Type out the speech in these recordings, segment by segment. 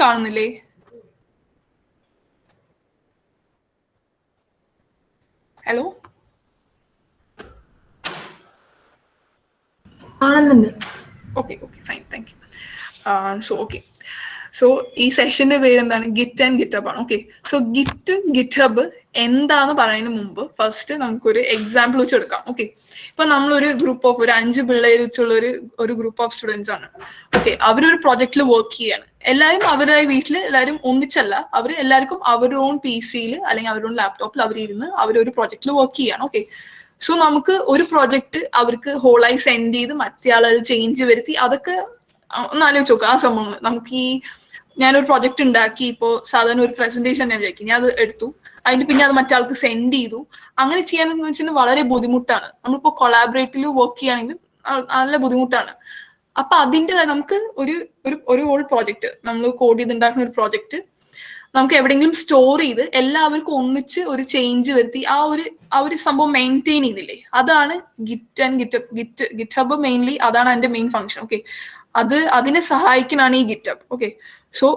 കാണുന്നില്ലേ? ഹലോ, കാണുന്നുണ്ട്. Okay okay fine, thank you. So ഈ സെഷന്റെ പേര് എന്താണ്? ഗിറ്റ് ആൻഡ് ഗിറ്റ് ഹബ് ആണ്. Okay, so git git hub എന്താന്ന് പറയുന്നതിന് മുമ്പ് ഫസ്റ്റ് നമുക്കൊരു എക്സാമ്പിൾ വെച്ച് എടുക്കാം. ഓക്കെ, ഇപ്പൊ നമ്മളൊരു ഗ്രൂപ്പ് ഓഫ് ഒരു 5 പിള്ളേർ വെച്ചുള്ള ഒരു ഗ്രൂപ്പ് ഓഫ് സ്റ്റുഡൻസ് ആണ്. ഓക്കെ, അവരൊരു പ്രൊജക്റ്റിൽ വർക്ക് ചെയ്യാണ്. എല്ലാവരും അവരുടെ വീട്ടിൽ എല്ലാവരും ഒന്നിച്ചല്ല, അവർ എല്ലാവർക്കും അവരുടെ ഓൺ PC-യിൽ അല്ലെങ്കിൽ അവരുടെ ഓൺ ലാപ്ടോപ്പിൽ അവരിരുന്ന് അവരൊരു പ്രൊജക്റ്റിൽ വർക്ക് ചെയ്യാണ്. ഓക്കെ, സോ നമുക്ക് ഒരു പ്രൊജക്ട് അവർക്ക് ഹോളായി സെൻഡ് ചെയ്ത് മറ്റേ ആൾ ചേഞ്ച് വരുത്തി, അതൊക്കെ ഒന്ന് ആലോചിച്ച് നോക്കുക. ആ സംഭവങ്ങൾ നമുക്ക് ഞാനൊരു പ്രൊജക്ട് ഉണ്ടാക്കി, ഇപ്പോൾ സാധാരണ ഒരു പ്രസന്റേഷൻ ഞാൻ വിചാരിക്കും, ഞാൻ അത് എടുത്തു, അതിന് പിന്നെ അത് മറ്റാൾക്ക് സെൻഡ് ചെയ്തു. അങ്ങനെ ചെയ്യാനെന്ന് വെച്ചാൽ വളരെ ബുദ്ധിമുട്ടാണ്. നമ്മളിപ്പോൾ കൊളാബറേറ്റീവ് വർക്ക് ചെയ്യുകയാണെങ്കിൽ നല്ല ബുദ്ധിമുട്ടാണ്. അപ്പൊ അതിൻ്റെ നമുക്ക് ഒരു ഹോൾ പ്രോജക്റ്റ് നമ്മൾ കോഡ് ചെയ്തുണ്ടാക്കുന്ന ഒരു പ്രോജക്റ്റ് നമുക്ക് എവിടെയെങ്കിലും സ്റ്റോർ ചെയ്ത് എല്ലാവർക്കും ഒന്നിച്ച് ഒരു ചേഞ്ച് വരുത്തി ആ ഒരു സംഭവം മെയിൻറ്റെയിൻ ചെയ്യുന്നില്ലേ, അതാണ് Git and GitHub mainly അതാണ് അതിന്റെ മെയിൻ ഫംഗ്ഷൻ. ഓക്കെ, അതിനെ സഹായിക്കാനാണ് ഈ ഗിറ്റ് ഹബ്. ഓക്കെ, സോ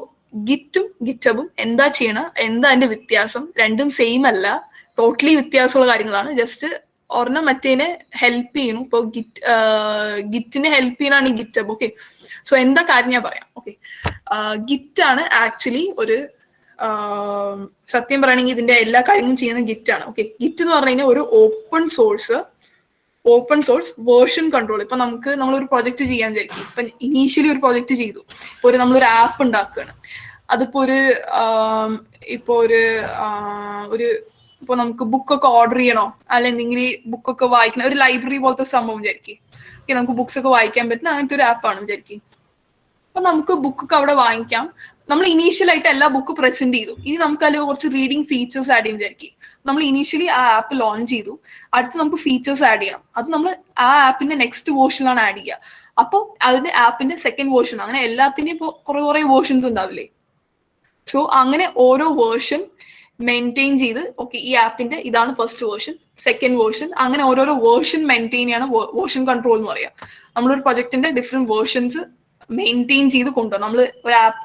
ഗിറ്റും ഗിറ്റ് ഹബും എന്താ ചെയ്യണം, എന്താ അതിന്റെ വ്യത്യാസം? രണ്ടും സെയിം അല്ല, ടോട്ടലി വ്യത്യാസമുള്ള കാര്യങ്ങളാണ്. ജസ്റ്റ് ഒരെണ്ണം മറ്റേനെ ഹെൽപ്പ് ചെയ്യുന്നു. ഇപ്പൊ ഗിറ്റിനെ ഹെൽപ്പ് ചെയ്യാനാണ് ഈ ഗിറ്റ് ഹബ്. ഓക്കെ, സോ എന്താ കാര്യം ഞാൻ പറയാം. ഓക്കെ, ഗിറ്റ് ആണ് ആക്ച്വലി സത്യം പറയുകയാണെങ്കിൽ ഇതിന്റെ എല്ലാ കാര്യങ്ങളും ചെയ്യുന്ന ഗിറ്റ് ആണ്. ഓക്കെ, ഗിറ്റ് എന്ന് പറഞ്ഞു കഴിഞ്ഞാൽ ഒരു ഓപ്പൺ സോഴ്സ് വേർഷൻ കൺട്രോൾ. ഇപ്പൊ നമ്മളൊരു പ്രൊജക്ട് ചെയ്യാൻ വിചാരിക്കും. ഇപ്പൊ ഇനീഷ്യലി ഒരു പ്രൊജക്ട് ചെയ്തു, ഇപ്പൊ നമ്മളൊരു ആപ്പ് ഉണ്ടാക്കുകയാണ്. അതിപ്പോ ഇപ്പൊ നമുക്ക് ബുക്കൊക്കെ ഓർഡർ ചെയ്യണോ, അല്ലെങ്കിൽ ബുക്കൊക്കെ വായിക്കണം, ഒരു ലൈബ്രറി പോലത്തെ സംഭവം വിചാരിക്കും. ഓക്കെ, നമുക്ക് ബുക്സ് ഒക്കെ വായിക്കാൻ പറ്റുന്ന അങ്ങനത്തെ ഒരു ആപ്പാണ് വിചാരിക്കും. അപ്പൊ നമുക്ക് ബുക്കൊക്കെ അവിടെ വാങ്ങിക്കാം. നമ്മൾ ഇനീഷ്യൽ ആയിട്ട് എല്ലാ ബുക്ക് പ്രസന്റ് ചെയ്തു. ഇനി നമുക്ക് അതിൽ കുറച്ച് റീഡിങ് ഫീച്ചേഴ്സ് ആഡ് ചെയ്യാൻ വിചാരിക്കും. നമ്മൾ ഇനീഷ്യലി ആ ആപ്പ് ലോഞ്ച് ചെയ്തു, അടുത്ത് നമുക്ക് ഫീച്ചേഴ്സ് ആഡ് ചെയ്യണം. അത് നമ്മൾ ആ ആപ്പിന്റെ നെക്സ്റ്റ് വേർഷനിലാണ് ആഡ് ചെയ്യുക. അപ്പോൾ അതിന്റെ ആപ്പിന്റെ സെക്കൻഡ് വേർഷൻ, അങ്ങനെ എല്ലാത്തിനും ഇപ്പോൾ കുറെ വേർഷൻസ് ഉണ്ടാവില്ലേ. സോ അങ്ങനെ ഓരോ വേർഷൻ മെയിൻറ്റെയിൻ ചെയ്ത്, ഓക്കെ ഈ ആപ്പിന്റെ ഇതാണ് ഫസ്റ്റ് വേർഷൻ, സെക്കൻഡ് വേർഷൻ, അങ്ങനെ ഓരോരോ വേർഷൻ മെയിൻറ്റെയിൻ ചെയ്യാണ് വേർഷൻ കൺട്രോൾ എന്ന് പറയാം. നമ്മളൊരു പ്രൊജക്ടിന്റെ ഡിഫറെന്റ് വേർഷൻസ് മെയിൻറ്റെയിൻ ചെയ്ത് കൊണ്ടുപോകും. നമ്മൾ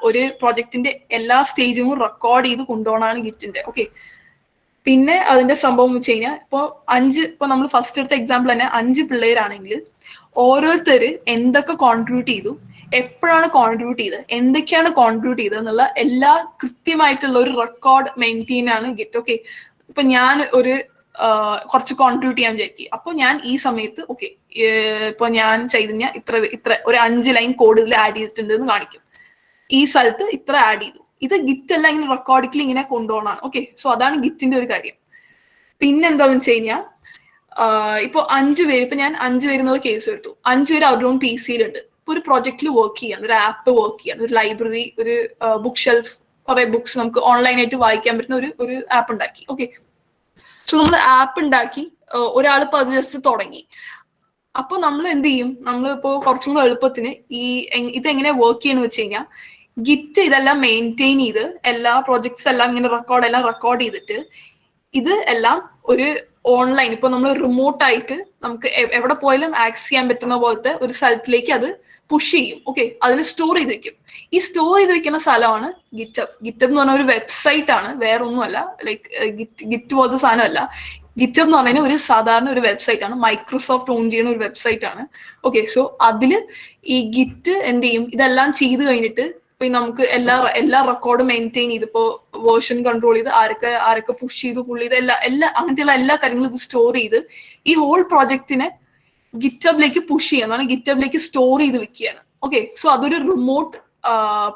ഒരു പ്രൊജക്ടിന്റെ എല്ലാ സ്റ്റേജും റെക്കോർഡ് ചെയ്ത് കൊണ്ടുപോകണമാണ് ഗിറ്റിന്റെ. ഓക്കെ, പിന്നെ അതിന്റെ സംഭവം വെച്ച് കഴിഞ്ഞാൽ ഇപ്പൊ നമ്മൾ ഫസ്റ്റ് എടുത്ത എക്സാമ്പിൾ തന്നെ 5 പിള്ളേരാണെങ്കിൽ ഓരോരുത്തർ എന്തൊക്കെ കോൺട്രിബ്യൂട്ട് ചെയ്തു, എപ്പോഴാണ് കോൺട്രിബ്യൂട്ട് ചെയ്തത്, എന്തൊക്കെയാണ് കോൺട്രിബ്യൂട്ട് ചെയ്തത് എന്നുള്ള എല്ലാ കൃത്യമായിട്ടുള്ള ഒരു റെക്കോർഡ് മെയിൻറ്റെയിൻ ആണ് ഗിറ്റ്. ഓക്കെ, ഇപ്പൊ ഞാൻ കുറച്ച് കോൺട്രിബ്യൂട്ട് ചെയ്യാൻ വിചാരിക്കും. അപ്പോൾ ഞാൻ ഈ സമയത്ത് ഓക്കെ ഇപ്പൊ ഞാൻ ചൈതന്യ ഇത്ര ഒരു 5 ലൈൻ കോഡ് ഇതിൽ ആഡ് ചെയ്തിട്ടുണ്ട് എന്ന് കാണിക്കും. ഈ സ്ഥലത്ത് ഇത്ര ആഡ് ചെയ്തു. ഇത് ഗിറ്റ് എല്ലാം ഇങ്ങനെ റെക്കോർഡിക്കലി ഇങ്ങനെ കൊണ്ടുപോകണമാണ്. ഓക്കെ, സോ അതാണ് ഗിറ്റിന്റെ ഒരു കാര്യം. പിന്നെന്താന്ന് വെച്ച് കഴിഞ്ഞാൽ ഇപ്പൊ 5 പേര്, ഇപ്പൊ ഞാൻ 5 പേര് എന്നുള്ള കേസ് എടുത്തു. 5 പേര് അവരുടെ ഓൺ PC-യിലുണ്ട്. ഇപ്പൊ ഒരു പ്രൊജക്റ്റിൽ വർക്ക് ചെയ്യാണ്, ഒരു ആപ്പ് വർക്ക് ചെയ്യാണ്, ഒരു ലൈബ്രറി, ഒരു ബുക്ക് ഷെൽഫ്, കുറെ ബുക്സ് നമുക്ക് ഓൺലൈനായിട്ട് വായിക്കാൻ പറ്റുന്ന ഒരു ആപ്പ് ഉണ്ടാക്കി. ഓക്കെ, സോ നമ്മൾ ആപ്പ് ഉണ്ടാക്കി, ഒരാളിപ്പോ അത് ജസ്റ്റ് തുടങ്ങി. അപ്പൊ നമ്മൾ എന്ത് ചെയ്യും, നമ്മളിപ്പോ കുറച്ചും കൂടെ എളുപ്പത്തിന് ഇതെങ്ങനെ വർക്ക് ചെയ്യുന്ന വെച്ച് കഴിഞ്ഞാൽ ഗിറ്റ് ഇതെല്ലാം മെയിൻറ്റെയിൻ ചെയ്ത് എല്ലാ പ്രോജക്ട്സ് എല്ലാം ഇങ്ങനെ റെക്കോർഡ് ചെയ്തിട്ട് ഇത് എല്ലാം ഒരു ഓൺലൈൻ, ഇപ്പൊ നമ്മൾ റിമോട്ടായിട്ട് നമുക്ക് എവിടെ പോയാലും ആക്സസ് ചെയ്യാൻ പറ്റുന്ന പോലത്തെ ഒരു സ്ഥലത്തിലേക്ക് അത് പുഷ് ചെയ്യും. ഓക്കെ, അതിൽ സ്റ്റോർ ചെയ്ത് വെക്കും. ഈ സ്റ്റോർ ചെയ്ത് വെക്കുന്ന സ്ഥലമാണ് ഗിറ്റബ്. ഗിറ്റബ് എന്ന് പറഞ്ഞ ഒരു വെബ്സൈറ്റ് ആണ്, വേറെ ഒന്നുമല്ല. ലൈക്ക് ഗിറ്റ് പോലത്തെ സാധനമല്ല. ഗിറ്റബ് എന്ന് പറഞ്ഞാൽ ഒരു സാധാരണ ഒരു വെബ്സൈറ്റ് ആണ്, മൈക്രോസോഫ്റ്റ് ഓൺ ചെയ്യുന്ന ഒരു വെബ്സൈറ്റ് ആണ്. ഓക്കെ, സോ അതില് ഈ ഗിറ്റ് എന്ത് ചെയ്യും, ഇതെല്ലാം ചെയ്ത് കഴിഞ്ഞിട്ട് ഇപ്പൊ നമുക്ക് എല്ലാ റെക്കോർഡും മെയിൻറ്റെയിൻ ചെയ്ത്, ഇപ്പോ വേർഷൻ കൺട്രോൾ ചെയ്ത് ആരൊക്കെ പുഷ് ചെയ്ത് പുള്ളി ചെയ്ത് അങ്ങനത്തെയുള്ള എല്ലാ കാര്യങ്ങളും ഇത് സ്റ്റോർ ചെയ്ത് ഈ ഹോൾ പ്രോജക്റ്റിനെ ഗിറ്റബിലേക്ക് പുഷ് ചെയ്യാൻ, ഗിറ്റബിലേക്ക് സ്റ്റോർ ചെയ്ത് വെക്കുകയാണ്. ഓക്കെ, സോ അതൊരു റിമോട്ട്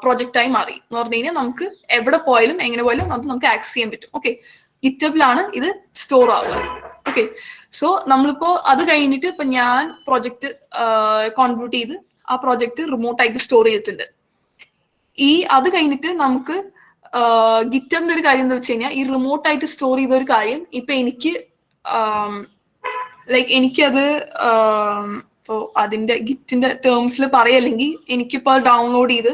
പ്രോജക്റ്റായി മാറി എന്ന് പറഞ്ഞു കഴിഞ്ഞാൽ നമുക്ക് എവിടെ പോയാലും എങ്ങനെ പോയാലും അത് നമുക്ക് ആക്സസ് ചെയ്യാൻ പറ്റും. ഓക്കെ, ഗിറ്റബിലാണ് ഇത് സ്റ്റോർ ആവുക. ഓക്കെ, സോ നമ്മളിപ്പോ അത് കഴിഞ്ഞിട്ട് ഇപ്പൊ ഞാൻ പ്രോജക്റ്റ് കോൺട്രിബ്യൂട്ട് ചെയ്ത് ആ പ്രോജക്റ്റ് റിമോട്ടായിട്ട് സ്റ്റോർ ചെയ്തിട്ടുണ്ട്. അത് കഴിഞ്ഞിട്ട് നമുക്ക് ഗിറ്റബിന്റെ ഒരു കാര്യം എന്താ വെച്ച് കഴിഞ്ഞാൽ, ഈ റിമോട്ടായിട്ട് സ്റ്റോർ ചെയ്ത ഒരു കാര്യം ഇപ്പൊ എനിക്കത് ഇപ്പോ അതിന്റെ ഗിറ്റിന്റെ ടേംസിൽ പറയല്ലെങ്കിൽ എനിക്കിപ്പോ ഡൗൺലോഡ് ചെയ്ത്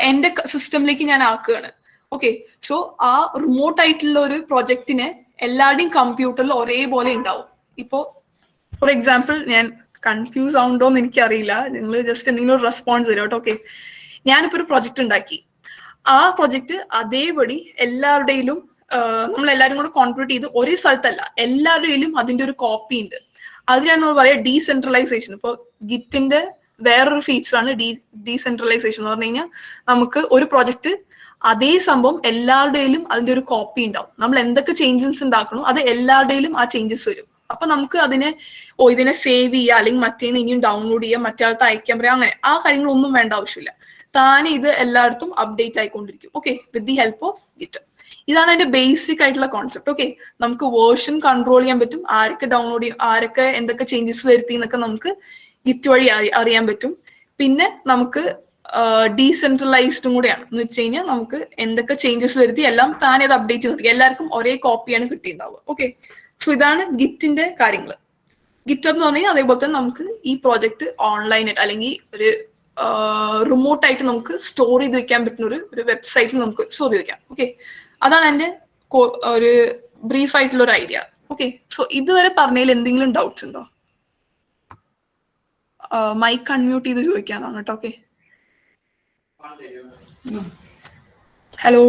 എന്റെ സിസ്റ്റമിലേക്ക് ഞാൻ ആക്കുകയാണ്. ഓക്കെ, സോ ആ റിമോട്ട് ആയിട്ടുള്ള ഒരു പ്രൊജക്റ്റിന് എല്ലാവരുടെയും കമ്പ്യൂട്ടറിൽ ഒരേപോലെ ഉണ്ടാവും. ഇപ്പോ ഫോർ എക്സാമ്പിൾ, ഞാൻ കൺഫ്യൂസ് ആവുണ്ടോന്ന് എനിക്കറിയില്ല, നിങ്ങൾ ജസ്റ്റ് എന്തെങ്കിലും ഒരു റെസ്പോൺസ് തരും കേട്ടോ. ഓക്കെ, ഞാനിപ്പോ ഒരു പ്രൊജക്ട് ഉണ്ടാക്കി. ആ പ്രൊജക്ട് അതേപടി എല്ലാവരുടെയിലും നമ്മൾ എല്ലാവരും കൂടെ കോൺട്രിബ്യൂട്ട് ചെയ്ത് ഒരേ സ്ഥലത്തല്ല, എല്ലാവരുടെയിലും അതിന്റെ ഒരു കോപ്പി ഉണ്ട്. അതിനാണ് നമ്മൾ പറയുക ഡീസെൻട്രലൈസേഷൻ. ഇപ്പോൾ ഗിറ്റിന്റെ വേറൊരു ഫീച്ചറാണ് ഡീസെൻട്രലൈസേഷൻ എന്ന് പറഞ്ഞു കഴിഞ്ഞാൽ നമുക്ക് ഒരു പ്രൊജക്ട് അതേ സംഭവം എല്ലാവരുടെയിലും അതിന്റെ ഒരു കോപ്പി ഉണ്ടാവും. നമ്മൾ എന്തൊക്കെ ചേഞ്ചസ് ഉണ്ടാക്കണോ അത് എല്ലാവരുടെയിലും ആ ചേഞ്ചസ് വരും. അപ്പൊ നമുക്ക് അതിനെ ഇതിനെ സേവ് ചെയ്യുക അല്ലെങ്കിൽ മറ്റേന്ന് ഇനിയും ഡൗൺലോഡ് ചെയ്യുക, മറ്റേ ആൾക്ക് അയക്കാൻ പറയാം, അങ്ങനെ ആ കാര്യങ്ങളൊന്നും വേണ്ട ആവശ്യമില്ല. താനെ ഇത് എല്ലായിടത്തും അപ്ഡേറ്റ് ആയിക്കൊണ്ടിരിക്കും. Okay, with the help of Git. ഇതാണ് അതിന്റെ ബേസിക് ആയിട്ടുള്ള കോൺസെപ്റ്റ്. ഓക്കെ, നമുക്ക് വേർഷൻ കൺട്രോൾ ചെയ്യാൻ പറ്റും, ആരൊക്കെ ഡൗൺലോഡ് ചെയ്യും, ആരൊക്കെ എന്തൊക്കെ ചേഞ്ചസ് വരുത്തി എന്നൊക്കെ നമുക്ക് ഗിറ്റ് വഴി അറിയാൻ പറ്റും. പിന്നെ നമുക്ക് ഡീസെൻട്രലൈസ്ഡും കൂടെയാണ് എന്ന് വെച്ച് കഴിഞ്ഞാൽ നമുക്ക് എന്തൊക്കെ ചേഞ്ചസ് വരുത്തി എല്ലാം താനെ അത് അപ്ഡേറ്റ് ചെയ്തിരിക്കും, എല്ലാവർക്കും ഒരേ കോപ്പിയാണ് കിട്ടിയിട്ടുണ്ടാവുക. ഓക്കെ, സോ ഇതാണ് ഗിറ്റിന്റെ കാര്യങ്ങൾ. ഗിറ്റ് എന്ന് പറഞ്ഞാൽ അതേപോലെ തന്നെ നമുക്ക് ഈ പ്രോജക്റ്റ് ഓൺലൈനായിട്ട് അല്ലെങ്കിൽ ഒരു റിമോട്ട് ആയിട്ട് നമുക്ക് സ്റ്റോർ ചെയ്ത് വെക്കാൻ പറ്റുന്ന ഒരു വെബ്സൈറ്റിൽ നമുക്ക് സ്റ്റോർ ചെയ്ത് വെക്കാം. ഓക്കെ, അതാണ് എൻ്റെ ഒരു ബ്രീഫ് ആയിട്ടുള്ള ഒരു ഐഡിയ. ഓക്കെ, സോ ഇതുവരെ പറഞ്ഞതിൽ എന്തെങ്കിലും ഡൗട്ട്സ് ഉണ്ടോ? മൈക്ക് അൺമ്യൂട്ട് ചെയ്ത് ചോദിക്കാന്നാണ് കേട്ടോ. ഓക്കെ, ഹലോ,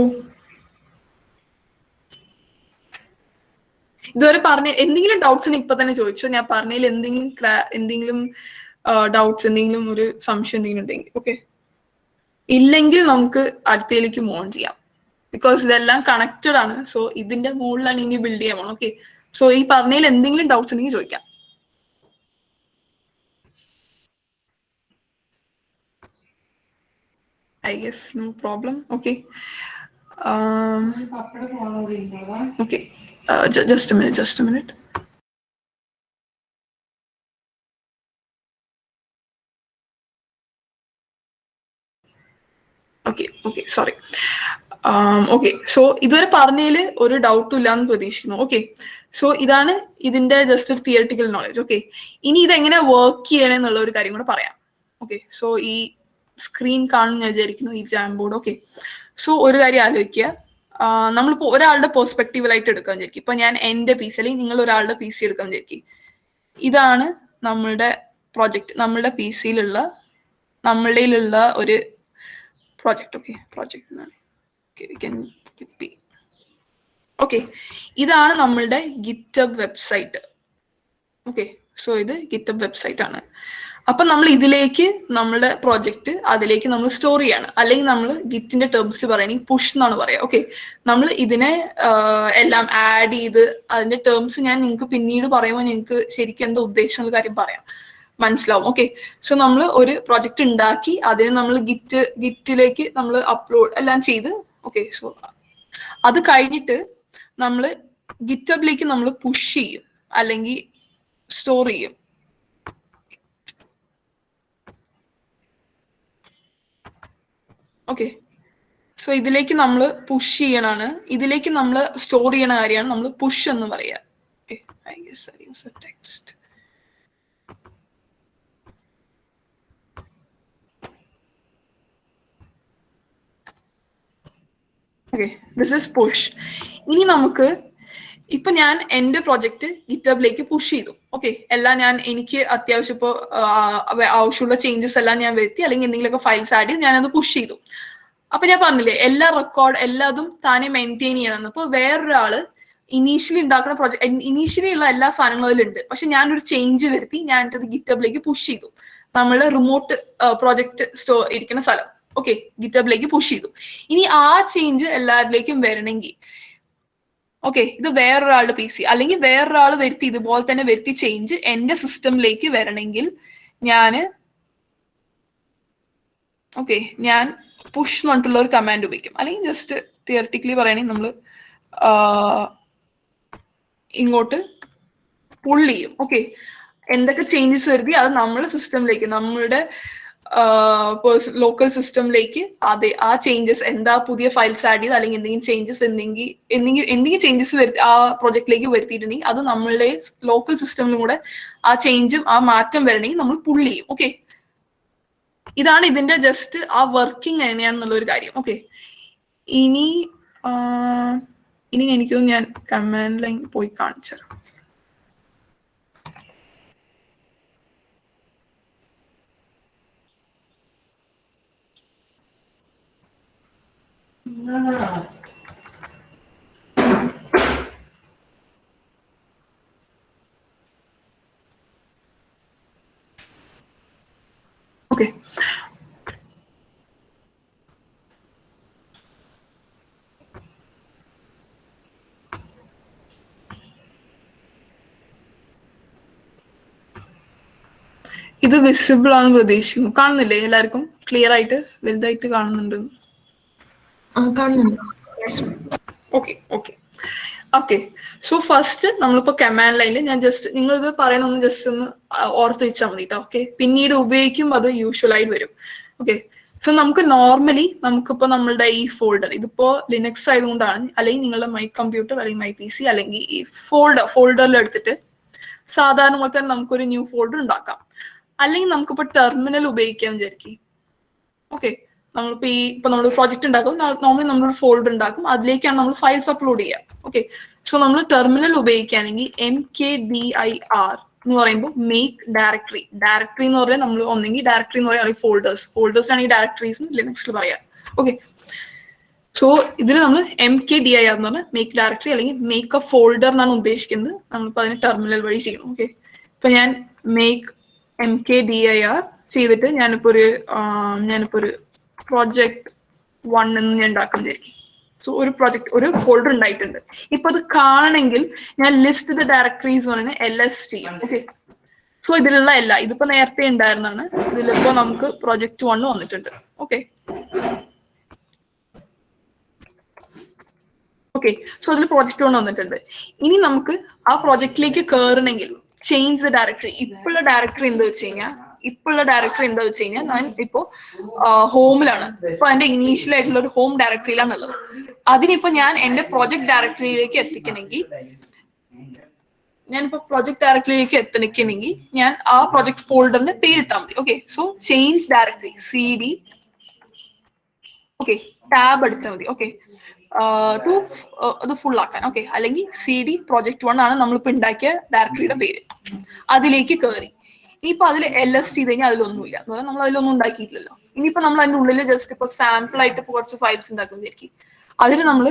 ഇതുവരെ പറഞ്ഞ എന്തെങ്കിലും ഡൗട്ട്സ് ഇപ്പൊ തന്നെ ചോദിച്ചോ. ഞാൻ പറഞ്ഞതിൽ എന്തെങ്കിലും ഡൗട്ട്സ്, എന്തെങ്കിലും ഒരു സംശയം എന്തെങ്കിലും ഉണ്ടെങ്കിൽ. ഓക്കെ, ഇല്ലെങ്കിൽ നമുക്ക് അടുത്തയിലേക്ക് മൂവ് ഓൺ ചെയ്യാം. ബിക്കോസ് ഇതെല്ലാം കണക്റ്റഡ് ആണ്. സോ ഇതിന്റെ മുകളിലാണ് ഇനി ബിൽഡ് ചെയ്യാൻ പോകണം. ഓക്കെ, സോ ഈ പറഞ്ഞതിൽ എന്തെങ്കിലും ഡൗട്ട്സ് ഉണ്ടെങ്കിൽ ചോദിക്കാം. I guess no problem. Okay. Okay. Just a minute. Okay. Sorry. Okay. So ഇതുവരെ പറഞ്ഞതിൽ ഒരു ഡൗട്ടും ഇല്ലാന്ന് പ്രതീക്ഷിക്കുന്നു. ഓക്കെ, സോ ഇതാണ് ഇതിന്റെ ജസ്റ്റ് ഒരു തിയറിറ്റിക്കൽ നോളജ്. ഓക്കെ, ഇനി ഇതെങ്ങനെ വർക്ക് ചെയ്യണമെന്നുള്ള ഒരു കാര്യം കൂടെ പറയാം. ഓക്കെ, സോ ഈ സ്ക്രീൻ കാണുന്ന ഞാൻ വിചാരിക്കുന്നു, ഈ ജാംബോർഡ്. ഓക്കെ, സോ ഒരു കാര്യം ആലോചിക്കുക, നമ്മളിപ്പോ ഒരാളുടെ പെർസ്പെക്റ്റീവിലായിട്ട് എടുക്കാൻ വിചാരിക്കും. ഇപ്പൊ ഞാൻ എന്റെ പി സി അല്ലെങ്കിൽ നിങ്ങൾ ഒരാളുടെ പി സി എടുക്കാൻ വിചാരിക്കും. ഇതാണ് നമ്മളുടെ പ്രോജക്റ്റ്, നമ്മളുടെ പി സിയിലുള്ള നമ്മളുടെയിലുള്ള ഒരു പ്രോജക്റ്റ്. ഓക്കെ, പ്രോജക്റ്റ് ഓക്കെ, ഇതാണ് നമ്മളുടെ ഗിറ്റബ് വെബ്സൈറ്റ്. ഓക്കെ, സോ ഇത് ഗിറ്റബ് വെബ്സൈറ്റ് ആണ്. അപ്പൊ നമ്മൾ ഇതിലേക്ക് നമ്മുടെ പ്രോജക്റ്റ് അതിലേക്ക് നമ്മൾ സ്റ്റോർ ചെയ്യാണ്, അല്ലെങ്കിൽ നമ്മൾ ഗിറ്റിന്റെ ടേംസിൽ പറയണെങ്കിൽ പുഷ് എന്നാണ് പറയാം. ഓക്കെ, നമ്മൾ ഇതിനെ എല്ലാം ആഡ് ചെയ്ത് അതിന്റെ ടേംസ് ഞാൻ നിങ്ങൾക്ക് പിന്നീട് പറയുമ്പോൾ നിങ്ങൾക്ക് ശരിക്കും എന്താ ഉദ്ദേശം എന്ന കാര്യം പറയാം, മനസ്സിലാവും. ഓക്കെ, സോ നമ്മൾ ഒരു പ്രോജക്റ്റ് ഉണ്ടാക്കി അതിന് നമ്മൾ ഗിറ്റിലേക്ക് നമ്മൾ അപ്ലോഡ് എല്ലാം ചെയ്ത്. ഓക്കെ, സോ അത് കഴിഞ്ഞിട്ട് നമ്മൾ ഗിറ്റബിലേക്ക് നമ്മൾ പുഷ് ചെയ്യും അല്ലെങ്കിൽ സ്റ്റോർ ചെയ്യും. ഓക്കെ, സോ ഇതിലേക്ക് നമ്മൾ പുഷ് ചെയ്യണാണ്, ഇതിലേക്ക് നമ്മൾ സ്റ്റോർ ചെയ്യണ കാര്യമാണ് നമ്മൾ പുഷ് എന്ന് പറയുക. Text. Okay, this is push. ഇനി നമുക്ക് ഇപ്പൊ ഞാൻ എന്റെ പ്രോജക്റ്റ് ഗിറ്റബിലേക്ക് പുഷ് ചെയ്തു. ഓക്കെ, എല്ലാം ഞാൻ എനിക്ക് അത്യാവശ്യം ഇപ്പോൾ ആവശ്യമുള്ള ചേഞ്ചസ് എല്ലാം ഞാൻ വരുത്തി, അല്ലെങ്കിൽ എന്തെങ്കിലുമൊക്കെ ഫയൽസ് ആഡ് ചെയ്ത് ഞാനത് പുഷ് ചെയ്തു. അപ്പൊ ഞാൻ പറഞ്ഞില്ലേ എല്ലാ റെക്കോർഡ് എല്ലാതും താനെ മെയിൻറ്റെയിൻ ചെയ്യണം. അപ്പൊ വേറൊരാള് ഇനീഷ്യലി ഉണ്ടാക്കുന്ന പ്രോജക്ട് ഇനീഷ്യലി ഉള്ള എല്ലാ സാധനങ്ങളും അതിലുണ്ട്, പക്ഷെ ഞാനൊരു ചേഞ്ച് വരുത്തി ഞാൻ അത് ഗിറ്റബിലേക്ക് പുഷ് ചെയ്തു. നമ്മള് റിമോട്ട് പ്രോജക്ട് ഇരിക്കുന്ന സ്ഥലം ഓക്കെ ഗിറ്റബിലേക്ക് പുഷ് ചെയ്തു. ഇനി ആ ചേഞ്ച് എല്ലാവരിലേക്കും വരണമെങ്കിൽ ഓക്കെ ഇത് വേറൊരാളുടെ പി സി അല്ലെങ്കിൽ വേറൊരാൾ വരുത്തി ഇതുപോലെ തന്നെ വരുത്തി ചേഞ്ച് എന്റെ സിസ്റ്റമിലേക്ക് വരണമെങ്കിൽ ഞാൻ പുഷ് എന്ന് പറഞ്ഞിട്ടുള്ള ഒരു കമാൻഡ് ഉപയോഗിക്കും. അല്ലെങ്കിൽ ജസ്റ്റ് തിയററ്റിക്കലി പറയുകയാണെങ്കിൽ നമ്മൾ ഇങ്ങോട്ട് പുൾ ചെയ്യും. ഓക്കെ, എന്തൊക്കെ ചേഞ്ചസ് വരുത്തി അത് നമ്മുടെ സിസ്റ്റമിലേക്ക് നമ്മളുടെ ലോക്കൽ സിസ്റ്റമിലേക്ക് ആ ചേഞ്ചസ് എന്താ പുതിയ ഫയൽസ് ആഡ് ചെയ്ത് അല്ലെങ്കിൽ എന്തെങ്കിലും ചേഞ്ചസ് എന്തെങ്കിലും ചേഞ്ചസ് വരുത്തി ആ പ്രൊജക്റ്റിലേക്ക് വരുത്തിയിട്ടുണ്ടെങ്കിൽ അത് നമ്മളുടെ ലോക്കൽ സിസ്റ്റമിലും കൂടെ ആ ചേഞ്ചും ആ മാറ്റം വരണമെങ്കിൽ നമ്മൾ പുൾ ചെയ്യും. ഓക്കെ, ഇതാണ് ഇതിന്റെ ജസ്റ്റ് ആ വർക്കിംഗ് എങ്ങനെയാണെന്നുള്ള ഒരു കാര്യം. ഓക്കെ, ഇനി എനിക്കൊന്ന് ഞാൻ കമാൻഡ് ലൈൻ പോയി കാണിച്ചു തരാം. Okay. ഇത് വിസിബിൾ ആണെന്ന് പ്രതീക്ഷിക്കുന്നു. കാണുന്നില്ലേ എല്ലാവർക്കും? ക്ലിയർ ആയിട്ട് വലുതായിട്ട് കാണുന്നുണ്ട്? Okay okay okay. So first നമ്മളിപ്പോ കമാൻഡ് ലൈനിൽ ഞാൻ ജസ്റ്റ് നിങ്ങളിത് പറയണമെന്ന് ജസ്റ്റ് ഒന്ന് ഓർത്ത് വെച്ചാൽ മതി കേട്ടോ. ഓക്കെ, പിന്നീട് ഉപയോഗിക്കുമ്പോൾ അത് യൂഷ്വൽ ആയിട്ട് വരും. ഓക്കെ, സോ നമുക്ക് നോർമലി നമുക്കിപ്പോ നമ്മളുടെ ഈ ഫോൾഡർ, ഇതിപ്പോ ലിനക്സ് ആയതുകൊണ്ടാണ്, അല്ലെങ്കിൽ നിങ്ങളുടെ മൈ കമ്പ്യൂട്ടർ അല്ലെങ്കിൽ മൈ PC അല്ലെങ്കിൽ ഈ ഫോൾഡറിൽ എടുത്തിട്ട് സാധാരണ പോലെ തന്നെ നമുക്കൊരു ന്യൂ ഫോൾഡർ ഉണ്ടാക്കാം. അല്ലെങ്കിൽ നമുക്കിപ്പോ ടെർമിനൽ ഉപയോഗിക്കാൻ വിചാരിക്കും. ഓക്കെ, നമ്മളിപ്പോ ഇപ്പൊ നമ്മൾ പ്രോജക്റ്റ് ഉണ്ടാക്കും, നോർമലി നമ്മളൊരു ഫോൾഡർ ഉണ്ടാക്കും, അതിലേക്കാണ് നമ്മൾ ഫയൽസ് അപ്ലോഡ് ചെയ്യുക. ഓക്കെ, സോ നമ്മൾ ടെർമിനൽ ഉപയോഗിക്കുകയാണെങ്കിൽ MKDIR എന്ന് പറയുമ്പോൾ മേക്ക് ഡയറക്ടറി. ഡയറക്ടറി എന്ന് പറയുന്നത് നമ്മൾ ഒന്നെങ്കിൽ ഡയറക്ടറി എന്ന് പറയാം, ഫോൾഡേഴ്സ് ആണെങ്കിൽ ഡയറക്ടറീസ് ലിനക്സിൽ പറയാം. ഓക്കെ, സോ ഇതിൽ നമ്മൾ MKDIR എന്ന് പറഞ്ഞാൽ മേക്ക് ഡയറക്ടറി അല്ലെങ്കിൽ മേക്ക് എ ഫോൾഡർ എന്നാണ് ഉദ്ദേശിക്കുന്നത്. നമ്മളിപ്പോൾ അതിന് ടെർമിനൽ വഴി ചെയ്യണം. ഓക്കെ, ഇപ്പൊ ഞാൻ മേക്ക് MKDIR ചെയ്തിട്ട് ഞാനിപ്പോ ഒരു പ്രോജക്റ്റ് 1 എന്ന് ഞാൻ ഉണ്ടാക്കാൻ വിചാരിക്കും. സോ ഒരു ഫോൾഡർ ഉണ്ടായിട്ടുണ്ട്. ഇപ്പൊ അത് കാണണമെങ്കിൽ ഞാൻ ലിസ്റ്റ് ദ ഡയറക്ടറീസ് പറഞ്ഞ LS ചെയ്യും. ഓക്കെ, സോ ഇതിലുള്ള ഇതിപ്പോ നേരത്തെ ഉണ്ടായിരുന്നതാണ്. ഇതിലിപ്പോ നമുക്ക് പ്രോജക്റ്റ് 1 വന്നിട്ടുണ്ട്. ഓക്കെ ഓക്കെ, സോ അതിൽ പ്രോജക്റ്റ് 1 വന്നിട്ടുണ്ട്. ഇനി നമുക്ക് ആ പ്രോജക്റ്റിലേക്ക് കയറണമെങ്കിൽ ചേഞ്ച് ദ ഡയറക്ടറി. ഇപ്പോഴുള്ള ഡയറക്ടറി എന്താ വെച്ച് കഴിഞ്ഞാൽ ഞാൻ ഇപ്പോ ഹോമിലാണ്. ഇപ്പൊ എന്റെ ഇനീഷ്യൽ ആയിട്ടുള്ള ഒരു ഹോം ഡയറക്ടറിയിലാണ് ഉള്ളത്. അതിനിപ്പോ ഞാൻ എന്റെ പ്രോജക്ട് ഡയറക്ടറിയിലേക്ക് എത്തിക്കണമെങ്കിൽ ഞാൻ ആ പ്രോജക്ട് ഫോൾഡറിന്റെ പേരിട്ടാൽ മതി. Okay, so change directory CD. Okay, tab എടുത്താൽ മതി. ഓക്കെ, അത് ഫുൾ ആക്കാൻ. ഓക്കെ, അല്ലെങ്കിൽ CD പ്രോജക്റ്റ് 1 ആണ് നമ്മളിപ്പോ ഉണ്ടാക്കിയ ഡയറക്ടറിയുടെ പേര്. അതിലേക്ക് കയറി. ഇനിയിപ്പോ അതിൽ LS ചെയ്ത് കഴിഞ്ഞാൽ അതിലൊന്നുമില്ല, നമ്മൾ അതിലൊന്നും ഉണ്ടാക്കിയിട്ടില്ലല്ലോ. ഇനിയിപ്പോ നമ്മൾ അതിന്റെ ഉള്ളിൽ ജസ്റ്റ് ഇപ്പൊ സാമ്പിൾ ആയിട്ട് ഇപ്പൊ കുറച്ച് ഫയൽസ് ഉണ്ടാക്കുന്നതായിരിക്കും. അതിന് നമ്മൾ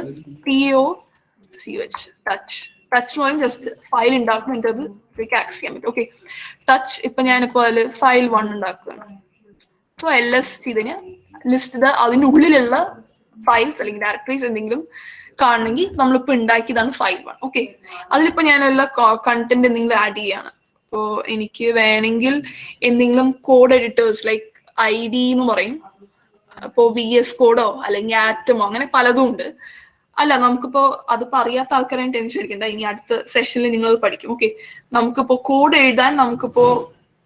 TOCH ടച്ച് എന്ന് പറഞ്ഞാൽ ജസ്റ്റ് ഫയൽ ഉണ്ടാക്കും, എന്നിട്ട് അത് ആക്സസ് ചെയ്യാൻ പറ്റും. ഓക്കെ, ടച്ച് ഇപ്പൊ ഞാനിപ്പോ അതിൽ ഫയൽ 1 ഉണ്ടാക്കുകയാണ്. സോ LS ചെയ്ത് കഴിഞ്ഞാൽ ലിസ്റ്റ് അതിന്റെ ഉള്ളിലുള്ള ഫയൽസ് അല്ലെങ്കിൽ ഡയറക്ടറീസ് എന്തെങ്കിലും കാണണമെങ്കിൽ നമ്മളിപ്പോ ഉണ്ടാക്കിയതാണ് ഫയൽ 1. ഓക്കെ, അതിലിപ്പോ ഞാനുള്ള കണ്ടന്റ് എന്തെങ്കിലും ആഡ് ചെയ്യാണ്. ഇപ്പോ എനിക്ക് വേണമെങ്കിൽ എന്തെങ്കിലും കോഡ് എഡിറ്റേഴ്സ് ലൈക്ക് ID എന്ന് പറയും, ഇപ്പോ VS കോഡോ അല്ലെങ്കിൽ ആറ്റമോ അങ്ങനെ പലതും ഉണ്ട്. അല്ല, നമുക്കിപ്പോ അതിപ്പോ അറിയാത്ത ആൾക്കാരെ ടെൻഷൻ അടിക്കണ്ട, ഇനി അടുത്ത സെഷനിൽ നിങ്ങൾ പഠിക്കും. ഓക്കെ, നമുക്കിപ്പോ കോഡ് എഴുതാൻ നമുക്കിപ്പോ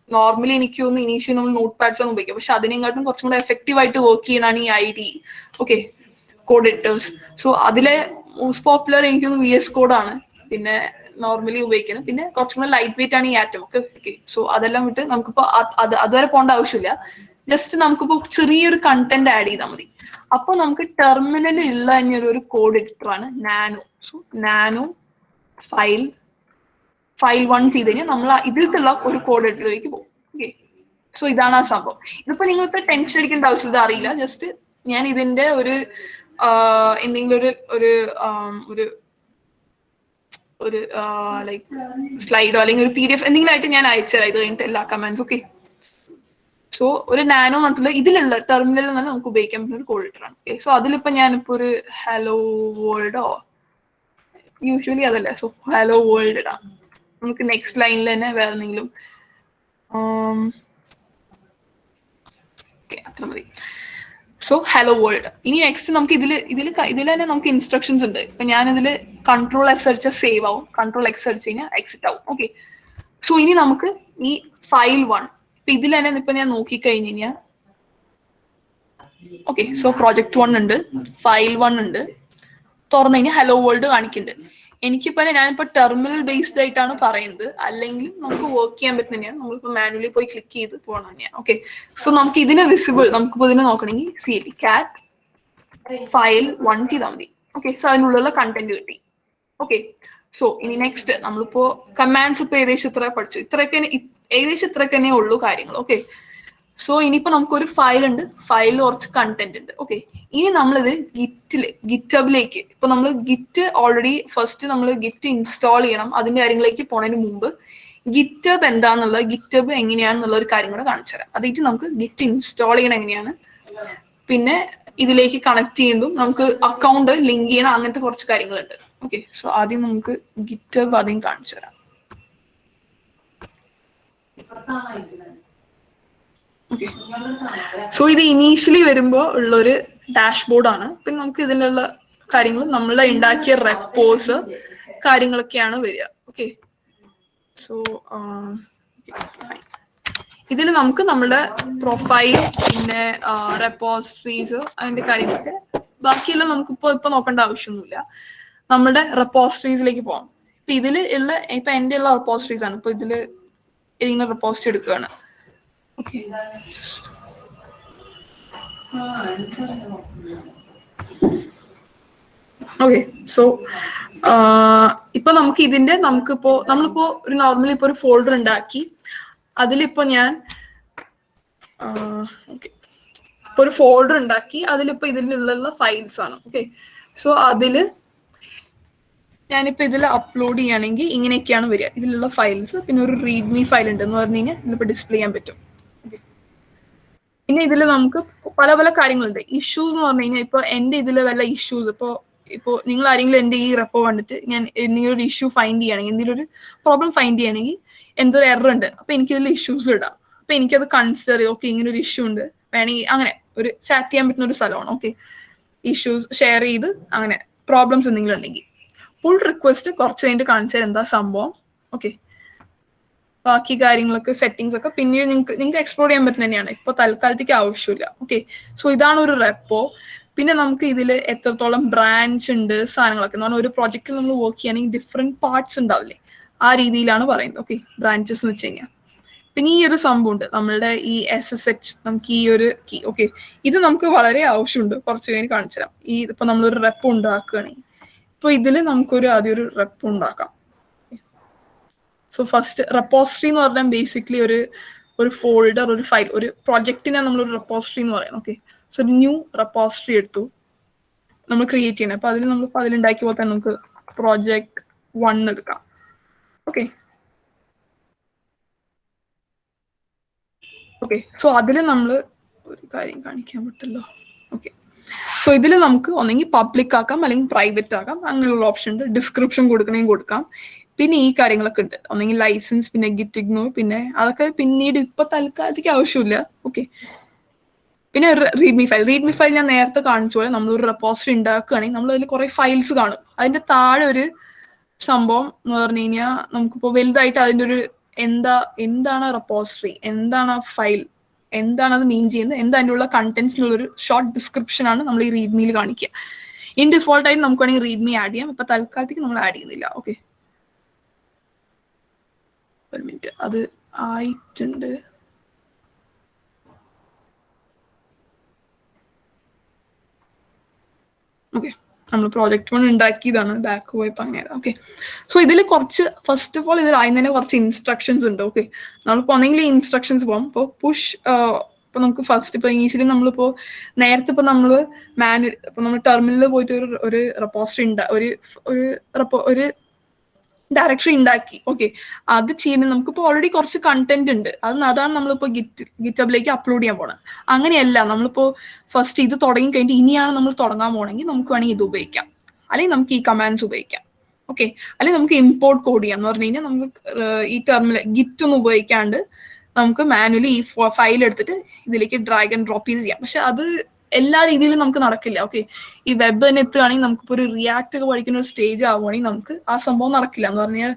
നോർമലി എനിക്ക് ഒന്ന് ഇനീഷ്യൽ നമ്മൾ നോട്ട് പാഡ്സ് ആണ് ഉപയോഗിക്കുക, പക്ഷെ അതിനെക്കാട്ടും കുറച്ചും കൂടെ എഫക്റ്റീവ് ആയിട്ട് വർക്ക് ചെയ്യുന്നതാണ് ഈ ID. Okay, code editors. So അതിലെ മോസ്റ്റ് പോപ്പുലർ എനിക്കൊന്ന് VS കോഡാണ് പിന്നെ നോർമലി ഉപയോഗിക്കുന്നത്. പിന്നെ കുറച്ചും കൂടെ ലൈറ്റ് വെയിറ്റ് ആണ് ഈ ആറ്റം. ഓക്കെ, സോ അതെല്ലാം വിട്ട് നമുക്കിപ്പോ അതുവരെ പോകേണ്ട ആവശ്യമില്ല. ജസ്റ്റ് നമുക്കിപ്പോ ചെറിയൊരു കണ്ടന്റ് ആഡ് ചെയ്താൽ മതി. അപ്പൊ നമുക്ക് ടെർമിനലിൽ ഉള്ള ഒരു കോഡ് എഡിറ്റർ ആണ് നാനോ. സോ നാനോ ഫയൽ 1 ചെയ്ത് കഴിഞ്ഞാൽ നമ്മൾ ഇതിലുള്ള ഒരു കോഡ് എഡിറ്ററിലേക്ക് പോകും. ഓക്കെ, സോ ഇതാണ് ആ സംഭവം. ഇതിപ്പോ നിങ്ങൾക്ക് ടെൻഷൻ അടിക്കേണ്ട ആവശ്യം, ഇത് അറിയില്ല. ജസ്റ്റ് ഞാൻ ഇതിന്റെ ഒരു എന്തെങ്കിലും ഒരു ലൈക്ക് സ്ലൈഡോ അല്ലെങ്കിൽ ഒരു PDF എന്തെങ്കിലും ആയിട്ട് ഞാൻ അയച്ചുതരാം ഇത് കഴിഞ്ഞിട്ട് എല്ലാ കമാൻഡ്സ്. ഓക്കെ, സോ ഒരു നാനോ എന്നിട്ടുള്ള ഇതിലുള്ള ടെർമിനലിൽ നിന്ന് നമുക്ക് ഉപയോഗിക്കാൻ പറ്റുന്ന ഒരു കോഡ് എഡിറ്റർ ആണ്. ഓക്കെ, സോ അതിലിപ്പോ ഞാനിപ്പോ ഒരു ഹലോ വേൾഡോ യൂഷ്വലി അതല്ലേ, സോ ഹലോ വേൾഡ് ഇടാം. നമുക്ക് നെക്സ്റ്റ് ലൈനിൽ തന്നെ വേറെ എന്തെങ്കിലും അത്ര മതി. So hello world. ഇനി നെക്സ്റ്റ് നമുക്ക് ഇതിൽ തന്നെ നമുക്ക് ഇൻസ്ട്രക്ഷൻസ് ഉണ്ട്. ഇപ്പൊ ഞാൻ ഇതില് Ctrl+S അടിച്ചാൽ സേവ് ആവും, Ctrl+X അടിച്ചു കഴിഞ്ഞാൽ എക്സിറ്റ് ആവും. ഓക്കെ, സോ ഇനി നമുക്ക് ഈ ഫയൽ 1 ഇപ്പൊ ഇതിൽ തന്നെ ഇപ്പൊ ഞാൻ നോക്കിക്കഴിഞ്ഞ് കഴിഞ്ഞാൽ ഓക്കെ, സോ പ്രോജക്റ്റ് 1 ഉണ്ട്, ഫയൽ 1 ഉണ്ട്, തുറന്നു കഴിഞ്ഞാൽ ഹലോ വേൾഡ് കാണിക്കുന്നുണ്ട്. എനിക്കിപ്പോ ഞാനിപ്പോ ടെർമിനൽ ബേസ്ഡ് ആയിട്ടാണ് പറയുന്നത്, അല്ലെങ്കിൽ നമുക്ക് വർക്ക് ചെയ്യാൻ പറ്റുന്ന തന്നെയാണ്. നമ്മളിപ്പോ മാനുവലി പോയി ക്ലിക്ക് ചെയ്ത് പോകണം തന്നെയാണ്. ഓക്കെ, സോ നമുക്ക് ഇതിനെ വിസിബിൾ നമുക്കിപ്പോ ഇതിനെ നോക്കണമെങ്കിൽ CD cat ഫയൽ 1 ചെയ്താൽ മതി. ഓക്കെ, സോ അതിനുള്ളിലുള്ള കണ്ടന്റ് കിട്ടി. ഓക്കെ, സോ ഇനി നെക്സ്റ്റ് നമ്മളിപ്പോ കമാൻഡ്സ് ഇപ്പൊ ഏകദേശം ഇത്രയൊക്കെ തന്നെ ഉള്ളൂ കാര്യങ്ങൾ. ഓക്കെ, സോ ഇനിയിപ്പോ നമുക്കൊരു ഫയൽ ഉണ്ട്, ഫയലിൽ കുറച്ച് കണ്ടന്റ് ഉണ്ട്. ഓക്കെ, ഇനി നമ്മളിത് ഗിറ്റബിലേക്ക് ഇപ്പൊ നമ്മൾ ഗിറ്റ് ഓൾറെഡി ഫസ്റ്റ് നമ്മൾ ഗിറ്റ് ഇൻസ്റ്റാൾ ചെയ്യണം. അതിന്റെ കാര്യങ്ങളിലേക്ക് പോണതിന് മുമ്പ് ഗിറ്റബ് എന്താണെന്നുള്ളത്, ഗിറ്റബ് എങ്ങനെയാണെന്നുള്ള ഒരു കാര്യം കൂടെ കാണിച്ചു തരാം. അതായിട്ട് നമുക്ക് ഗിറ്റ് ഇൻസ്റ്റാൾ ചെയ്യണം എങ്ങനെയാണ്, പിന്നെ ഇതിലേക്ക് കണക്ട് ചെയ്യുന്നതും നമുക്ക് അക്കൗണ്ട് ലിങ്ക് ചെയ്യണം, അങ്ങനത്തെ കുറച്ച് കാര്യങ്ങളുണ്ട്. ഓക്കെ, സോ ആദ്യം നമുക്ക് ഗിറ്റബ് ആദ്യം കാണിച്ചു തരാം. ഓക്കെ, സോ ഇത് ഇനീഷ്യലി വരുമ്പോൾ ഉള്ളൊരു ഡാഷ്ബോർഡാണ്. പിന്നെ നമുക്ക് ഇതിലുള്ള കാര്യങ്ങൾ നമ്മൾ ഉണ്ടാക്കിയ റെപ്പോസ് കാര്യങ്ങളൊക്കെയാണ് വരിക. ഓക്കെ, സോ ഇതിൽ നമുക്ക് നമ്മുടെ പ്രൊഫൈൽ, പിന്നെ റെപ്പോസിറ്ററീസ്, അതിന്റെ കാര്യങ്ങളൊക്കെ ബാക്കിയെല്ലാം നമുക്ക് ഇപ്പൊ നോക്കേണ്ട ആവശ്യമൊന്നുമില്ല. നമ്മുടെ റെപ്പോസിറ്ററീസിലേക്ക് പോകാം. ഇപ്പൊ ഇതിൽ ഉള്ള ഇപ്പൊ എന്റെ ഉള്ള റെപ്പോസിറ്ററീസ് ആണ്. ഇപ്പൊ ഇതില് ഇങ്ങനെ റെപ്പോസിറ്ററി എടുക്കുകയാണ്. ഓക്കെ, ഓക്കെ, സോ ഇപ്പൊ നമുക്ക് ഇതിന്റെ നമ്മളിപ്പോ ഒരു നോർമലി ഇപ്പൊ ഒരു ഫോൾഡർ ഉണ്ടാക്കി. അതിലിപ്പോ ഞാൻ ഇപ്പൊ ഒരു ഫോൾഡർ ഉണ്ടാക്കി. അതിലിപ്പോ ഇതിലുള്ള ഫയൽസ് ആണ്. ഓക്കെ, സോ അതില് ഞാനിപ്പോ ഇതിൽ അപ്ലോഡ് ചെയ്യുകയാണെങ്കിൽ ഇങ്ങനെയൊക്കെയാണ് വരിക. ഇതിലുള്ള ഫയൽസ്, പിന്നെ ഒരു റീഡ്മി ഫയൽ ഉണ്ട് എന്ന് പറഞ്ഞു കഴിഞ്ഞാൽ ഇതിലിപ്പോ ഡിസ്പ്ലേ ചെയ്യാൻ പറ്റും. പിന്നെ ഇതിൽ നമുക്ക് പല പല കാര്യങ്ങളുണ്ട്. ഇഷ്യൂസ് എന്ന് പറഞ്ഞു കഴിഞ്ഞാൽ ഇപ്പൊ എന്റെ ഇതിൽ വല്ല ഇഷ്യൂസ് ഇപ്പോ നിങ്ങൾ ആരെങ്കിലും എന്റെ ഈ റെപ്പോ കണ്ടിട്ട് ഞാൻ എന്തെങ്കിലും ഒരു ഇഷ്യൂ ഫൈൻഡ് ചെയ്യുകയാണെങ്കിൽ, എന്തെങ്കിലും ഒരു പ്രോബ്ലം ഫൈൻഡ് ചെയ്യുകയാണെങ്കിൽ, എന്തൊരു എറർ ഉണ്ട്, അപ്പൊ എനിക്ക് ഇതിൽ ഇഷ്യൂസ് ഇടാം. അപ്പൊ എനിക്കത് കൺസിഡർ ചെയ്ത് ഓക്കെ ഇങ്ങനെ ഒരു ഇഷ്യൂ ഉണ്ട്, വേണമെങ്കിൽ അങ്ങനെ ഒരു ചാറ്റ് ചെയ്യാൻ പറ്റുന്ന ഒരു സ്ഥലമാണ്. ഓക്കെ, ഇഷ്യൂസ് ഷെയർ ചെയ്ത് അങ്ങനെ പ്രോബ്ലംസ് എന്തെങ്കിലും ഉണ്ടെങ്കിൽ പുൾ റിക്വസ്റ്റ് കുറച്ച് കഴിഞ്ഞിട്ട് കാണിച്ചാൽ എന്താ സംഭവം. ഓക്കെ, ബാക്കി കാര്യങ്ങളൊക്കെ സെറ്റിംഗ്സ് ഒക്കെ പിന്നീട് നിങ്ങൾക്ക് എക്സ്പ്ലോർ ചെയ്യാൻ പറ്റുന്ന തന്നെയാണ്. ഇപ്പൊ തൽക്കാലത്തേക്ക് ആവശ്യമില്ല. ഓക്കെ, സോ ഇതാണ് ഒരു റെപ്പോ. പിന്നെ നമുക്ക് ഇതിൽ എത്രത്തോളം ബ്രാഞ്ച് ഉണ്ട്, സാധനങ്ങളൊക്കെ എന്ന് പറഞ്ഞാൽ ഒരു പ്രോജക്റ്റിൽ നമ്മൾ വർക്ക് ചെയ്യുകയാണെങ്കിൽ ഡിഫറെന്റ് പാർട്സ് ഉണ്ടാവില്ലേ, ആ രീതിയിലാണ് പറയുന്നത്. ഓക്കെ, ബ്രാഞ്ചസ് എന്ന് വെച്ച് കഴിഞ്ഞാൽ. പിന്നെ ഈ ഒരു സംഭവം ഉണ്ട്, നമ്മളുടെ ഈ SSH, നമുക്ക് ഈ ഒരു കീ. ഓക്കെ, ഇത് നമുക്ക് വളരെ ആവശ്യമുണ്ട്. കുറച്ച് കഴിഞ്ഞ് കാണിച്ചു തരാം. ഇപ്പൊ നമ്മളൊരു റെപ്പോ ഉണ്ടാക്കുകയാണെങ്കിൽ, ഇപ്പൊ ഇതിൽ നമുക്കൊരു ആദ്യം ഒരു റെപ്പോ ഉണ്ടാക്കാം. സോ ഫസ്റ്റ് റെപ്പോസിറ്ററി എന്ന് പറഞ്ഞാൽ ബേസിക്കലി ഒരു ഫോൾഡർ, ഒരു ഫയൽ, ഒരു പ്രൊജക്റ്റിനെ നമ്മളൊരു റെപ്പോസിറ്ററി എന്ന് പറയാം. ഓക്കെ, സോ ഒരു ന്യൂ റെപ്പോസിറ്ററി എടുത്തു നമ്മൾ ക്രിയേറ്റ് ചെയ്യണം. അപ്പൊ അതിലുണ്ടാക്കിയ പോലെ തന്നെ നമുക്ക് പ്രോജക്റ്റ് 1 എടുക്കാം. ഓക്കെ, ഓക്കെ, സോ അതിൽ നമ്മൾ ഒരു കാര്യം കാണിക്കാൻ പറ്റല്ലോ. ഓക്കെ, സോ ഇതിൽ നമുക്ക് ഒന്നെങ്കിൽ പബ്ലിക് ആക്കാം, അല്ലെങ്കിൽ പ്രൈവറ്റ് ആക്കാം. അങ്ങനെയുള്ള ഓപ്ഷൻ ഉണ്ട്. ഡിസ്ക്രിപ്ഷൻ കൊടുക്കണമെങ്കിൽ കൊടുക്കാം. പിന്നെ ഈ കാര്യങ്ങളൊക്കെ ഉണ്ട്, ഒന്നെങ്കിൽ ലൈസൻസ്, പിന്നെ ഗിറ്റ് ഇഗ്നോർ, പിന്നെ അതൊക്കെ പിന്നീട് ഇപ്പൊ തൽക്കാലത്തേക്ക് ആവശ്യമില്ല. ഓക്കെ, പിന്നെ റീഡ്മി ഫയൽ ഞാൻ നേരത്തെ കാണിച്ച പോലെ നമ്മളൊരു റെപ്പോസിറ്ററി ഉണ്ടാക്കുകയാണെങ്കിൽ നമ്മൾ അതിൽ കുറെ ഫയൽസ് കാണും. അതിന്റെ താഴെ ഒരു സംഭവം എന്ന് പറഞ്ഞു കഴിഞ്ഞാൽ നമുക്കിപ്പോ വലുതായിട്ട് അതിന്റെ ഒരു എന്താണ് റെപ്പോസിറ്ററി, എന്താണ് ആ ഫയൽ, എന്താണ് അത് മീൻ ചെയ്യുന്നത്, എന്താ അതിൻ്റെ ഉള്ള കണ്ടന്റ്സിനുള്ള ഒരു ഷോർട്ട് ഡിസ്ക്രിപ്ഷൻ ആണ് നമ്മൾ ഈ റീഡ്മിയിൽ കാണിക്കുക. ഇൻ ഡിഫോൾട്ട് ആയിട്ട് നമുക്ക് വേണമെങ്കിൽ റീഡ്മി ആഡ് ചെയ്യാം. ഇപ്പൊ തൽക്കാലത്തേക്ക് നമ്മൾ ആഡ് ചെയ്യുന്നില്ല. ഓക്കെ, ഒരു മിനിറ്റ്, അത് ആയിട്ടുണ്ട്. ഓക്കെ, നമ്മൾ പ്രോജക്റ്റ് 1 ഉണ്ടാക്കിയതാണ്, ബാക്ക് പോയപ്പോൾ അങ്ങനെ. ഓക്കെ, സോ ഇതിൽ കുറച്ച് ഫസ്റ്റ് ഓഫ് ഓൾ ഇതിൽ ആദ്യം തന്നെ കുറച്ച് ഇൻസ്ട്രക്ഷൻസ് ഉണ്ട്. ഓക്കെ, നമ്മളിപ്പോൾ ഒന്നെങ്കിൽ ഇൻസ്ട്രക്ഷൻസ് പോകാം. ഇപ്പോൾ പുഷ് ഇപ്പൊ നമുക്ക് ഫസ്റ്റ് ഇപ്പൊ ഇനീഷ്യലി നമ്മളിപ്പോ നേരത്തെ ഇപ്പൊ നമ്മൾ ഇപ്പൊ നമ്മൾ ടെർമിനലിൽ പോയിട്ട് ഒരു റെപ്പോസിറ്ററി ഒരു ഡയറക്ടറി ഉണ്ടാക്കി. ഓക്കെ, അത് ചെയ്യുന്നത് നമുക്കിപ്പോൾ ഓൾറെഡി കുറച്ച് കണ്ടന്റ് ഉണ്ട്. അതാണ് നമ്മളിപ്പോൾ ഗിറ്റബിലേക്ക് അപ്ലോഡ് ചെയ്യാൻ പോണത്. അങ്ങനെയല്ല, നമ്മളിപ്പോൾ ഫസ്റ്റ് ഇത് തുടങ്ങി കഴിഞ്ഞിട്ട് ഇനിയാണ് നമ്മൾ തുടങ്ങാൻ പോണെങ്കിൽ നമുക്ക് വേണമെങ്കിൽ ഇത് ഉപയോഗിക്കാം, അല്ലെങ്കിൽ നമുക്ക് ഈ കമാൻഡ്സ് ഉപയോഗിക്കാം. ഓക്കെ, അല്ലെങ്കിൽ നമുക്ക് ഇമ്പോർട്ട് കോഡ് ചെയ്യാം. എന്ന് പറഞ്ഞു കഴിഞ്ഞാൽ നമുക്ക് ഈ ടെർമിനൽ ഗിറ്റ് ഒന്നും ഉപയോഗിക്കാണ്ട് നമുക്ക് മാനുവലി ഈ ഫയൽ എടുത്തിട്ട് ഇതിലേക്ക് ഡ്രാഗ് ആൻഡ് ഡ്രോപ്പ് ചെയ്ത് ചെയ്യാം. പക്ഷെ അത് എല്ലാ രീതിയിലും നമുക്ക് നടക്കില്ല. ഓക്കെ, ഈ വെബ് തന്നെ എത്തുകയാണെങ്കിൽ നമുക്കിപ്പോൾ ഒരു റിയാക്ട് ഒക്കെ പഠിക്കുന്ന ഒരു സ്റ്റേജ് ആവുകയാണെങ്കിൽ നമുക്ക് ആ സംഭവം നടക്കില്ല. എന്ന് പറഞ്ഞാൽ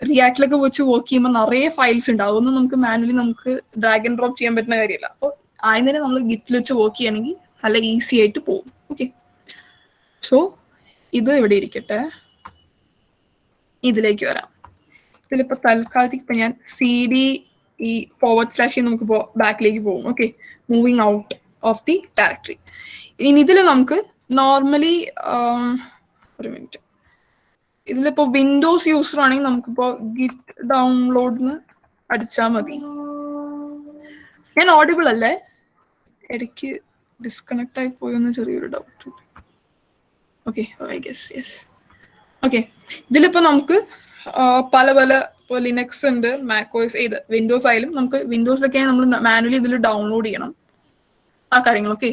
റിയാക്ടിലൊക്കെ വെച്ച് വർക്ക് ചെയ്യുമ്പോൾ നിറയെ ഫയൽസ് ഉണ്ടാവും. അതൊന്നും നമുക്ക് മാനുവലി നമുക്ക് ഡ്രാഗ് ആൻഡ് ഡ്രോപ്പ് ചെയ്യാൻ പറ്റുന്ന കാര്യമില്ല. അപ്പോൾ ആദ്യം തന്നെ നമ്മൾ ഗിറ്റിൽ വെച്ച് വർക്ക് ചെയ്യുകയാണെങ്കിൽ നല്ല ഈസി ആയിട്ട് പോകും. ഓക്കെ, സോ ഇത് ഇവിടെ ഇരിക്കട്ടെ, ഇതിലേക്ക് വരാം. ഇതിലിപ്പോൾ തൽക്കാലത്തേക്ക് ഇപ്പൊ ഞാൻ CD ഈ / നമുക്കിപ്പോ ബാക്കിലേക്ക് പോകും. Okay, moving out of the directory. ഇനി ഇതിൽ നമുക്ക് നോർമലി ഒരു മിനിറ്റ്, ഇതിലിപ്പോ വിൻഡോസ് യൂസർ ആണെങ്കിൽ നമുക്കിപ്പോ ഗിറ്റ് ഡൗൺലോഡിന് അടിച്ചാൽ മതി. ഞാൻ ഓഡിബിൾ അല്ലേ? ഇടയ്ക്ക് ഡിസ്കണക്ട് ആയി പോയെന്ന് ചെറിയൊരു doubt. Okay, I guess yes. Okay, ഇതിലിപ്പോൾ നമുക്ക് പല പല ഇപ്പോൾ ലിനക്സ് ഉണ്ട്, മാക്കോസ്, ഏത് വിൻഡോസ് ആയാലും നമുക്ക് വിൻഡോസിലൊക്കെ നമ്മൾ മാനുവലി ഇതിൽ ഡൗൺലോഡ് ചെയ്യണം ആ കാര്യങ്ങൾ. ഓക്കെ,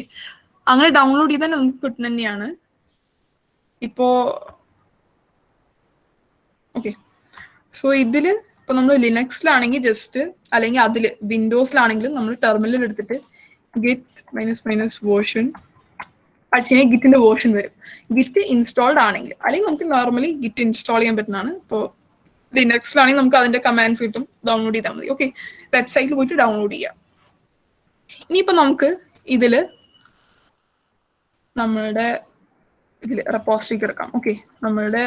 അങ്ങനെ ഡൗൺലോഡ് ചെയ്താൽ നമുക്ക് കിട്ടുന്ന തന്നെയാണ്. ഇപ്പോ ഓക്കെ, സോ ഇതില് ഇപ്പൊ നമ്മൾ ലിനക്സിലാണെങ്കിൽ ജസ്റ്റ്, അല്ലെങ്കിൽ അതില് വിൻഡോസിലാണെങ്കിലും നമ്മൾ ടെർമിനൽ എടുത്തിട്ട് ഗിറ്റ് -- വേർഷൻ അടിച്ചാൽ ഗിറ്റിന്റെ വേർഷൻ വരും. ഗിറ്റ് ഇൻസ്റ്റാൾഡ് ആണെങ്കിൽ, അല്ലെങ്കിൽ നമുക്ക് നോർമലി ഗിറ്റ് ഇൻസ്റ്റാൾ ചെയ്യാൻ പറ്റുന്നതാണ്. ഇപ്പോൾ ലിനക്സിലാണെങ്കിൽ നമുക്ക് അതിന്റെ കമാൻഡ്സ് കിട്ടും, ഡൗൺലോഡ് ചെയ്താൽ മതി. ഓക്കെ, വെബ്സൈറ്റിൽ പോയിട്ട് ഡൗൺലോഡ് ചെയ്യാം. ഇനിയിപ്പോ നമുക്ക് ഇതില് നമ്മളുടെ ഇതിൽ റെപ്പോസിറ്ററി കിടക്കാം. ഓക്കെ, നമ്മളുടെ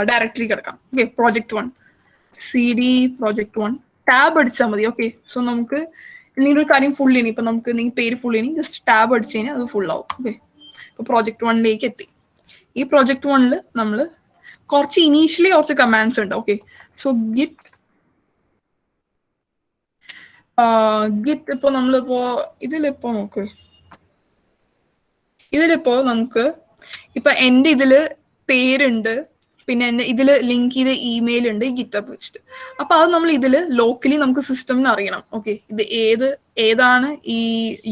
ഡയറക്ടറി കിടക്കാം. Okay, project1 cd project1 tab അടിച്ചാൽ മതി. ഓക്കെ, സോ നമുക്ക് എന്തെങ്കിലും ഒരു കാര്യം ഫുൾ ചെയ്യണം, ഇപ്പൊ നമുക്ക് എന്തെങ്കിലും പേര് ഫുൾ ചെയ്യണം, ജസ്റ്റ് ടാബ് അടിച്ചു കഴിഞ്ഞാൽ അത് ഫുൾ ആവും. ഓക്കെ, ഇപ്പൊ project1 എത്തി. ഈ project1 നമ്മൾ കുറച്ച് ഇനീഷ്യലി കുറച്ച് കമാൻഡ്സ് ഉണ്ട്. ഓക്കെ, സോ ഗിറ്റ് ഇപ്പൊ നമ്മളിപ്പോ ഇതിലിപ്പോ നോക്ക്, ഇതിലിപ്പോ നമുക്ക് ഇപ്പൊ എന്റെ ഇതില് പേരുണ്ട്, പിന്നെ എന്റെ ഇതില് ലിങ്ക് ചെയ്ത ഇമെയിൽ ഉണ്ട് ഗിറ്റബ് വെച്ചിട്ട്. അപ്പൊ അത് നമ്മൾ ഇതില് ലോക്കലി നമുക്ക് സിസ്റ്റമിന് അറിയണം. ഓക്കെ, ഇത് ഏതാണ് ഈ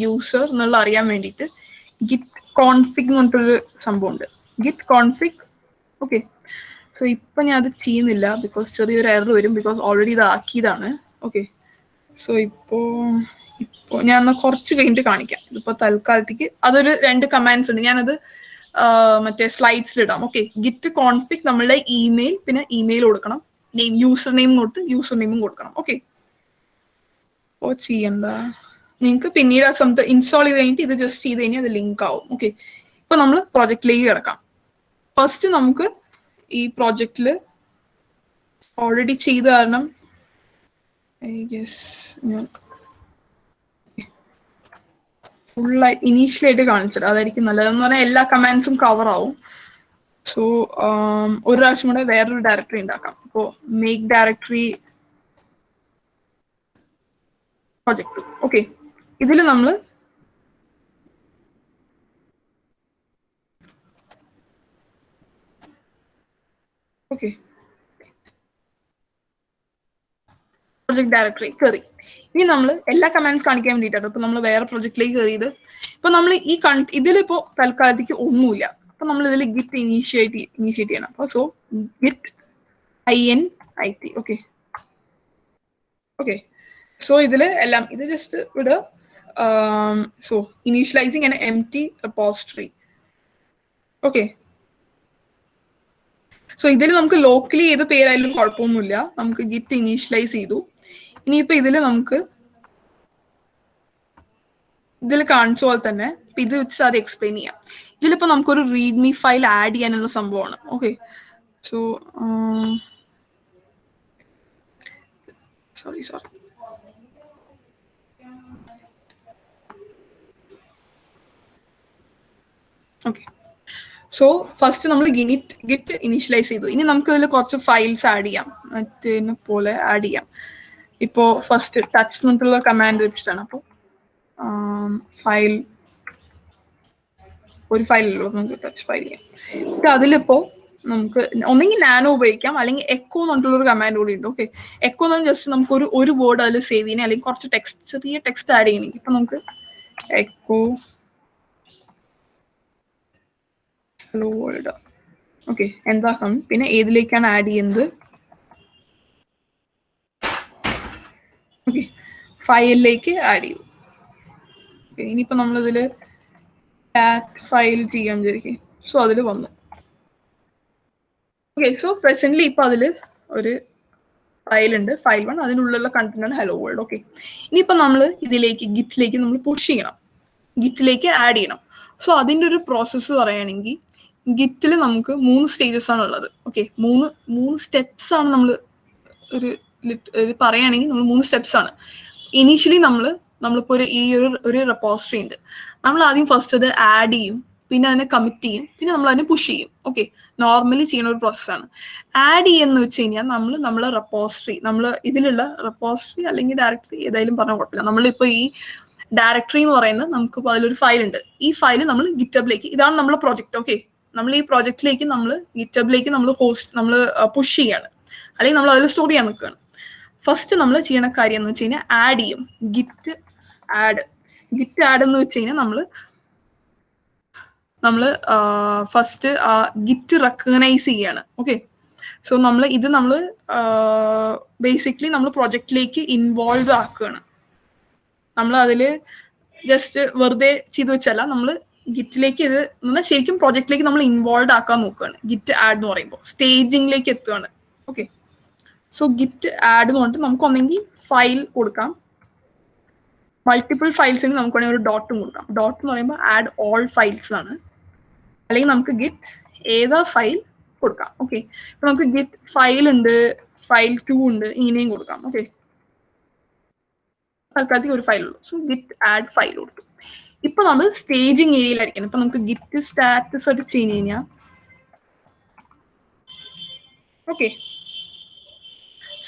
യൂസർ എന്നുള്ള അറിയാൻ വേണ്ടിയിട്ട് ഗിറ്റ് കോൺഫിഗ് എന്ന് പറഞ്ഞിട്ടൊരു സംഭവം ഉണ്ട്, ഗിറ്റ് കോൺഫിഗ്. ഓക്കെ, സോ ഇപ്പൊ ഞാൻ അത് ചെയ്യുന്നില്ല ബിക്കോസ് ചെറിയൊരു എറർ വരും, ബിക്കോസ് ഓൾറെഡി ഇത് ആക്കിയതാണ്. ഓക്കെ, സോ ഇപ്പോ ഞാൻ കുറച്ച് കഴിഞ്ഞിട്ട് കാണിക്കാം. ഇതിപ്പോ തൽക്കാലത്തേക്ക് അതൊരു 2 കമാൻഡ്സ് ഉണ്ട്, ഞാനത് മറ്റേ സ്ലൈഡ്സിൽ ഇടാം. ഓക്കെ, ഗിറ്റ് കോൺഫിഗ് നമ്മളുടെ ഇമെയിൽ, പിന്നെ ഇമെയിൽ കൊടുക്കണം, നെയിം യൂസർ നെയിം കൊടുത്ത് യൂസർ നെയിമും കൊടുക്കണം. ഓക്കെ, ഓ ചെയ്യണ്ട, നിങ്ങൾക്ക് പിന്നീട് ആ സമയത്ത് ഇൻസ്റ്റാൾ ചെയ്ത് കഴിഞ്ഞിട്ട് ഇത് ജസ്റ്റ് ചെയ്ത് കഴിഞ്ഞാൽ അത് ലിങ്ക് ആവും. ഓക്കെ, ഇപ്പൊ നമ്മൾ പ്രോജക്റ്റിലേക്ക് കിടക്കാം. ഫസ്റ്റ് നമുക്ക് ഈ പ്രോജക്റ്റില് ഓൾറെഡി ചെയ്ത കാരണം ഞാൻ ഫുള്ളായി ഇനീഷ്യലായിട്ട് കാണിച്ചത് അതായിരിക്കും നല്ലതെന്ന് പറഞ്ഞാൽ എല്ലാ കമാൻഡ്സും കവർ ആവും. സോ ഒരു പ്രാവശ്യം കൂടെ വേറൊരു ഡയറക്ടറി ഉണ്ടാക്കാം. ഇപ്പോ മേക്ക് ഡയറക്ടറി പ്രോജക്ട്. ഓക്കെ, ഇതിൽ നമ്മൾ ഓക്കെ പ്രൊജക്ട് ഡയറക്ടറി കയറി. ഇനി നമ്മൾ എല്ലാ കമാൻഡ്സ് കാണിക്കാൻ വേണ്ടിയിട്ടാണ് ഇപ്പൊ നമ്മൾ വേറെ പ്രൊജക്റ്റിലേക്ക് കയറിയത്. ഇപ്പൊ നമ്മൾ ഈ ഇതിലിപ്പോ തൽക്കാലത്തേക്ക് ഒന്നുമില്ല. അപ്പൊ നമ്മൾ ഇതിൽ ഗിറ്റ് ഇനീഷ്യേറ്റ് ചെയ്യണം. അപ്പൊ so Git INIT. Okay okay, so ഇതില് എല്ലാം ഇത് ജസ്റ്റ് ഇവിടെ so initializing an empty repository. Okay, so ഇതിൽ നമുക്ക് ലോക്കലി ഏത് പേരായാലും കുഴപ്പമൊന്നുമില്ല, നമുക്ക് ഗിറ്റ് ഇനീഷ്യലൈസ് ചെയ്തു. ഇനിയിപ്പോ ഇതിൽ നമുക്ക് ഇതിൽ കാണിച്ച പോലെ തന്നെ ഇത് വെച്ച് അത് എക്സ്പ്ലെയിൻ ചെയ്യാം. ഇതിലിപ്പോ നമുക്കൊരു റീഡ്മി ഫയൽ ആഡ് ചെയ്യാനുള്ള സംഭവമാണ്. Okay, so sorry okay, so first നമ്മൾ ഗിറ്റ് ഇനീഷ്യലൈസ് ചെയ്തു. ഇനി നമുക്ക് ഇതിൽ കുറച്ച് ഫയൽസ് ആഡ് ചെയ്യാം, മറ്റേനെ പോലെ ആഡ് ചെയ്യാം. ഇപ്പോ ഫസ്റ്റ് ടച്ച് എന്നിട്ടുള്ള കമാൻഡ് വെച്ചിട്ടാണ്. അപ്പോൾ ഫയൽ ഒരു ഫയലുള്ളൂ, നമുക്ക് ടച്ച് ഫയൽ ചെയ്യാം. അതിലിപ്പോ നമുക്ക് ഒന്നെങ്കിൽ നാനോ ഉപയോഗിക്കാം, അല്ലെങ്കിൽ എക്കോ എന്ന് പറഞ്ഞിട്ടുള്ളൊരു കമാൻഡ് കൂടി ഉണ്ട്. ഓക്കെ, എക്കോ എന്ന് പറഞ്ഞാൽ ജസ്റ്റ് നമുക്ക് ഒരു വേർഡ് അതിൽ സേവ് ചെയ്യണം, അല്ലെങ്കിൽ കുറച്ച് ചെറിയ ടെക്സ്റ്റ് ആഡ് ചെയ്യണമെങ്കിൽ ഇപ്പൊ നമുക്ക് എക്കോ ഹലോ വേൾഡ്. ഓക്കെ, എന്താക്കാം, പിന്നെ ഏതിലേക്കാണ് ആഡ് ചെയ്യുന്നത്, ഓക്കെ ഫയലിലേക്ക് ആഡ് ചെയ്യും. ഓക്കെ, ഇനിയിപ്പോ നമ്മളിതില് ഫയൽ ചെയ്യാൻ വിചാരിക്കും. സോ അതിൽ വന്നു. ഓക്കെ, സോ പ്രസന്റ്ലി ഇപ്പൊ അതില് ഒരു ഫയൽ ഉണ്ട്, ഫയൽ 1, അതിനുള്ളിലുള്ള കണ്ടന്റ് ആണ് ഹലോ വേൾഡ്. ഓക്കെ, ഇനിയിപ്പോ നമ്മൾ ഇതിലേക്ക് ഗിറ്റിലേക്ക് നമ്മൾ പുഷ് ചെയ്യണം, ഗിറ്റിലേക്ക് ആഡ് ചെയ്യണം. സോ അതിന്റെ ഒരു പ്രോസസ്സ് പറയുകയാണെങ്കിൽ ഗിറ്റിൽ നമുക്ക് 3 സ്റ്റേജസ് ആണ് ഉള്ളത്. ഓക്കെ, മൂന്ന് സ്റ്റെപ്സ് ആണ് നമ്മൾ ഒരു പറയുകയാണെങ്കിൽ നമ്മൾ 3 സ്റ്റെപ്സ് ആണ്. ഇനീഷ്യലി നമ്മളിപ്പോ ഈ ഒരു റെപ്പോസിറ്ററി ഉണ്ട്, നമ്മൾ ആദ്യം ഫസ്റ്റ് അത് ആഡ് ചെയ്യും, പിന്നെ അതിനെ കമ്മിറ്റ് ചെയ്യും, പിന്നെ നമ്മൾ അതിനെ പുഷ് ചെയ്യും. ഓക്കെ, നോർമലി ചെയ്യുന്ന ഒരു പ്രോസസ്സാണ്. ആഡ് ചെയ്യുന്ന വെച്ച് കഴിഞ്ഞാൽ നമ്മളെ റെപ്പോസിറ്ററി, നമ്മൾ ഇതിലുള്ള റെപ്പോസിറ്ററി അല്ലെങ്കിൽ ഡയറക്ടറി ഏതായാലും പറഞ്ഞാൽ കുഴപ്പമില്ല. നമ്മളിപ്പോൾ ഈ ഡയറക്ടറി എന്ന് പറയുന്നത് നമുക്കിപ്പോൾ അതിലൊരു ഫയൽ ഉണ്ട്. ഈ ഫയൽ നമ്മൾ ഗിറ്റബിലേക്ക്, ഇതാണ് നമ്മളെ പ്രോജക്റ്റ്. ഓക്കെ, നമ്മൾ ഈ പ്രോജക്റ്റിലേക്ക് നമ്മൾ ഗിറ്റബിലേക്ക് നമ്മൾ പുഷ് ചെയ്യാണ്, അല്ലെങ്കിൽ നമ്മൾ അതിൽ സ്റ്റോർ ചെയ്യാൻ നിൽക്കുകയാണ്. ഫസ്റ്റ് നമ്മൾ ചെയ്യണ കാര്യം എന്ന് വെച്ച് കഴിഞ്ഞാൽ ആഡ് ചെയ്യും. ഗിറ്റ് ആഡ് എന്ന് വെച്ച് കഴിഞ്ഞാൽ നമ്മൾ ഫസ്റ്റ് ഗിറ്റ് റെക്കഗ്നൈസ് ചെയ്യാണ്. ഓക്കെ, സോ നമ്മൾ ബേസിക്കലി നമ്മൾ പ്രൊജക്റ്റിലേക്ക് ഇൻവോൾവ് ആക്കുകയാണ്. നമ്മൾ അതിൽ ജസ്റ്റ് വെറുതെ ചെയ്ത് വെച്ചല്ല, നമ്മൾ ഗിറ്റിലേക്ക് ശരിക്കും പ്രൊജക്റ്റിലേക്ക് നമ്മൾ ഇൻവോൾവ് ആക്കാൻ നോക്കുകയാണ്. ഗിറ്റ് ആഡ് എന്ന് പറയുമ്പോൾ സ്റ്റേജിങ്ങിലേക്ക് എത്തുകയാണ്. ഓക്കെ, സോ ഗിറ്റ് ആഡ് എന്ന് പറഞ്ഞിട്ട് നമുക്ക് ഒന്നെങ്കിൽ ഫയൽ കൊടുക്കാം, മൾട്ടിപ്പിൾ ഫയൽസ് ഉണ്ടെങ്കിൽ നമുക്ക് വേണമെങ്കിൽ ഒരു ഡോട്ടും കൊടുക്കാം. ഡോട്ട് എന്ന് പറയുമ്പോൾ ആഡ് ഓൾ ഫയൽസ് ആണ്. അല്ലെങ്കിൽ നമുക്ക് ഗിറ്റ് ഏതാ ഫയൽ കൊടുക്കാം. ഓക്കെ, ഇപ്പൊ നമുക്ക് ഗിറ്റ് ഫയൽ ഉണ്ട്, ഫയൽ 2 ഉണ്ട്, ഇങ്ങനെയും കൊടുക്കാം. ഓക്കെ, തൽക്കാലത്തേക്ക് ഒരു ഫയൽ ഉള്ളൂ. സോ ഗിറ്റ് ആഡ് ഫയൽ കൊടുത്തു. ഇപ്പൊ നമ്മൾ സ്റ്റേജിങ് ഏരിയയിലായിരിക്കണം. ഇപ്പൊ നമുക്ക് ഗിറ്റ് സ്റ്റാറ്റസ് ആയിട്ട് ചെയ്ത് കഴിഞ്ഞാൽ ഓക്കെ,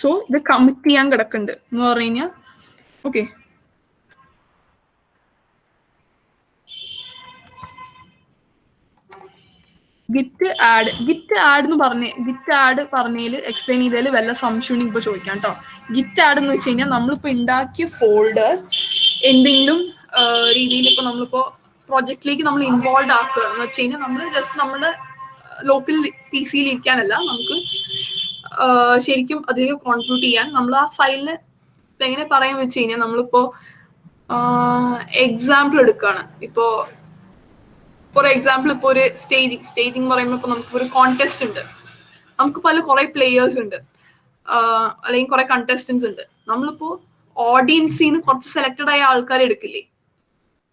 സോ ഇത് കമ്മിറ്റ് ചെയ്യാൻ കിടക്കുന്നുണ്ട് എന്ന് പറഞ്ഞു കഴിഞ്ഞാൽ ഓക്കെ, ഗിറ്റ് ആഡ് പറഞ്ഞതിൽ എക്സ്പ്ലെയിൻ ചെയ്തതിൽ വല്ല സംശയം ഇപ്പൊ ചോദിക്കാം കേട്ടോ. ഗിറ്റ് ആഡ് എന്ന് വെച്ച് കഴിഞ്ഞാൽ നമ്മളിപ്പോ ഉണ്ടാക്കിയ ഫോൾഡർ എന്തെങ്കിലും രീതിയിൽ ഇപ്പൊ നമ്മളിപ്പോ പ്രൊജക്റ്റിലേക്ക് നമ്മൾ ഇൻവോൾവ് ആക്കുക എന്ന് വെച്ച് കഴിഞ്ഞാൽ നമ്മൾ ജസ്റ്റ് നമ്മുടെ ലോക്കൽ PC ഇരിക്കാനല്ല, നമുക്ക് ശരിക്കും അതിലേക്ക് കോൺട്രിബ്യൂട്ട് ചെയ്യാൻ നമ്മൾ ആ ഫയലിന് ഇപ്പൊ എങ്ങനെ പറയാൻ വെച്ച് കഴിഞ്ഞാൽ നമ്മളിപ്പോ എക്സാമ്പിൾ എടുക്കുകയാണ്. ഇപ്പോ ഫോർ എക്സാമ്പിൾ ഇപ്പോൾ ഒരു സ്റ്റേജിങ് പറയുമ്പോൾ ഇപ്പോൾ നമുക്ക് ഒരു കോൺടെസ്റ്റ് ഉണ്ട്, നമുക്ക് കുറെ പ്ലേയേഴ്സ് ഉണ്ട്, അല്ലെങ്കിൽ കുറെ കണ്ടസ്റ്റൻസ് ഉണ്ട്. നമ്മളിപ്പോ ഓഡിയൻസിൽ നിന്ന് കുറച്ച് സെലക്റ്റഡ് ആയ ആൾക്കാരെ എടുക്കില്ലേ,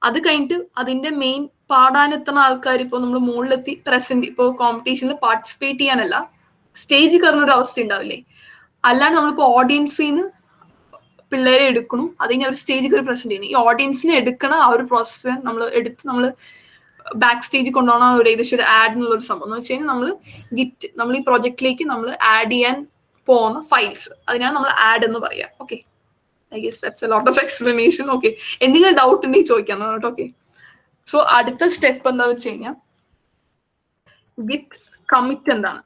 അത് കഴിഞ്ഞിട്ട് അതിന്റെ മെയിൻ പാടാനെത്തുന്ന ആൾക്കാർ ഇപ്പോൾ നമ്മൾ മുകളിലെത്തി ഇപ്പോൾ കോമ്പറ്റീഷനിൽ പാർട്ടിസിപ്പേറ്റ് ചെയ്യാനല്ല, സ്റ്റേജിൽ കയറുന്ന ഒരു അവസ്ഥ ഉണ്ടാവില്ലേ. അല്ലാണ്ട് നമ്മളിപ്പോ ഓഡിയൻസിൽ നിന്ന് പിള്ളേരെ എടുക്കണം, അതിന് ഒരു സ്റ്റേജിൽ കയറി പ്രസന്റ് ചെയ്യണം. ഈ ഓഡിയൻസിനെ എടുക്കണ ആ ഒരു പ്രോസസ്സ് നമ്മൾ ബാക്ക് സ്റ്റേജിൽ കൊണ്ടുപോകണ ഒരു ഏകദേശം ഒരു ആഡ് എന്നുള്ള ഒരു സംഭവം എന്ന് വെച്ച് കഴിഞ്ഞാൽ നമ്മൾ ഈ പ്രൊജക്റ്റിലേക്ക് നമ്മൾ ആഡ് ചെയ്യാൻ പോകുന്ന ഫയൽസ്, അതിനാണ് നമ്മൾ ആഡ് എന്ന് പറയാം. Okay, I guess that's a lot of explanation. Okay, എന്തെങ്കിലും ഡൗട്ട് ഉണ്ടെങ്കിൽ ചോദിക്കാം കേട്ടോ. ഓക്കെ, സോ അടുത്ത സ്റ്റെപ്പ് എന്താ വെച്ച് കഴിഞ്ഞാൽ ഗിറ്റ് കമ്മിറ്റ് എന്താണ്?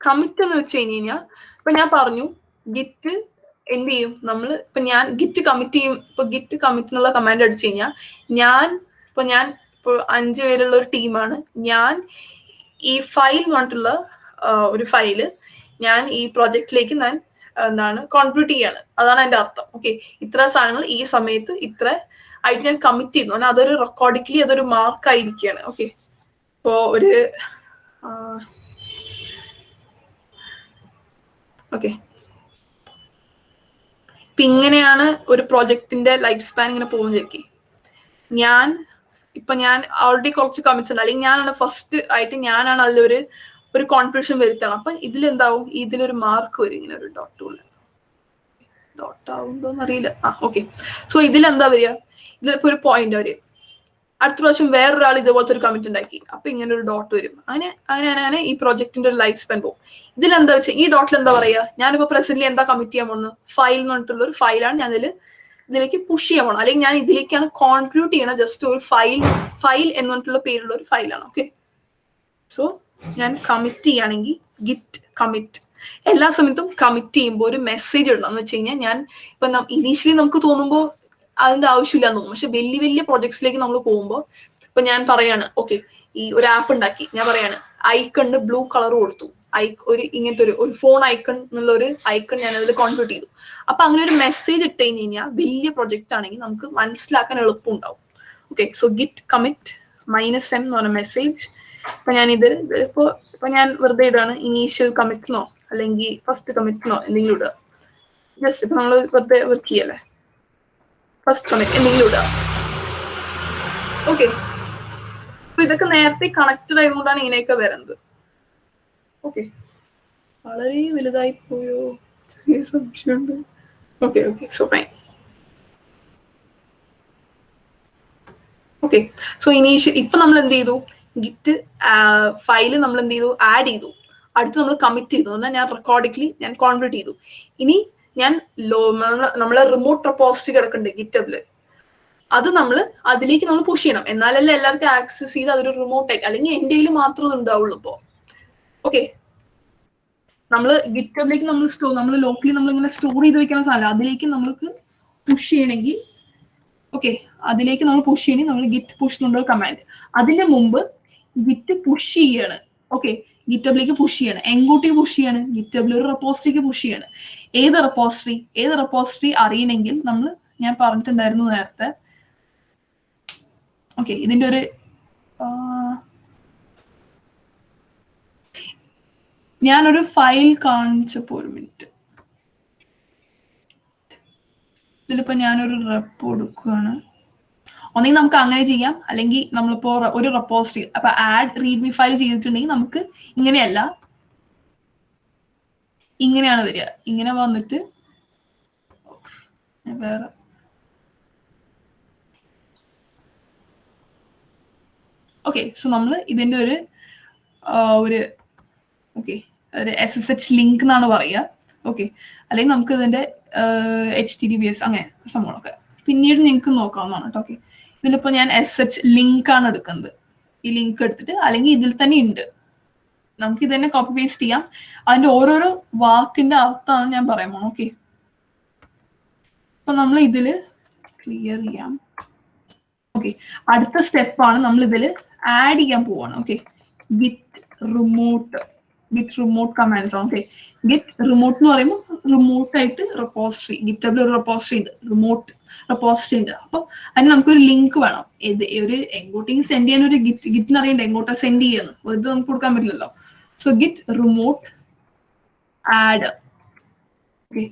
കമ്മിറ്റ് എന്ന് വെച്ച് കഴിഞ്ഞാൽ ഇപ്പൊ ഞാൻ പറഞ്ഞു ഗിറ്റ് എന്ത് ചെയ്യും, ഇപ്പൊ ഞാൻ ഗിറ്റ് കമ്മിറ്റ് ചെയ്യും. ഇപ്പൊ ഗിറ്റ് കമ്മിറ്റ് എന്നുള്ള കമാൻഡ് അടിച്ചു കഴിഞ്ഞാൽ ഞാൻ 5 പേരുള്ള ഒരു ടീമാണ്. ഞാൻ ഈ ഫയൽ എന്ന് പറഞ്ഞിട്ടുള്ള ഒരു ഫയല് ഞാൻ ഈ പ്രൊജക്റ്റിലേക്ക് ഞാൻ കോൺട്രിബ്യൂട്ട് ചെയ്യാണ്. അതാണ് അതിന്റെ അർത്ഥം. ഓക്കെ, ഇത്ര സാധനങ്ങൾ ഈ സമയത്ത് ഇത്ര ആയിട്ട് ഞാൻ കമ്മിറ്റ് ചെയ്യുന്നു. അതൊരു റെക്കോർഡിക്കലി അതൊരു മാർക്ക് ആയിരിക്കുകയാണ്. ഓക്കെ, ഇപ്പോ ഇപ്പൊ ഇങ്ങനെയാണ് ഒരു പ്രൊജക്ടിന്റെ ലൈഫ് സ്പാൻ ഇങ്ങനെ പോകുന്നതൊക്കെ. ഞാൻ ഓൾറെഡി കുറച്ച് കമ്മിറ്റ്സ് ഉണ്ട്, അല്ലെങ്കിൽ ഞാനാണ് ഫസ്റ്റ് ആയിട്ട് ഞാനാണ് അതിലൊരു കോൺട്രിബ്യൂഷൻ വരുത്തണം. അപ്പൊ ഇതിലെന്താവും, ഇതിലൊരു മാർക്ക് വരും, ഇങ്ങനെ ഒരു ഡോട്ട് ആവുന്നോന്ന് അറിയില്ല. ഓക്കെ, സോ ഇതിലെന്താ വരിക, ഇതിലിപ്പോ ഒരു പോയിന്റ് വരും. അടുത്ത പ്രാവശ്യം വേറൊരാൾ ഇതുപോലത്തെ ഒരു കമ്മിറ്റ് ഉണ്ടാക്കി, അപ്പൊ ഇങ്ങനെ ഒരു ഡോട്ട് വരും. അങ്ങനെ ഈ പ്രൊജക്ടിന്റെ ഒരു ലൈഫ് സ്പാൻ പോകും. ഇതിലെന്താ വെച്ചാൽ ഈ ഡോട്ടിൽ എന്താ പറയാ, ഞാനിപ്പോ പ്രസന്റ്ലി എന്താ കമ്മിറ്റ് ചെയ്യാൻ പോകുന്നത്, ഫയൽ എന്ന് പറഞ്ഞിട്ടുള്ള ഒരു ഫയലാണ് ഞാൻ ഇതിലേക്ക് പുഷ് ചെയ്യാൻ പോകണം, അല്ലെങ്കിൽ ഞാൻ ഇതിലേക്കാണ് കോൺട്രിബ്യൂട്ട് ചെയ്യണം. ജസ്റ്റ് ഒരു ഫയൽ എന്ന് പറഞ്ഞിട്ടുള്ള പേരുള്ള ഒരു ഫയലാണ്. ഓക്കെ, സോ ഞാൻ കമ്മിറ്റ് ചെയ്യുകയാണെങ്കിൽ ഗിറ്റ് കമ്മിറ്റ് എല്ലാ സമയത്തും കമ്മിറ്റ് ചെയ്യുമ്പോൾ ഒരു മെസ്സേജ് ഇടണം. എന്ന് വെച്ച് കഴിഞ്ഞാൽ ഞാൻ ഇപ്പൊ ഇനീഷ്യലി നമുക്ക് തോന്നുമ്പോൾ അതിന്റെ ആവശ്യമില്ലാന്ന് തോന്നും, പക്ഷെ വലിയ പ്രൊജക്ട്സിലേക്ക് നമ്മൾ പോകുമ്പോൾ ഇപ്പൊ ഞാൻ പറയാണ് ഓക്കെ, ഈ ഒരു ആപ്പ് ഉണ്ടാക്കി, ഞാൻ പറയാണ് ഐക്കണിന് ബ്ലൂ കളർ കൊടുത്തു, ഇങ്ങനത്തെ ഒരു ഫോൺ ഐക്കൺ എന്നുള്ള ഒരു ഐക്കൺ ഞാൻ അതിൽ കോൺട്രിബ്യൂട്ട് ചെയ്തു. അപ്പൊ അങ്ങനെ ഒരു മെസ്സേജ് ഇട്ട് കഴിഞ്ഞാൽ വലിയ പ്രൊജക്ട് ആണെങ്കിൽ നമുക്ക് മനസ്സിലാക്കാൻ എളുപ്പം ഉണ്ടാവും. Okay, so git commit -m എന്ന് പറഞ്ഞ മെസ്സേജ്. ഇപ്പൊ ഞാൻ ഇപ്പൊ ഞാൻ വെറുതെ ഇടാണ്, ഇനീഷ്യൽ കമ്മിറ്റിനോ അല്ലെങ്കിൽ ഫസ്റ്റ് കമ്മിറ്റിനോ എന്തെങ്കിലും ഇടുക. ജസ്റ്റ് ഇപ്പൊ നമ്മൾ വെറുതെ വർക്ക് ചെയ്യല്ലേ, ഫസ്റ്റ് കമ്മിറ്റ് എന്തെങ്കിലും ഇടുക. ഓക്കെ, അപ്പൊ ഇതൊക്കെ നേരത്തെ കണക്റ്റഡ് ആയതുകൊണ്ടാണ് ഇങ്ങനെയൊക്കെ വരുന്നത്. ഓക്കെ, വളരെ വലുതായി പോയോ, ചെറിയ സംശയമുണ്ട്. Okay, so fine. Okay. So ഇപ്പൊ നമ്മൾ എന്ത് ചെയ്തു, ഗിറ്റ് ഫയല് നമ്മൾ എന്ത് ചെയ്തു, ആഡ് ചെയ്തു. അടുത്ത് നമ്മൾ കമ്മിറ്റ് ചെയ്തു, എന്നാൽ ഞാൻ റെക്കോർഡിക്കലി ഞാൻ കോൺവേർട്ട് ചെയ്തു. ഇനി ഞാൻ നമ്മളെ റിമോട്ട് റെപ്പോസിറ്ററി കിടക്കുന്നുണ്ട് ഗിറ്റബില്, അത് നമ്മൾ അതിലേക്ക് നമ്മൾ പുഷ് ചെയ്യണം. എന്നാലല്ലേ എല്ലാവർക്കും ആക്സസ് ചെയ്ത് അതൊരു റിമോട്ട് ആയിട്ട്, അല്ലെങ്കിൽ എൻ്റെ കയ്യിൽ മാത്രമേ ഉണ്ടാവുള്ളൂ ഇപ്പോ. ഓക്കെ, നമ്മൾ ഗിറ്റബിലേക്ക് നമ്മൾ ലോക്കലി നമ്മൾ ഇങ്ങനെ സ്റ്റോർ ചെയ്ത് വെക്കുന്ന സാധനം അതിലേക്ക് നമ്മൾക്ക് പുഷ് ചെയ്യണമെങ്കിൽ, ഓക്കെ, അതിലേക്ക് നമ്മൾ പുഷ് ചെയ്യണമെങ്കിൽ നമ്മൾ ഗിറ്റ് പുഷ് എന്നുള്ള കമാൻഡ്. അതിന്റെ മുമ്പ് ഗിറ്റ് പുഷ് ചെയ്യാണ്. ഓക്കെ, ഗിറ്റബിലേക്ക് പുഷ് ചെയ്യണം. എങ്ങോട്ടേക്ക് പുഷ് ചെയ്യാണ്? ഗിറ്റബിൽ ഒരു റെപ്പോസിറ്ററിക്ക് പുഷ് ചെയ്യാണ്. ഏത് റെപ്പോസിറ്ററി അറിയണമെങ്കിൽ നമ്മൾ, ഞാൻ പറഞ്ഞിട്ടുണ്ടായിരുന്നു നേരത്തെ. ഓക്കെ, ഇതിന്റെ ഒരു ഞാനൊരു ഫയൽ കാണിച്ചപ്പോ, ഒരു മിനിറ്റ്, ഇതിലിപ്പോ ഞാനൊരു റെപ്പ് കൊടുക്കുകയാണ്. ഒന്നെങ്കിൽ നമുക്ക് അങ്ങനെ ചെയ്യാം, അല്ലെങ്കിൽ നമ്മളിപ്പോ ഒരു റെപ്പോസിറ്ററി അപ്പൊ ആഡ് റീഡ്മി ഫയൽ ചെയ്തിട്ടുണ്ടെങ്കിൽ നമുക്ക് ഇങ്ങനെയല്ല, ഇങ്ങനെയാണ് വരിക. ഇങ്ങനെ വന്നിട്ട് വേറെ ഓക്കെ. സോ നമ്മൾ ഇതിന്റെ ഒരു ഓക്കെ ഒരു SSH ലിങ്ക് എന്നാണ് പറയുക. ഓക്കെ, അല്ലെങ്കിൽ നമുക്ക് ഇതിന്റെ HTTPS അങ്ങനെ സംഭവങ്ങളൊക്കെ പിന്നീട് നിങ്ങൾക്ക് നോക്കാവുന്നതാണ് കേട്ടോ. ഓക്കെ, ഇതിലിപ്പോ ഞാൻ SH ലിങ്ക് ആണ് എടുക്കുന്നത്. ഈ ലിങ്ക് എടുത്തിട്ട്, അല്ലെങ്കിൽ ഇതിൽ തന്നെ ഉണ്ട്, നമുക്ക് ഇത് തന്നെ കോപ്പി പേസ്റ്റ് ചെയ്യാം. അതിന്റെ ഓരോരോ വാക്കിന്റെ അർത്ഥമാണ് ഞാൻ പറയാൻ പോണം. ഓക്കെ, അപ്പൊ നമ്മൾ ഇതില് ക്ലിയർ ചെയ്യാം. ഓക്കെ, അടുത്ത സ്റ്റെപ്പാണ് നമ്മൾ ഇതിൽ ആഡ് ചെയ്യാൻ പോവാണ്. Okay, git remote command. Okay, git remote എന്ന് പറയുമ്പോൾ റിമോട്ട് ആയിട്ട് റെപ്പോസിറ്ററി, ഗിറ്റബിൽ ഒരു റെപ്പോസിറ്ററി ഉണ്ട്, റിമോട്ട് റെപ്പോസിറ്ററി ഉണ്ട്. അപ്പൊ അതിന് നമുക്കൊരു ലിങ്ക് വേണം. ഒരു എങ്ങോട്ടേക്ക് സെൻഡ് ചെയ്യാൻ ഒരു ഗിറ്റിന് അറിയണ്ട എങ്ങോട്ടാ സെൻഡ് ചെയ്യാന്ന്, വെറുതെ നമുക്ക് കൊടുക്കാൻ പറ്റില്ലല്ലോ. So git remote add. Okay,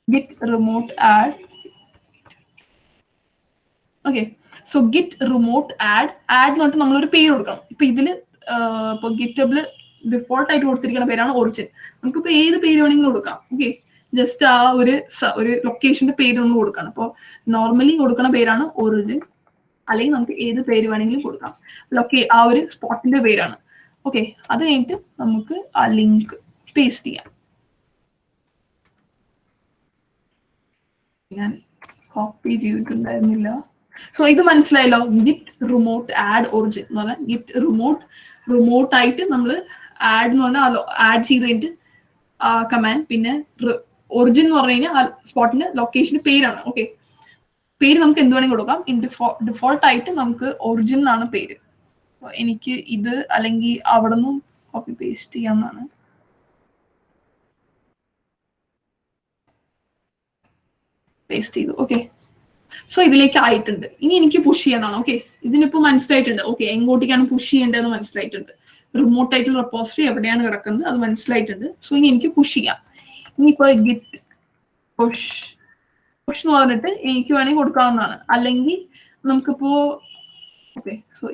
git remote add. Okay, so git remote add എന്ന് പറഞ്ഞിട്ട് നമ്മളൊരു പേര് കൊടുക്കണം. ഇപ്പൊ ഇതില് ഇപ്പൊ ഗിറ്റബില് ഡിഫോൾട്ട് ആയിട്ട് കൊടുത്തിരിക്കുന്ന പേരാണ് ഒറിജിൻ. നമുക്കിപ്പോ ഏത് പേര് വേണമെങ്കിലും കൊടുക്കാം. ഓക്കെ, ജസ്റ്റ് ആ ഒരു ലൊക്കേഷന്റെ പേര് ഒന്ന് കൊടുക്കണം. അപ്പോൾ നോർമലി കൊടുക്കുന്ന പേരാണ് ഒറിജിൻ, അല്ലെങ്കിൽ നമുക്ക് ഏത് പേര് വേണമെങ്കിലും കൊടുക്കാം. ആ ഒരു സ്പോട്ടിന്റെ പേരാണ്. ഓക്കെ, അത് കഴിഞ്ഞിട്ട് നമുക്ക് ആ ലിങ്ക് പേസ്റ്റ് ചെയ്യാം. ഞാൻ കോപ്പി ചെയ്തിട്ടുണ്ടായിരുന്നില്ല. സോ ഇത് മനസ്സിലായല്ലോ, ഗിറ്റ് റിമോട്ട് ആഡ് ഒറിജിൻ എന്ന് പറഞ്ഞാൽ ഗിറ്റ് റിമോട്ട് ആയിട്ട് നമ്മൾ ആഡ് എന്ന് പറഞ്ഞാൽ ആഡ് ചെയ്ത് കഴിഞ്ഞിട്ട് കമാൻഡ്, പിന്നെ ഒറിജിൻ എന്ന് പറഞ്ഞു കഴിഞ്ഞാൽ ആ സ്പോട്ടിന്റെ ലൊക്കേഷന്റെ പേരാണ്. ഓക്കെ, പേര് നമുക്ക് എന്ത് വേണമെങ്കിൽ കൊടുക്കാം. ഡിഫോൾട്ട് ആയിട്ട് നമുക്ക് ഒറിജിൻ എന്നാണ് പേര്. എനിക്ക് ഇത് അല്ലെങ്കിൽ അവിടെ നിന്നും കോപ്പി പേസ്റ്റ് ചെയ്യാവുന്നതാണ്. പേസ്റ്റ് ചെയ്തു. ഓക്കെ, സോ ഇതിലേക്ക് ആയിട്ടുണ്ട്. ഇനി എനിക്ക് പുഷ് ചെയ്യാനാണ്. ഓക്കെ, ഇതിനിപ്പോ മനസ്സിലായിട്ടുണ്ട്. ഓക്കെ, എങ്ങോട്ടേക്കാണ് പുഷ് ചെയ്യേണ്ടതെന്ന് മനസ്സിലായിട്ടുണ്ട്. റിമോട്ട് ആയിട്ടുള്ള റെപ്പോസിറ്ററി എവിടെയാണ് കിടക്കുന്നത് അത് മനസ്സിലായിട്ടുണ്ട്. സോ ഇനി എനിക്ക് പുഷ് ചെയ്യാം. ഇനിയിപ്പോ ഗിറ്റ് പുഷ് എന്ന് പറഞ്ഞിട്ട് എനിക്ക് വേണമെങ്കിൽ കൊടുക്കാവുന്നതാണ്. അല്ലെങ്കിൽ നമുക്കിപ്പോ ഓക്കെ, സോ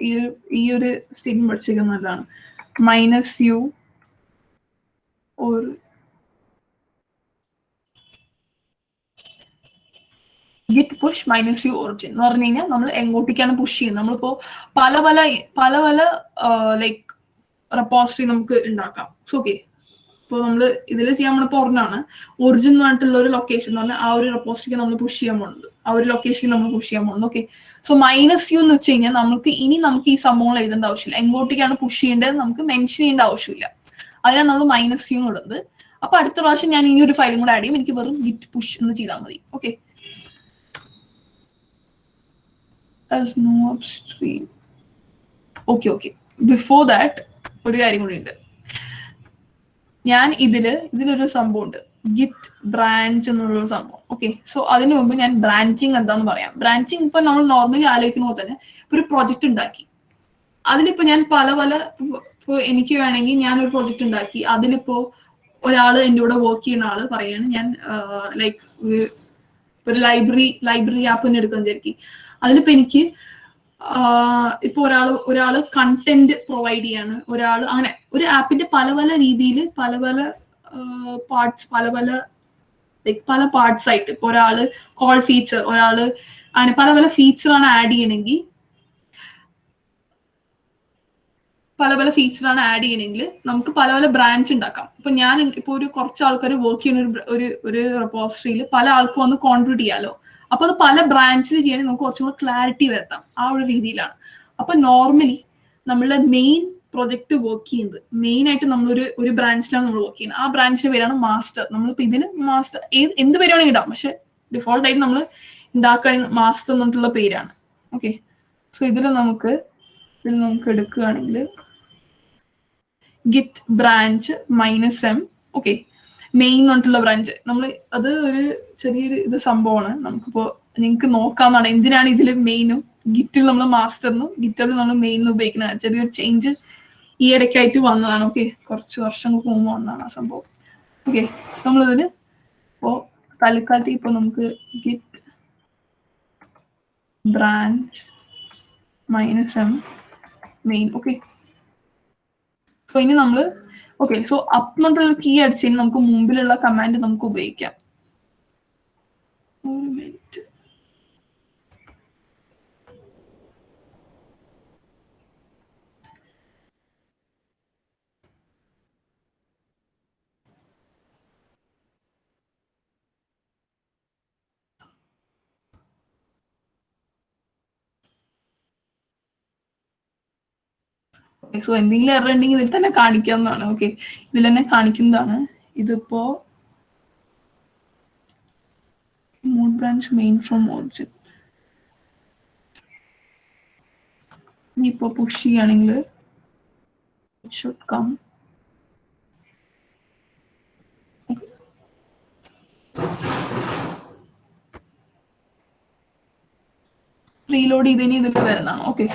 ഈ ഒരു സ്റ്റേറ്റ്മെന്റ് പഠിച്ചിരിക്കുന്നത് നല്ലതാണ്. -u ഒരു ഗിറ്റ് പുഷ് -u ഒറിജിൻ എന്ന് പറഞ്ഞു കഴിഞ്ഞാൽ നമ്മൾ എങ്ങോട്ടേക്കാണ് പുഷ് ചെയ്യുന്നത്. നമ്മളിപ്പോ പല പല ലൈക്ക് റെപ്പോസിറ്ററി നമുക്ക് ഉണ്ടാക്കാം. സോ ഓക്കെ, ഇപ്പോൾ നമ്മൾ ഇതിൽ ചെയ്യാൻ നമ്മളിപ്പോ ഒരെണ്ണമാണ് ഒറിജിൻ എന്ന് പറഞ്ഞിട്ടുള്ള ഒരു ലൊക്കേഷൻ എന്ന് പറഞ്ഞാൽ ആ ഒരു റെപ്പോസിറ്ററിക്ക് നമ്മൾ പുഷ് ചെയ്യാൻ പോകുന്നത്, ആ ഒരു ലൊക്കേഷനിൽ നമ്മൾ പുഷ് ചെയ്യാൻ പോകുന്നത്. ഓക്കെ, സോ -u എന്ന് വെച്ച് കഴിഞ്ഞാൽ നമുക്ക് ഈ സംഭവങ്ങൾ എഴുതേണ്ട ആവശ്യമില്ല. എങ്ങോട്ടേക്കാണ് പുഷ് ചെയ്യേണ്ടത് നമുക്ക് മെൻഷൻ ചെയ്യേണ്ട ആവശ്യമില്ല. അതിനാണ് നമ്മൾ -u ഇടുന്നത്. അപ്പൊ അടുത്ത പ്രാവശ്യം ഞാൻ ഈ ഒരു ഫയലും കൂടെ ആഡ് ചെയ്യും. എനിക്ക് വെറും ഗിറ്റ് പുഷ് എന്ന് ചെയ്താൽ മതി. Okay, as no upstream. Okay, before that ഒരു കാര്യം കൂടി ഉണ്ട്. ഞാൻ ഇതിലൊരു സംഭവം ഉണ്ട്, ഗിറ്റ് ബ്രാഞ്ച് എന്നുള്ളൊരു സംഭവം. ഓക്കെ, സോ അതിനു മുമ്പ് ഞാൻ ബ്രാഞ്ചിങ് എന്താന്ന് പറയാം. ബ്രാഞ്ചിങ് ഇപ്പൊ നമ്മൾ നോർമലി ആലോചിക്കുന്ന പോലെ തന്നെ ഒരു പ്രൊജക്ട് ഉണ്ടാക്കി, അതിലിപ്പോ ഞാൻ ഇപ്പൊ എനിക്ക് വേണമെങ്കിൽ ഞാൻ ഒരു പ്രൊജക്ട് ഉണ്ടാക്കി, അതിലിപ്പോ ഒരാള് എൻ്റെ കൂടെ വർക്ക് ചെയ്യുന്ന ആള് പറയാണ് ഞാൻ ലൈക്ക് ഒരു ലൈബ്രറി ആപ്പ് തന്നെ എടുക്കാൻ വിചാരിക്കും. അതിലിപ്പോ എനിക്ക് ഇപ്പൊ ഒരാള് കണ്ടന്റ് പ്രൊവൈഡ് ചെയ്യാണ്, ഒരാള് അങ്ങനെ ഒരു ആപ്പിന്റെ പല രീതിയിൽ പല പാർട്സ്, പല ലൈക്ക് പല പാർട്സ് ആയിട്ട്. ഇപ്പൊ ഒരാള് കോൾ ഫീച്ചർ, ഒരാള് അങ്ങനെ പല പല ഫീച്ചറാണ് ആഡ് ചെയ്യണമെങ്കിൽ നമുക്ക് പല പല ബ്രാഞ്ച് ഉണ്ടാക്കാം. ഇപ്പൊ ഞാൻ ഇപ്പൊ ഒരു കുറച്ച് ആൾക്കാർ വർക്ക് ചെയ്യുന്ന ഒരു റെപ്പോസിറ്ററിയിൽ പല ആൾക്കും വന്ന് കോൺട്രിബ്യൂട്ട് ചെയ്യാലോ. അപ്പൊ അത് പല ബ്രാഞ്ചിൽ ചെയ്യാൻ നമുക്ക് കുറച്ചും കൂടെ ക്ലാരിറ്റി വരുത്താം. ആ ഒരു രീതിയിലാണ്. അപ്പൊ നോർമലി നമ്മളെ മെയിൻ പ്രൊജക്ട് വർക്ക് ചെയ്യുന്നത് മെയിൻ ആയിട്ട് ഒരു ബ്രാഞ്ചിലാണ് നമ്മൾ വർക്ക് ചെയ്യുന്നത്. ആ ബ്രാഞ്ചിന്റെ പേരാണ് മാസ്റ്റർ. നമ്മളിപ്പോ ഇതിന് മാസ്റ്റർ എന്ത് പേരാണെങ്കിൽ ഇടാം, പക്ഷെ ഡിഫോൾട്ട് ആയിട്ട് നമ്മൾ ഉണ്ടാക്കുകയാണെങ്കിൽ മാസ്റ്റർ എന്നിട്ടുള്ള പേരാണ്. ഓക്കെ, സോ ഇതിൽ നമുക്ക് എടുക്കുകയാണെങ്കിൽ Git branch -m. Okay, main എന്നിട്ടുള്ള ബ്രാഞ്ച് നമ്മൾ അത് ഒരു ചെറിയൊരു സംഭവമാണ്. നമുക്കിപ്പോ നിങ്ങൾക്ക് നോക്കാവുന്നതാണ് എന്തിനാണ് ഇതിൽ മെയിനും ഗിറ്റിൽ നമ്മൾ മാസ്റ്ററിനും ഗിറ്ററിൽ നമ്മൾ മെയിനും ഉപയോഗിക്കുന്നത്. ചെറിയൊരു ചേഞ്ച് ഈ ഇടയ്ക്കായിട്ട് വന്നതാണ്. ഓക്കെ, കുറച്ച് വർഷങ്ങൾക്ക് മുമ്പ് വന്നതാണ് ആ സംഭവം. ഓക്കെ, നമ്മളിതിൽ ഇപ്പോ തൽക്കാലത്ത് ഇപ്പൊ നമുക്ക് git branch -m main. Okay, so ഇനി നമ്മള് സോ അപ്പ് എന്നുള്ള കീ അടിച്ച് നമുക്ക് മുമ്പിലുള്ള കമാൻഡ് നമുക്ക് ഉപയോഗിക്കാം. ഒരു മിനിറ്റ്. സോ എന്തെങ്കിലും എറർ ഉണ്ടെങ്കിൽ ഇതിൽ തന്നെ കാണിക്കാവുന്നതാണ്. ഓക്കെ, ഇതിൽ തന്നെ കാണിക്കുന്നതാണ്. ഇതിപ്പോ mode branch main from origin. ഇനിയിപ്പോ പുഷ് ചെയ്യുകയാണെങ്കിൽ ഷുഡ് കം. റീലോഡ് ചെയ്തതിന് ഇതിൽ വരുന്നതാണ്. ഓക്കെ,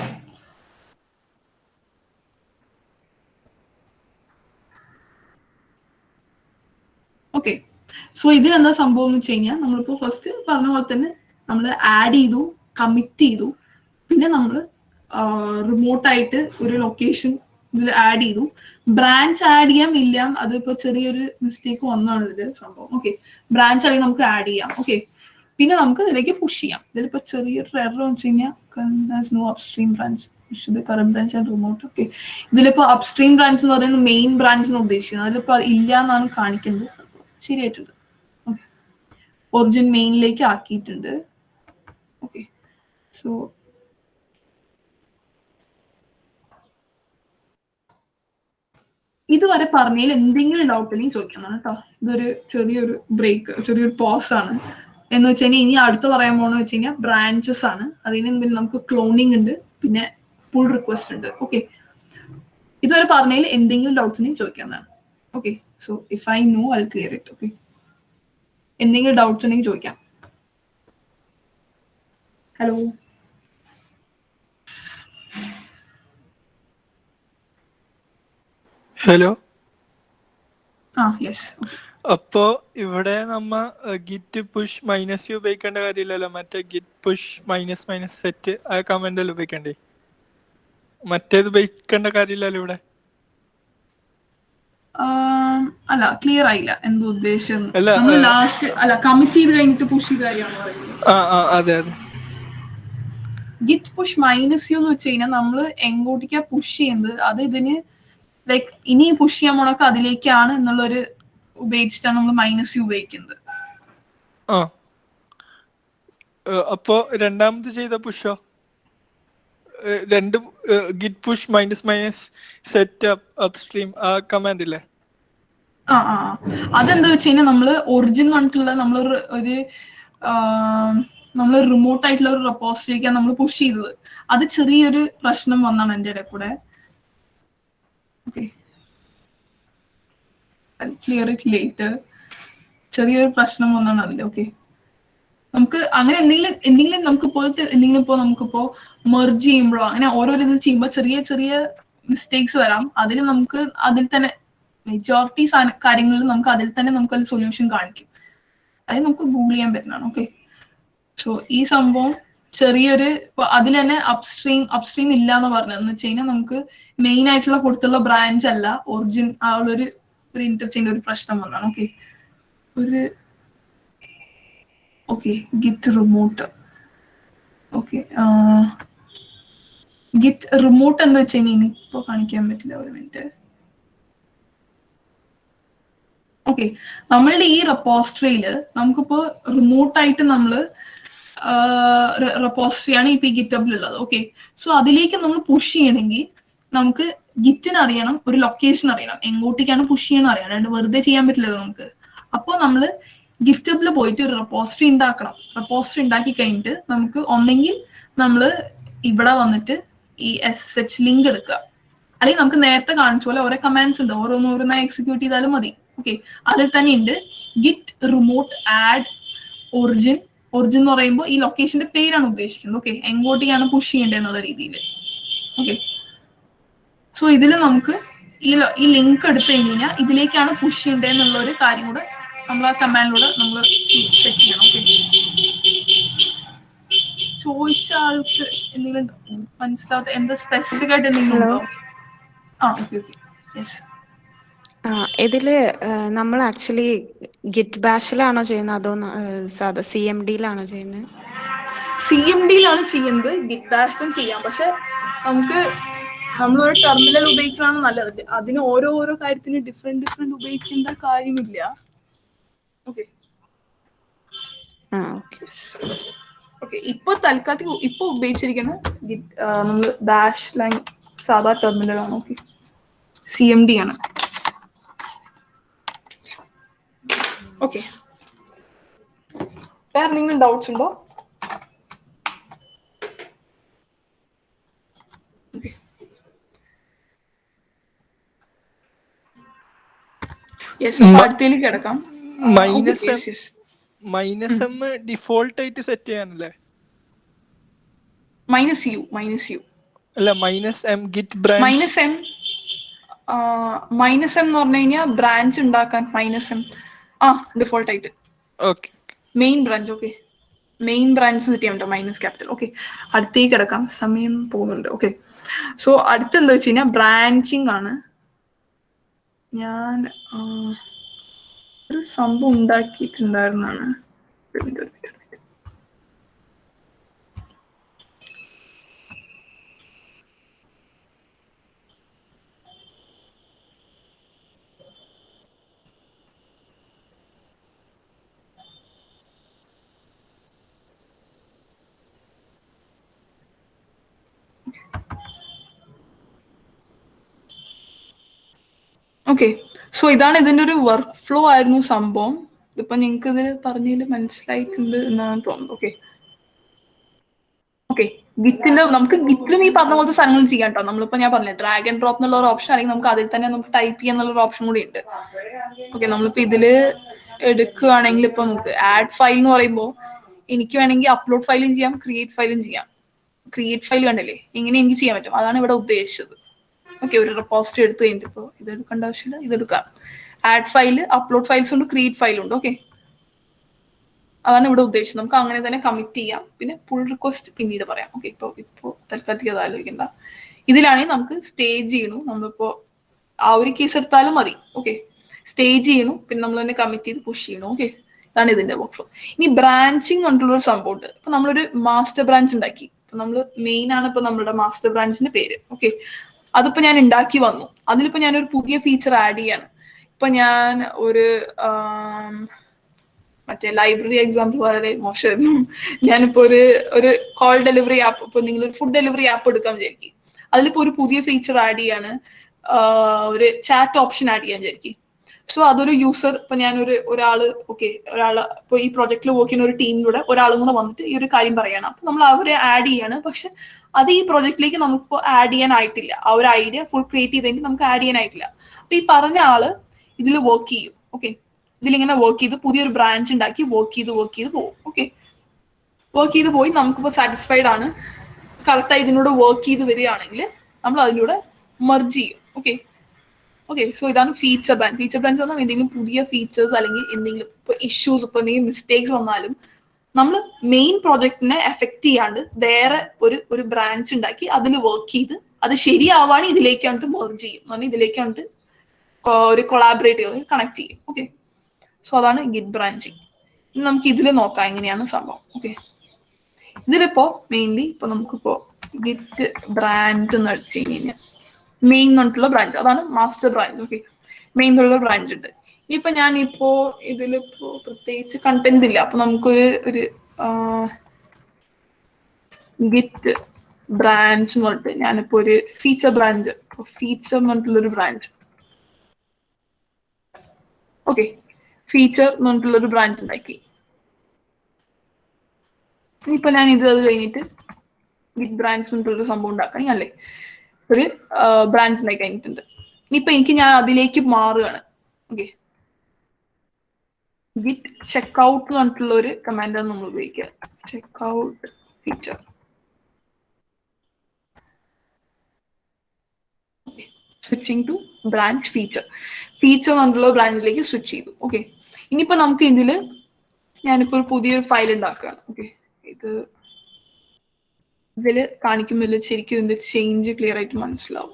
ഓക്കെ, സോ ഇതിനെന്താ സംഭവം എന്ന് വെച്ച് കഴിഞ്ഞാൽ നമ്മളിപ്പോ ഫസ്റ്റ് പറഞ്ഞ പോലെ തന്നെ നമ്മൾ ആഡ് ചെയ്തു, കമ്മിറ്റ് ചെയ്തു, പിന്നെ നമ്മൾ റിമോട്ടായിട്ട് ഒരു ലൊക്കേഷൻ ഇതിൽ ആഡ് ചെയ്തു. ബ്രാഞ്ച് ആഡ് ചെയ്യാം ഇല്ല, അതിപ്പോ ചെറിയൊരു മിസ്റ്റേക്ക് വന്നതാണ് ഇതിൽ സംഭവം. ഓക്കെ, ബ്രാഞ്ച് അല്ലെങ്കിൽ നമുക്ക് ആഡ് ചെയ്യാം. ഓക്കെ, പിന്നെ നമുക്ക് ഇതിലേക്ക് പുഷ് ചെയ്യാം. ഇതിലിപ്പോ ചെറിയൊരു എറർ വെച്ച് കഴിഞ്ഞാൽ no upstream branch current branch and remote. Okay, ഇതിലിപ്പോ അപ്സ്ട്രീം ബ്രാഞ്ച് എന്ന് പറയുന്നത് മെയിൻ ബ്രാഞ്ച് എന്ന് ഉദ്ദേശിക്കുന്നത്. അതിലിപ്പോ ഇല്ല എന്നാണ് കാണിക്കുന്നത്. ശരിയായിട്ടുണ്ട്. ഓക്കെ, ഒറിജിൻ മെയിനിലേക്ക് ആക്കിയിട്ടുണ്ട്. ഓക്കെ, സോ ഇതുവരെ പറഞ്ഞതിൽ എന്തെങ്കിലും ഡൗട്ട് ഉണ്ടെങ്കിൽ ചോദിക്കണം കേട്ടോ. ഇതൊരു ചെറിയൊരു പോസ് ആണ്. എന്ന് വെച്ച് കഴിഞ്ഞാൽ ഇനി അടുത്ത് പറയാൻ പോണെന്ന് വെച്ച് കഴിഞ്ഞാൽ ബ്രാഞ്ചസ് ആണ്. അതിന് നമുക്ക് ക്ലോണിങ് ഉണ്ട്, പിന്നെ പുൾ റിക്വസ്റ്റ് ഉണ്ട്. ഓക്കെ, ഇതുവരെ പറഞ്ഞതിൽ എന്തെങ്കിലും ഡൗട്ട്സ് ഉണ്ടെങ്കിൽ ചോദിക്കാവുന്നതാണ്. Okay, so if I know I clear it. Okay, എന്തെങ്കിലും ഡൗട്ട്സ് ഉണ്ടെങ്കിൽ ചോദിക്കാം. Hello, hello. യെസ്. അപ്പോ ഇവിടെ നമ്മ ഗിറ്റ് പുഷ് -u ഉപയോഗിക്കേണ്ട കാര്യമില്ലല്ലോ. മറ്റേ ഗിറ്റ് പുഷ് -- സെറ്റ് ആ കമാൻഡ് അല്ലേ ഉപയോഗിക്കണ്ടേ? മറ്റേത് ഉപയോഗിക്കേണ്ട കാര്യമില്ലല്ലോ ഇവിടെ. അല്ല, ക്ലിയർ ആയില്ല എന്താ ഉദ്ദേശം. നമ്മൾ ലാസ്റ്റ് കമ്മിറ്റ് ചെയ്ത് കഴിഞ്ഞിട്ട് പുഷ് ചെയ്ത കാര്യമാണ് പറയുന്നത്. അതെ. ഗിറ്റ് പുഷ് -u എന്ന് വെച്ച് കഴിഞ്ഞാൽ നമ്മൾ എങ്ങോട്ടേക്കാ പുഷ് ചെയ്യുന്നത്, അത് ഇതിന് ലൈക്ക് ഇനി പുഷ് ചെയ്യാൻ പോണൊക്കെ അതിലേക്കാണ് എന്നുള്ളൊരു ഉപയോഗിച്ചിട്ടാണ് നമ്മൾ -u ഉപയോഗിക്കുന്നത്. അപ്പോ രണ്ടാമത് ചെയ്ത പുഷോ? രണ്ട് ഗിറ്റ് പുഷ് -- സെറ്റ് അപ്സ്ട്രീം ആ കമാൻഡ് ഇല്ലേ? അതെന്താ വെച്ച് കഴിഞ്ഞാൽ നമ്മള് ഒറിജിൻ വന്നിട്ടുള്ള നമ്മൾ റിമോട്ട് ആയിട്ടുള്ള ഒരു റെപ്പോസിറ്ററിക്കാണ് നമ്മൾ പുഷ് ചെയ്തത്. അത് ചെറിയൊരു പ്രശ്നം വന്നാണ് എൻ്റെ ഇടയിൽ കൂടെ. Okay, clear it later. ചെറിയൊരു പ്രശ്നം വന്നാണ് അതിൽ. ഓക്കെ, നമുക്ക് അങ്ങനെ എന്തെങ്കിലും നമുക്ക് പോലത്തെ എന്തെങ്കിലും ഇപ്പോൾ നമുക്കിപ്പോ മെർജ് ചെയ്യുമ്പോഴോ അങ്ങനെ ഓരോരോ ഇത് ചെയ്യുമ്പോൾ ചെറിയ ചെറിയ മിസ്റ്റേക്സ് വരാം. അതിൽ തന്നെ മെജോറിറ്റി കാര്യങ്ങളിൽ നമുക്ക് അതിൽ തന്നെ നമുക്ക് അത് സൊല്യൂഷൻ കാണിക്കും. അത് നമുക്ക് ഗൂഗിൾ ചെയ്യാൻ പറ്റുന്നതാണ്. ഓക്കെ, സോ ഈ സംഭവം ചെറിയൊരു അതിൽ തന്നെ അപ്സ്ട്രീം ഇല്ല എന്ന് പറഞ്ഞതെന്ന് വെച്ച് കഴിഞ്ഞാൽ നമുക്ക് മെയിൻ ആയിട്ടുള്ള കൊടുത്തുള്ള ബ്രാഞ്ച് അല്ല ഒറിജിൻ ആ ഒരു ഇന്റർചേഞ്ച് ഒരു പ്രശ്നം വന്നാണ്. Okay, okay git remote. Okay git remote എന്ന് വെച്ച് കഴിഞ്ഞാൽ ഇനിയിപ്പോ കാണിക്കാൻ പറ്റില്ല, ഒരു മിനിറ്റ്. ഓക്കെ നമ്മളുടെ ഈ റെപ്പോസിറ്ററിയിൽ നമുക്കിപ്പോ റിമോട്ടായിട്ട് നമ്മള് റെപ്പോസിറ്ററിയാണ് ഇപ്പൊ ഈ ഗിറ്റബിലുള്ളത്. ഓക്കെ സോ അതിലേക്ക് നമ്മൾ പുഷ് ചെയ്യണമെങ്കിൽ നമുക്ക് ഗിറ്റിന് അറിയണം, ഒരു ലൊക്കേഷൻ അറിയണം, എങ്ങോട്ടേക്കാണ് പുഷ് ചെയ്യണം അറിയണം, അല്ലാണ്ട് വെറുതെ ചെയ്യാൻ പറ്റില്ലല്ലോ നമുക്ക്. അപ്പോൾ നമ്മള് ഗിറ്റബിൽ പോയിട്ട് ഒരു റെപ്പോസിറ്ററി ഉണ്ടാക്കണം. റെപ്പോസിറ്ററി ഉണ്ടാക്കി കഴിഞ്ഞിട്ട് നമുക്ക് ഒന്നെങ്കിൽ നമ്മള് ഇവിടെ വന്നിട്ട് ഈ SSH ലിങ്ക് എടുക്കുക, അല്ലെങ്കിൽ നമുക്ക് നേരത്തെ കാണിച്ച പോലെ ഓരോ കമാൻഡ്സ് ഉണ്ട്, ഓരോന്നോരോന്നായി എക്സിക്യൂട്ട് ചെയ്താലും മതി. ഓക്കെ അതിൽ തന്നെ ഉണ്ട് git remote add origin. Origin എന്ന് പറയുമ്പോൾ ഈ ലൊക്കേഷന്റെ പേരാണ് ഉദ്ദേശിക്കുന്നത്. ഓക്കെ എങ്ങോട്ടേക്കാണ് പുഷ് ചെയ്യേണ്ടത് എന്നുള്ള രീതിയിൽ. ഓക്കെ സോ ഇതിൽ നമുക്ക് ഈ ലിങ്ക് എടുത്തു കഴിഞ്ഞാൽ ഇതിലേക്കാണ് പുഷ് ചെയ്യേണ്ടത് എന്നുള്ള ഒരു കാര്യം കൂടെ നമ്മൾ ആ കമാൻഡിലൂടെ നമ്മൾ സെറ്റ് ചെയ്യണം. ഓക്കെ ചോദിച്ച ആൾക്ക് എന്തെങ്കിലും മനസ്സിലാവാത്ത എന്താ സ്പെസിഫിക് ആയിട്ട് എന്തെങ്കിലും ഉണ്ടോ? Okay okay yes. ഇതില് നമ്മൾ ആക്ച്വലി ഗിറ്റ് ബാഷിലാണോ ചെയ്യുന്നത് അതോ സാധാ CMD-യിലാണോ ചെയ്യുന്നത്? CMD-യിലാണ് ചെയ്യുന്നത്, ഗിറ്റ് ബാഷിലും ചെയ്യാം. പക്ഷെ നമുക്ക് നമ്മളൊരു ടെർമിനൽ ഉപയോഗിക്കുകയാണ് നല്ലത്. അതിന് ഓരോ കാര്യത്തിന് ഡിഫറെന്റ് ഉപയോഗിക്കേണ്ട കാര്യമില്ല. ഓക്കെ ഓക്കെ ഇപ്പൊ തൽക്കാലത്തേക്ക് ഇപ്പൊ ഉപയോഗിച്ചിരിക്കുന്ന നമ്മൾ ബാഷ് ലൈൻ സാധാ ടെർമിനലാണ്. ഓക്കെ CMD ആണ്. ഓക്കെ വേറെ എന്തെങ്കിലും ഡൗട്ട്സ് ഉണ്ടോ? അടുത്തേക്ക് കിടക്കാം. മൈനസ് എം ഡിഫോൾട്ട് ആയിട്ട് സെറ്റ് ചെയ്യാനല്ലേ? -u അല്ല -m ഗിറ്റ് ബ്രാഞ്ച്. -m എന്ന് പറഞ്ഞു കഴിഞ്ഞാൽ ബ്രാഞ്ച് ഉണ്ടാക്കാൻ -m ഡിഫോൾട്ട് ആയിട്ട് main branch. Okay main branch set ചെയ്യാൻ പറ്റും മൈനസ് ക്യാപിറ്റൽ. ഓക്കെ അടുത്തേക്ക് കിടക്കാം, സമയം പോകുന്നുണ്ട്. ഓക്കെ സോ അടുത്തെന്താ വെച്ച് കഴിഞ്ഞാൽ ബ്രാഞ്ചിങ് ആണ്. ഞാൻ ഒരു സംഭവം ഉണ്ടാക്കിയിട്ടുണ്ടായിരുന്നാണ്. ഓക്കെ സോ ഇതാണ് ഇതിന്റെ ഒരു വർക്ക് ഫ്ലോ ആയിരുന്നു സംഭവം. ഇതിപ്പോ നിങ്ങൾക്ക് ഇത് പറഞ്ഞതിൽ മനസ്സിലായിട്ടുണ്ട് എന്നാണ് തോന്നുന്നത്. ഓക്കെ ഓക്കെ ഗിറ്റിന്റെ നമുക്ക് ഗിറ്റിലും ഈ പറഞ്ഞ പോലത്തെ സാധനങ്ങൾ ചെയ്യാം കേട്ടോ. നമ്മളിപ്പോ ഞാൻ പറഞ്ഞില്ല ഡ്രാഗ് ആൻഡ് ഡ്രോപ്പ് എന്നുള്ള ഒരു ഓപ്ഷൻ, അല്ലെങ്കിൽ നമുക്ക് അതിൽ തന്നെ നമുക്ക് ടൈപ്പ് ചെയ്യാന്നുള്ള ഒരു ഓപ്ഷൻ കൂടി ഉണ്ട്. ഓക്കെ നമ്മളിപ്പോ ഇതില് എടുക്കുകയാണെങ്കിൽ ഇപ്പൊ നമുക്ക് ആഡ് ഫയൽ എന്ന് പറയുമ്പോൾ എനിക്ക് വേണമെങ്കിൽ അപ്ലോഡ് ഫയലും ചെയ്യാം, ക്രിയേറ്റ് ഫയലും ചെയ്യാം. ക്രിയേറ്റ് ഫയൽ കണ്ടില്ലേ, ഇങ്ങനെ എനിക്ക് ചെയ്യാൻ പറ്റും. അതാണ് ഇവിടെ ഉദ്ദേശിച്ചത്. ഓക്കെ ഒരു റെപ്പോസിറ്ററി എടുത്തു കഴിഞ്ഞിട്ട് ഇപ്പോൾ ഇത് എടുക്കേണ്ട ആവശ്യമില്ല, ഇതെടുക്കാം. ആഡ് ഫയൽ, അപ്ലോഡ് ഫയൽസ് ഉണ്ട്, ക്രിയേറ്റ് ഫയൽ ഉണ്ട്. ഓക്കെ അതാണ് ഇവിടെ ഉദ്ദേശിച്ചത്. നമുക്ക് അങ്ങനെ തന്നെ കമ്മിറ്റ് ചെയ്യാം. പിന്നെ പുൾ റിക്വസ്റ്റ് പിന്നീട് പറയാം. ഓക്കെ ഇപ്പോൾ തൽക്കാലത്തേക്ക് അത് ആലോചിക്കണ്ട. ഇതിലാണെങ്കിൽ നമുക്ക് സ്റ്റേജ് ചെയ്യണു, നമ്മളിപ്പോ ആ ഒരു കേസ് എടുത്താലും മതി. ഓക്കെ സ്റ്റേജ് ചെയ്യണു, പിന്നെ നമ്മൾ തന്നെ കമ്മിറ്റ് ചെയ്ത് പുഷ് ചെയ്യണു. ഓക്കെ ഇതാണ് ഇതിന്റെ വർക്ക് ഫ്ലോ. ഇനി ബ്രാഞ്ചിങ് കൊണ്ടുള്ള ഒരു സംഭവം ഉണ്ട്. ഇപ്പൊ നമ്മളൊരു മാസ്റ്റർ ബ്രാഞ്ച് ഉണ്ടാക്കി. ഇപ്പൊ നമ്മൾ മെയിൻ ആണ് ഇപ്പൊ നമ്മുടെ മാസ്റ്റർ ബ്രാഞ്ചിന്റെ പേര്. ഓക്കെ അതിപ്പോ ഞാൻ ഉണ്ടാക്കി വന്നു. അതിലിപ്പോ ഞാനൊരു പുതിയ ഫീച്ചർ ആഡ് ചെയ്യാണ്. ഇപ്പൊ ഞാൻ ഒരു മറ്റേ ലൈബ്രറി എക്സാമ്പിൾ വളരെ മോശമായിരുന്നു. ഞാനിപ്പോ ഒരു കോൾ ഡെലിവറി ആപ്പ്, ഇപ്പൊ നിങ്ങൾ ഒരു ഫുഡ് ഡെലിവറി ആപ്പ് എടുക്കാൻ വിചാരിക്കും. അതിലിപ്പോ ഒരു പുതിയ ഫീച്ചർ ആഡ് ചെയ്യാണ്, ഒരു ചാറ്റ് ഓപ്ഷൻ ആഡ് ചെയ്യാൻ വിചാരിക്കും. സോ അതൊരു യൂസർ, ഇപ്പൊ ഞാനൊരു ഒരാള് ഇപ്പൊ ഈ പ്രൊജക്റ്റിൽ വർക്ക് ചെയ്യുന്ന ഒരു ടീമിലൂടെ ഒരാളും കൂടെ വന്നിട്ട് ഈ ഒരു കാര്യം പറയണം. അപ്പൊ നമ്മൾ അവരെ ആഡ് ചെയ്യാണ്. പക്ഷെ അത് ഈ പ്രൊജക്റ്റിലേക്ക് നമുക്കിപ്പോ ആഡ് ചെയ്യാനായിട്ടില്ല. ആ ഒരു ഐഡിയ ഫുൾ ക്രിയേറ്റ് ചെയ്തെങ്കിൽ നമുക്ക് ആഡ് ചെയ്യാനായിട്ടില്ല. അപ്പൊ ഈ പറഞ്ഞ ആള് ഇതിൽ വർക്ക് ചെയ്യും. ഓക്കെ ഇതിലിങ്ങനെ വർക്ക് ചെയ്ത് പുതിയൊരു ബ്രാഞ്ച് ഉണ്ടാക്കി വർക്ക് ചെയ്ത് പോകും. ഓക്കെ വർക്ക് ചെയ്ത് പോയി നമുക്കിപ്പോൾ സാറ്റിസ്ഫൈഡ് ആണ്, കറക്റ്റായി ഇതിനോട് വർക്ക് ചെയ്ത് വരികയാണെങ്കിൽ നമ്മൾ അതിലൂടെ മെർജ് ചെയ്യും. ഓക്കെ സോ ഇതാണ് ഫീച്ചർ ബ്രാഞ്ച്. ഫീച്ചർ ബ്രാഞ്ച് പറഞ്ഞാൽ എന്തെങ്കിലും പുതിയ ഫീച്ചേഴ്സ് അല്ലെങ്കിൽ എന്തെങ്കിലും ഇപ്പോൾ ഇഷ്യൂസ്, ഇപ്പോൾ എന്തെങ്കിലും മിസ്റ്റേക്സ് വന്നാലും നമ്മൾ മെയിൻ പ്രോജക്റ്റിനെ എഫക്ട് ചെയ്യാണ്ട് വേറെ ഒരു ബ്രാഞ്ച് ഉണ്ടാക്കി അതിൽ വർക്ക് ചെയ്ത് അത് ശരിയാവാണ് ഇതിലേക്കാണ്ട് മെർജ് ചെയ്യും. പറഞ്ഞാൽ ഇതിലേക്കാണ്ട് ഒരു കൊളാബറേറ്റ് ചെയ്ത് കണക്ട് ചെയ്യും. ഓക്കെ സോ അതാണ് ഗിറ്റ് ബ്രാഞ്ചിങ്. നമുക്ക് ഇതിൽ നോക്കാം എങ്ങനെയാണ് സംഭവം. ഓക്കെ, ഇതിലിപ്പോ മെയിൻലി ഇപ്പൊ നമുക്കിപ്പോ ഗിറ്റ് ബ്രാഞ്ച് എന്ന് അടിച്ചു കഴിഞ്ഞാൽ മെയിൻ എന്നിട്ടുള്ള ബ്രാഞ്ച്, അതാണ് മാസ്റ്റർ ബ്രാഞ്ച്. ഓക്കെ, മെയിൻ എന്നുള്ള ബ്രാഞ്ച് ഉണ്ട്. ഇനിയിപ്പോ ഞാനിപ്പോ ഇതിലിപ്പോ പ്രത്യേകിച്ച് കണ്ടന്റ് ഇല്ല, അപ്പൊ നമുക്കൊരു ഒരു ഗിറ്റ് ബ്രാഞ്ച് എന്ന് പറഞ്ഞിട്ട് ഞാനിപ്പോ ഒരു ഫീച്ചർ ബ്രാഞ്ച്, ഫീച്ചർ എന്ന് പറഞ്ഞിട്ടുള്ളൊരു ബ്രാഞ്ച്, ഓക്കെ, ഫീച്ചർ എന്ന് പറഞ്ഞിട്ടുള്ളൊരു ബ്രാഞ്ച് ഉണ്ടാക്കി. ഇനിയിപ്പോ ഞാൻ അത് കഴിഞ്ഞിട്ട് ഗിറ്റ് ബ്രാഞ്ച് എന്നിട്ടുള്ളൊരു സംഭവം ഉണ്ടാക്കണം അല്ലേ, ഒരു ബ്രാഞ്ച് ഉണ്ടാക്കി കഴിഞ്ഞിട്ടുണ്ട്. ഇനിയിപ്പോ ഞാൻ അതിലേക്ക് മാറുകയാണ്. ഓക്കെ, ഗിറ്റ് ചെക്ക്ഔട്ട് എന്ന് പറഞ്ഞിട്ടുള്ള ഒരു കമാൻഡാണ് നമ്മൾ ഉപയോഗിക്കുക. Checkout feature, switching to branch feature, feature എന്നുള്ള ബ്രാഞ്ചിലേക്ക് സ്വിച്ച് ചെയ്തു. ഓക്കെ, ഇനിയിപ്പോ നമുക്ക് ഞാനിപ്പോ ഒരു പുതിയൊരു ഫയൽ ഉണ്ടാക്കുകയാണ്. ഓക്കെ, ഇതില് കാണിക്കുമ്പോൾ ശരിക്കും ഇതിന്റെ ചേഞ്ച് ക്ലിയർ ആയിട്ട് മനസ്സിലാവും.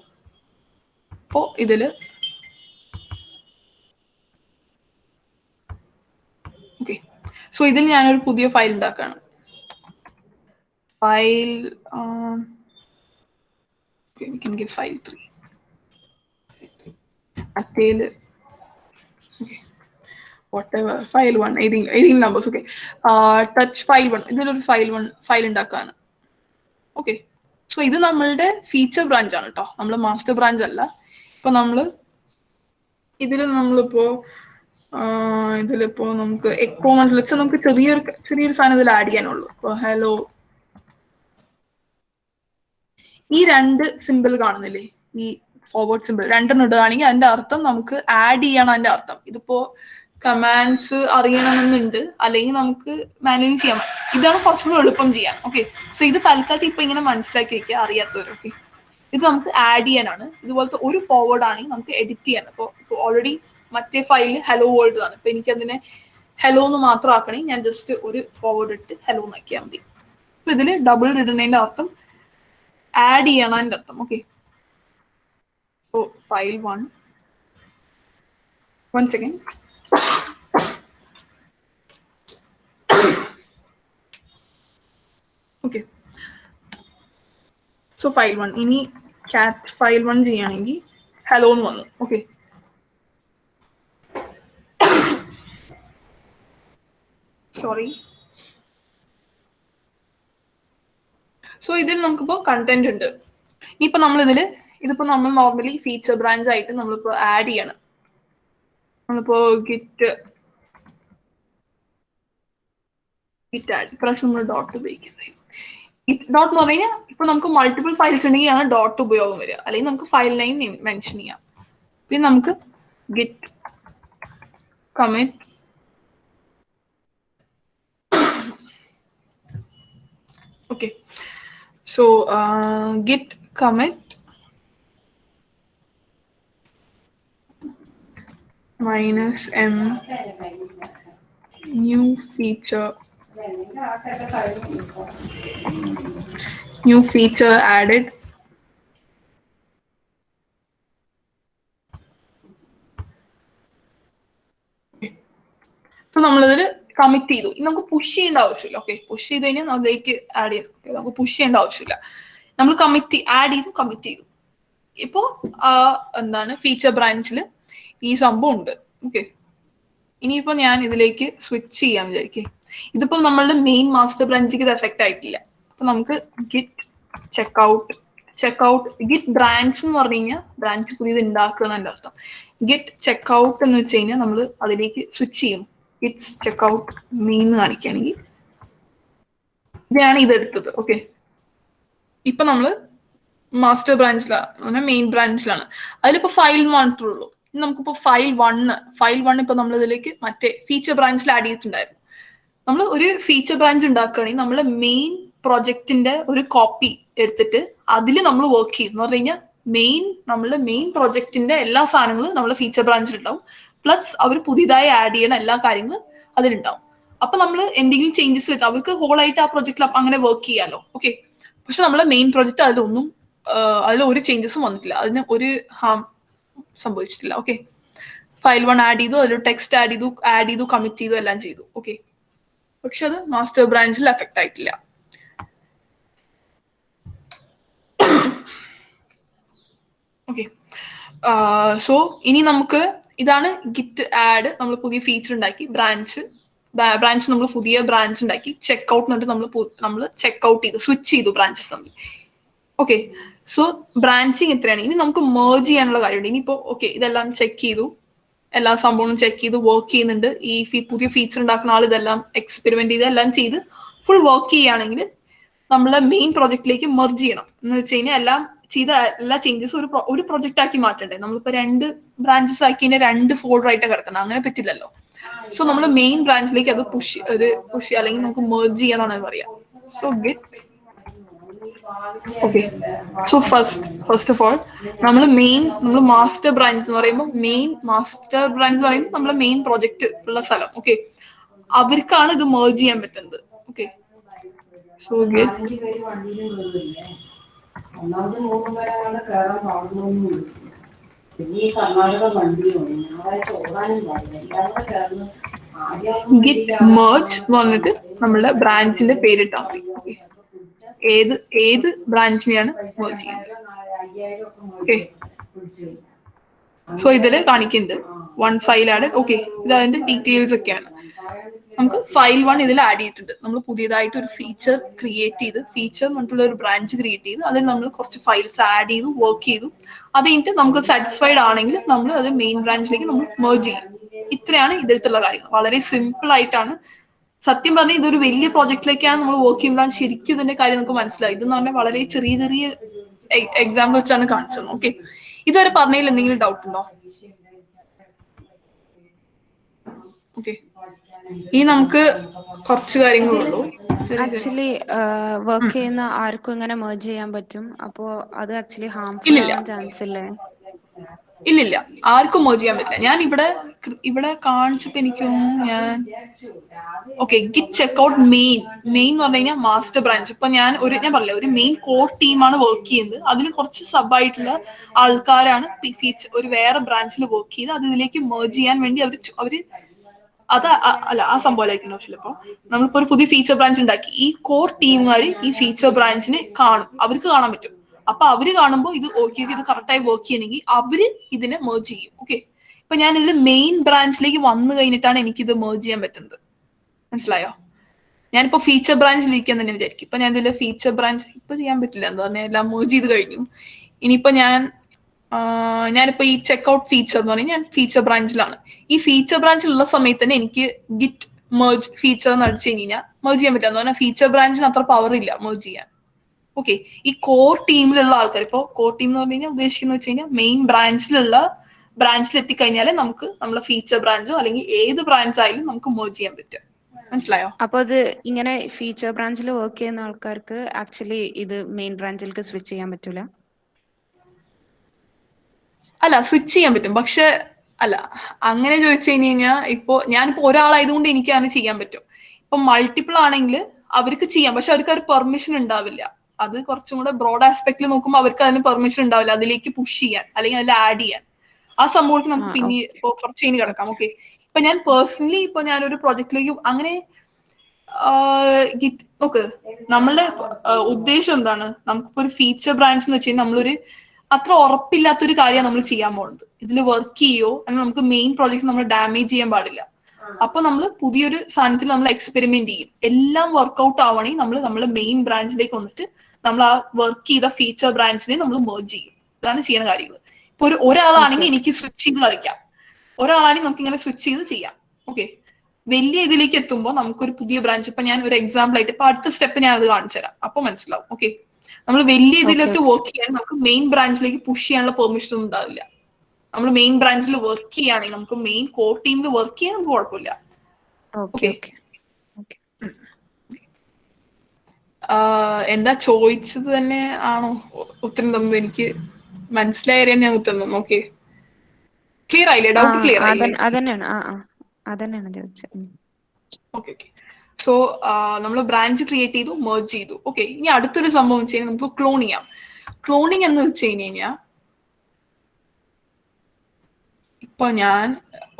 അപ്പോ ഓക്കെ, സോ ഇതിൽ ഞാനൊരു പുതിയ ഫയൽ ഉണ്ടാക്കുകയാണ്. File file 3 മറ്റേല് whatever file 1 18 numbers. Okay, touch file 1, ഇതിലൊരു ഫയൽ ഉണ്ടാക്കുകയാണ്. ഓക്കെ, സോ ഇത് നമ്മളുടെ ഫീച്ചർ ബ്രാഞ്ച് ആണ് കേട്ടോ, നമ്മള് മാസ്റ്റർ ബ്രാഞ്ച് അല്ല. ഇപ്പൊ നമ്മളിപ്പോ നമുക്ക് എക്കോ വെച്ചാൽ നമുക്ക് ചെറിയൊരു സാധനം ഇതിൽ ആഡ് ചെയ്യാനുള്ളൂ. ഇപ്പൊ ഹലോ, ഈ 2 സിമ്പിൾ കാണുന്നില്ലേ, ഈ ഫോർവേഡ് സിമ്പിൾ രണ്ടെണ്ണം ഇടുകയാണെങ്കിൽ അതിന്റെ അർത്ഥം നമുക്ക് ആഡ് ചെയ്യണം. അതിന്റെ അർത്ഥം ഇതിപ്പോ കമാൻഡ്സ് അറിയണമെന്നുണ്ട്, അല്ലെങ്കിൽ നമുക്ക് മാനുവലി ചെയ്യാം. ഇതാണ് കുറച്ചുകൂടി എളുപ്പം ചെയ്യാൻ. ഓക്കെ, സോ ഇത് തൽക്കാലത്ത് ഇപ്പൊ ഇങ്ങനെ മനസ്സിലാക്കി വെക്കുക അറിയാത്തവർ. ഓക്കെ, ഇത് നമുക്ക് ആഡ് ചെയ്യാനാണ്. ഇതുപോലത്തെ ഒരു ഫോർവേഡ് ആണെങ്കിൽ നമുക്ക് എഡിറ്റ് ചെയ്യാൻ. അപ്പോൾ ഓൾറെഡി മറ്റേ ഫയലിൽ ഹലോ വേൾഡ് ആണ്, ഇപ്പൊ എനിക്കതിനെ ഹലോ എന്ന് മാത്രം ആക്കണമെങ്കിൽ ഞാൻ ജസ്റ്റ് ഒരു ഫോർവേഡ് ഇട്ട് ഹലോ എന്നാക്കിയാൽ മതി. അപ്പൊ ഇതിൽ ഡബിൾ ഇടുന്നതിന്റെ അർത്ഥം ആഡ് ചെയ്യണം അതിന്റെ അർത്ഥം. Okay, so file 1 second. Okay, so file 1 ഇനി കാറ്റ് ഫയൽ 1 ചെയ്യുകയാണെങ്കിൽ ഹലോ എന്ന് വന്നു. Okay, sorry. സോ ഇതിൽ നമുക്കിപ്പോ കണ്ടന്റ് ഉണ്ട്. ഇനിയിപ്പോ ഇതിപ്പോ നമ്മൾ നോർമലി ഫീച്ചർ ബ്രാഞ്ച് ആയിട്ട് നമ്മളിപ്പോ ആഡ് ചെയ്യണം. നമ്മളിപ്പോ ഗിറ്റ് ആഡ്, ഇപ്രാവശ്യം നമ്മൾ ഡോട്ട് ഉപയോഗിക്കുന്നത്. ഡോട്ട് എന്ന് പറഞ്ഞു കഴിഞ്ഞാൽ ഇപ്പൊ നമുക്ക് മൾട്ടിപ്പിൾ ഫയൽസ് ഉണ്ടെങ്കിലാണ് ഡോട്ട് ഉപയോഗം വരിക, അല്ലെങ്കിൽ നമുക്ക് ഫയൽ നെയിം മെൻഷൻ ചെയ്യാം. പിന്നെ നമുക്ക് git commit okay, so git commit -m new feature added. So നമ്മളിതിൽ കമ്മിറ്റ് ചെയ്തു. നമുക്ക് പുഷ് ചെയ്യേണ്ട ആവശ്യമില്ല. ഓക്കെ, പുഷ് ചെയ്ത് കഴിഞ്ഞാൽ അതിലേക്ക് ആഡ് ചെയ്യണം. നമുക്ക് പുഷ് ചെയ്യേണ്ട ആവശ്യമില്ല. നമ്മൾ ആഡ് ചെയ്തു, കമ്മിറ്റ് ചെയ്തു. ഇപ്പോ ഫീച്ചർ ബ്രാഞ്ചിൽ ഈ സംഭവം ഉണ്ട്. ഓക്കെ, ഇനിയിപ്പോ ഞാൻ ഇതിലേക്ക് സ്വിച്ച് ചെയ്യാൻ വിചാരിക്കും. ഇതിപ്പോ നമ്മളുടെ മെയിൻ മാസ്റ്റർ ബ്രാഞ്ചിക്ക് ഇത് എഫക്റ്റ് ആയിട്ടില്ല. അപ്പൊ നമുക്ക് ഗിറ്റ് ചെക്ക്ഔട്ട് ഗിറ്റ് ബ്രാഞ്ച് എന്ന് പറഞ്ഞു കഴിഞ്ഞാൽ ബ്രാഞ്ച് പുതിയത് ഉണ്ടാക്കുക എന്നതിന്റെ അർത്ഥം. ഗിറ്റ് ചെക്ക്ഔട്ട് എന്ന് വെച്ച് കഴിഞ്ഞാൽ നമ്മൾ അതിലേക്ക് സ്വിച്ച് ചെയ്യും. ഗിറ്റ് ചെക്ക്ഔട്ട് മെയിൻ എന്ന് കാണിക്കുകയാണെങ്കിൽ ഇതാണ് ഇതെടുത്തത്. ഓക്കെ, ഇപ്പൊ നമ്മള് മാസ്റ്റർ ബ്രാഞ്ചിലാണ്, മെയിൻ ബ്രാഞ്ചിലാണ്. അതിലിപ്പോ ഫയൽ മാത്രമുള്ളൂ. നമുക്കിപ്പോ ഫയൽ 1 ഇപ്പൊ നമ്മൾ ഇതിലേക്ക് മറ്റേ ഫീച്ചർ ബ്രാഞ്ചിൽ ആഡ് ചെയ്തിട്ടുണ്ടായിരുന്നു. നമ്മൾ ഒരു ഫീച്ചർ ബ്രാഞ്ച് ഉണ്ടാക്കുകയാണെങ്കിൽ നമ്മളെ മെയിൻ പ്രൊജക്ടിന്റെ ഒരു കോപ്പി എടുത്തിട്ട് അതിൽ നമ്മൾ വർക്ക് ചെയ്യും. എന്ന് പറഞ്ഞു കഴിഞ്ഞാൽ നമ്മളുടെ മെയിൻ പ്രൊജക്ടിന്റെ എല്ലാ സാധനങ്ങളും നമ്മളെ ഫീച്ചർ ബ്രാഞ്ചിൽ ഉണ്ടാവും. പ്ലസ് അവർ പുതിയതായി ആഡ് ചെയ്യണ എല്ലാ കാര്യങ്ങളും അതിലുണ്ടാവും. അപ്പൊ നമ്മൾ എന്തെങ്കിലും ചേഞ്ചസ് വരുത്തും, അവർക്ക് ഹോളായിട്ട് ആ പ്രൊജക്റ്റിൽ അങ്ങനെ വർക്ക് ചെയ്യാലോ. ഓക്കെ, പക്ഷെ നമ്മളെ മെയിൻ പ്രൊജക്ട് അതിൽ ഒരു ചേഞ്ചസും വന്നിട്ടില്ല, അതിന് ഒരു ഹാം സംഭവിച്ചിട്ടില്ല. ഓക്കെ, ഫയൽ 1 ആഡ് ചെയ്തു, അതിൽ ടെക്സ്റ്റ് ആഡ് ചെയ്തു, കമ്മിറ്റ് ചെയ്തു, എല്ലാം ചെയ്തു. ഓക്കെ, പക്ഷെ അത് മാസ്റ്റർ ബ്രാഞ്ചിൽ എഫക്ട് ആയിട്ടില്ല. ഓക്കെ, സോ ഇനി നമുക്ക് ഇതാണ് ഗിറ്റ് ആഡ്. നമ്മൾ പുതിയ ഫീച്ചർ ഉണ്ടാക്കി, ബ്രാഞ്ച് നമ്മൾ പുതിയ ബ്രാഞ്ച് ഉണ്ടാക്കി, ചെക്ക് ഔട്ട് എന്നിട്ട് നമ്മൾ ചെക്ക് ഔട്ട് ചെയ്തു, സ്വിച്ച് ചെയ്തു ബ്രാഞ്ചസ് തമ്മിൽ. ഓക്കെ, സോ ബ്രാഞ്ചിങ് ഇത്രയാണ്. ഇനി നമുക്ക് മേർജ് ചെയ്യാനുള്ള കാര്യമുണ്ട്. ഇനിയിപ്പോ ഓക്കെ ഇതെല്ലാം ചെക്ക് ചെയ്തു, എല്ലാ സംഭവങ്ങളും ചെക്ക് ചെയ്ത് വർക്ക് ചെയ്യുന്നുണ്ട്, ഈ പുതിയ ഫീച്ചർ ഉണ്ടാക്കുന്ന ആൾ ഇതെല്ലാം എക്സ്പെരിമെന്റ് ചെയ്ത് എല്ലാം ചെയ്ത് ഫുൾ വർക്ക് ചെയ്യുകയാണെങ്കിൽ നമ്മളെ മെയിൻ പ്രോജക്റ്റിലേക്ക് മെർജ് ചെയ്യണം. എന്ന് വെച്ച് കഴിഞ്ഞാൽ എല്ലാം ചെയ്ത എല്ലാ ചേഞ്ചസും ഒരു പ്രൊജക്റ്റ് ആക്കി മാറ്റണ്ടേ. നമ്മളിപ്പോ 2 ബ്രാഞ്ചസ് ആക്കി 2 ഫോൾഡർ ആയിട്ട് കിടക്കണം, അങ്ങനെ പറ്റില്ലല്ലോ. സോ നമ്മൾ മെയിൻ ബ്രാഞ്ചിലേക്ക് അത് പുഷ് അല്ലെങ്കിൽ നമുക്ക് മെർജ് ചെയ്യാന്നാണ് പറയാ. So git okay, so first of all നമ്മൾ മാസ്റ്റർ ബ്രാഞ്ച് എന്ന് പറയുമ്പോൾ നമ്മളെ മെയിൻ പ്രോജക്റ്റ് ഉള്ള സ്ഥലം. ഓക്കെ, അവർക്കാണ് ഇത് മെർജ് ചെയ്യാൻ പറ്റുന്നത്. Okay, so git git merge എന്ന് പറഞ്ഞിട്ട് നമ്മളുടെ ബ്രാഞ്ചിന്റെ പേരിട്ടാൽ മതി. ഓക്കെ, ഏത് ബ്രാഞ്ചിനെയാണ് മെർജ് ചെയ്യുന്നത്. ഓക്കെ, സോ ഇതില് കാണിക്കുന്നുണ്ട് 1 ഫയൽ ആഡ്. ഓക്കെ, ഇത് അതിന്റെ ഡീറ്റെയിൽസ് ഒക്കെയാണ്. നമുക്ക് ഫയൽ 1 ഇതിൽ ആഡ് ചെയ്തിട്ടുണ്ട്. നമ്മൾ പുതിയതായിട്ട് ഒരു ഫീച്ചർ ക്രിയേറ്റ് ചെയ്ത്, ഫീച്ചർ എന്നിട്ടുള്ള ഒരു ബ്രാഞ്ച് ക്രിയേറ്റ് ചെയ്ത് അതിൽ നമ്മൾ കുറച്ച് ഫയൽസ് ആഡ് ചെയ്തു, വർക്ക് ചെയ്തു. അത് കഴിഞ്ഞിട്ട് നമുക്ക് സാറ്റിസ്ഫൈഡ് ആണെങ്കിൽ നമ്മൾ അത് മെയിൻ ബ്രാഞ്ചിലേക്ക് നമ്മൾ മെർജ് ചെയ്യും. ഇത്രയാണ് ഇതിലത്തുള്ള കാര്യങ്ങൾ. വളരെ സിമ്പിൾ ആയിട്ടാണ്. സത്യം പറഞ്ഞാൽ ഇതൊരു വലിയ പ്രോജക്റ്റിലേക്കാണ് നമ്മൾ വർക്ക് ചെയ്യുമ്പോൾ ശരിക്കും ഇതിന്റെ കാര്യം നമുക്ക് മനസ്സിലായി. ഇതെന്ന് പറഞ്ഞാൽ വളരെ ചെറിയ എക്സാമ്പിൾ വെച്ചാണ് കാണിച്ചത്. ഓക്കെ, ഇതുവരെ പറഞ്ഞതിൽ എന്തെങ്കിലും ഡൗട്ട് ഉണ്ടോ? ഓക്കെ, ഇനി നമുക്ക് കുറച്ച് കാര്യങ്ങളുള്ളൂ. ആക്ച്വലി വർക്ക് ചെയ്യുന്ന ആർക്കും ഇങ്ങനെ മെർജ് ചെയ്യാൻ പറ്റും. അപ്പോ അത് ആക്ച്വലി ഹാർംഫുൾ ആവാൻ ചാൻസ് ഇല്ലേ? ഇല്ലില്ല, ആർക്കും മെർജ് ചെയ്യാൻ പറ്റില്ല. ഞാൻ ഇവിടെ കാണിച്ചപ്പോ എനിക്ക് ഞാൻ ഓക്കെ ഗിറ്റ് ചെക്ക്ഔട്ട് മെയിൻ എന്ന് പറഞ്ഞു കഴിഞ്ഞാൽ മാസ്റ്റർ ബ്രാഞ്ച്. ഇപ്പൊ ഞാൻ പറഞ്ഞില്ല, ഒരു മെയിൻ കോർ ടീമാണ് വർക്ക് ചെയ്യുന്നത്. അതിൽ കുറച്ച് സബ് ആയിട്ടുള്ള ആൾക്കാരാണ് ഒരു വേറെ ബ്രാഞ്ചിൽ വർക്ക് ചെയ്ത് അത് ഇതിലേക്ക് മെർജ് ചെയ്യാൻ വേണ്ടി അവര് ആ സംഭവമായിരിക്കും. ചിലപ്പോ നമ്മളിപ്പോ ഒരു പുതിയ ഫീച്ചർ ബ്രാഞ്ച് ഉണ്ടാക്കി, ഈ കോർ ടീമുകാർ ഈ ഫീച്ചർ ബ്രാഞ്ചിനെ കാണും, അവർക്ക് കാണാൻ പറ്റും. അപ്പൊ അവര് കാണുമ്പോൾ ഇത് ഇത് കറക്റ്റായി വർക്ക് ചെയ്യണമെങ്കിൽ അവര് ഇതിനെ മെർജ് ചെയ്യും. ഓക്കെ, ഇപ്പൊ ഞാൻ ഇതിൽ മെയിൻ ബ്രാഞ്ചിലേക്ക് വന്നു കഴിഞ്ഞിട്ടാണ് എനിക്കിത് മെർജ് ചെയ്യാൻ പറ്റുന്നത്. മനസ്സിലായോ? ഞാനിപ്പോ ഫീച്ചർ ബ്രാഞ്ചിലിരിക്കാൻ തന്നെ വിചാരിക്കും. ഇപ്പൊ ഞാൻ ഇതിൽ ഫീച്ചർ ബ്രാഞ്ച് ഇപ്പൊ ചെയ്യാൻ പറ്റില്ല, എന്താ പറഞ്ഞാൽ എല്ലാം മെർജ് ചെയ്ത് കഴിഞ്ഞു. ഇനിയിപ്പോ ഞാനിപ്പോ ഈ ചെക്ക്ഔട്ട് ഫീച്ചർ എന്ന് പറഞ്ഞാൽ ഞാൻ ഫീച്ചർ ബ്രാഞ്ചിലാണ്. ഈ ഫീച്ചർ ബ്രാഞ്ചിലുള്ള സമയത്ത് തന്നെ എനിക്ക് ഗിറ്റ് മെർജ് ഫീച്ചർ എന്ന് അടിച്ചു കഴിഞ്ഞാൽ മെർജ് ചെയ്യാൻ പറ്റില്ല. എന്ന് പറഞ്ഞാൽ ഫീച്ചർ ബ്രാഞ്ചിന് അത്ര പവർ ഇല്ല മെർജ് ചെയ്യാൻ. ഓക്കെ, ഈ കോർ ടീമിലുള്ള ആൾക്കാർ, ഇപ്പോൾ കോർ ടീം എന്ന് പറഞ്ഞു കഴിഞ്ഞാൽ ഉദ്ദേശിക്കുന്നത് വെച്ച് കഴിഞ്ഞാൽ മെയിൻ ബ്രാഞ്ചിൽ എത്തിക്കഴിഞ്ഞാല് നമുക്ക് നമ്മളെ ഫീച്ചർ ബ്രാഞ്ചോ അല്ലെങ്കിൽ ഏത് ബ്രാഞ്ച് ആയാലും നമുക്ക് മെർജ് ചെയ്യാൻ പറ്റും. മനസ്സിലായോ? അപ്പൊ അത് ഇങ്ങനെ ഫീച്ചർ ബ്രാഞ്ചിൽ വർക്ക് ചെയ്യുന്ന ആൾക്കാർക്ക് ആക്ച്വലി ഇത് മെയിൻ ബ്രാഞ്ചിലേക്ക് സ്വിച്ച് ചെയ്യാൻ പറ്റൂല? അല്ല, സ്വിച്ച് ചെയ്യാൻ പറ്റും. പക്ഷെ അല്ല, അങ്ങനെ ചോദിച്ചു കഴിഞ്ഞാൽ ഞാനിപ്പോ ഒരാളായതുകൊണ്ട് എനിക്ക് അങ്ങനെ ചെയ്യാൻ പറ്റും. ഇപ്പൊ മൾട്ടിപ്പിൾ ആണെങ്കിൽ അവർക്ക് ചെയ്യാം, പക്ഷെ അവർക്ക് ഒരു പെർമിഷൻ ഉണ്ടാവില്ല. അത് കുറച്ചും കൂടെ ബ്രോഡ് ആസ്പെക്ടിൽ നോക്കുമ്പോൾ അവർക്ക് അതിന് പെർമിഷൻ ഉണ്ടാവില്ല അതിലേക്ക് പുഷ് ചെയ്യാൻ അല്ലെങ്കിൽ അതിൽ ആഡ് ചെയ്യാൻ. ആ സംഭവത്തിൽ നമുക്ക് പിന്നെ കുറച്ച് കഴിഞ്ഞ് കിടക്കാം. ഓക്കെ, ഇപ്പൊ ഞാൻ പേഴ്സണലി ഞാനൊരു പ്രോജക്റ്റിലേക്ക് അങ്ങനെ നോക്ക്, നമ്മളുടെ ഉദ്ദേശം എന്താണ്? നമുക്കിപ്പോ ഒരു ഫീച്ചർ ബ്രാഞ്ച് എന്ന് വെച്ച് കഴിഞ്ഞാൽ നമ്മളൊരു അത്ര ഉറപ്പില്ലാത്തൊരു കാര്യമാണ് നമ്മൾ ചെയ്യാൻ പോകുന്നത്. ഇതിൽ വർക്ക് ചെയ്യോ അല്ലെങ്കിൽ നമുക്ക് മെയിൻ പ്രോജക്റ്റ് നമ്മൾ ഡാമേജ് ചെയ്യാൻ പാടില്ല. അപ്പൊ നമ്മൾ പുതിയൊരു സാധനത്തിൽ നമ്മൾ എക്സ്പെരിമെന്റ് ചെയ്യും. എല്ലാം വർക്ക്ഔട്ട് ആവണമെങ്കിൽ നമ്മൾ മെയിൻ ബ്രാഞ്ചിലേക്ക് വന്നിട്ട് നമ്മൾ ആ വർക്ക് ചെയ്ത ഫീച്ചർ ബ്രാഞ്ചിനെ നമ്മൾ മെർജ് ചെയ്യും. ഇതാണ് ചെയ്യുന്ന കാര്യങ്ങൾ. ഇപ്പൊ ഒരാളാണെങ്കിൽ എനിക്ക് സ്വിച്ച് ചെയ്ത് കളിക്കാം, ഒരാളാണെങ്കിൽ നമുക്ക് ഇങ്ങനെ സ്വിച്ച് ചെയ്ത് ചെയ്യാം. ഓക്കെ, വലിയ ഇതിലേക്ക് എത്തുമ്പോൾ നമുക്കൊരു പുതിയ ബ്രാഞ്ച്, ഇപ്പൊ ഞാൻ ഒരു എക്സാമ്പിൾ ആയിട്ട് ഇപ്പൊ അടുത്ത സ്റ്റെപ്പ് ഞാൻ അത് കാണിച്ചു തരാം, അപ്പൊ മനസ്സിലാവും. ഓക്കെ, നമ്മൾ വലിയ ഇതിലേക്ക് വർക്ക് ചെയ്യാൻ നമുക്ക് മെയിൻ ബ്രാഞ്ചിലേക്ക് പുഷ് ചെയ്യാനുള്ള പെർമിഷൻ ഒന്നും ഉണ്ടാവില്ല. നമ്മൾ മെയിൻ ബ്രാഞ്ചിൽ വർക്ക് ചെയ്യുകയാണെങ്കിൽ നമുക്ക് മെയിൻ കോർ ടീമിൽ വർക്ക് ചെയ്യാൻ നമുക്ക് കുഴപ്പമില്ല. എന്താ ചോദിച്ചത് തന്നെ ആണോ ഉത്തരം തന്നത്? എനിക്ക് മനസ്സിലായ ഞാൻ ഉത്തരം തന്നു. ഓക്കെ, ക്ലിയർ ആയില്ലേ? ഡൗട്ട് ക്ലിയർ ആയില്ലേ? അതന്നെയാണ് ചോദിച്ചത്. ഓക്കെ, സോ നമ്മൾ ബ്രാഞ്ച് ക്രിയേറ്റ് ചെയ്തു, മെർജ് ചെയ്തു. ഓക്കെ, ഇനി അടുത്തൊരു സംഭവം വെച്ച് കഴിഞ്ഞാൽ നമുക്ക് ക്ലോൺ ചെയ്യാം. ക്ലോണിങ് എന്ന് വെച്ച് കഴിഞ്ഞാൽ ഇപ്പൊ ഞാൻ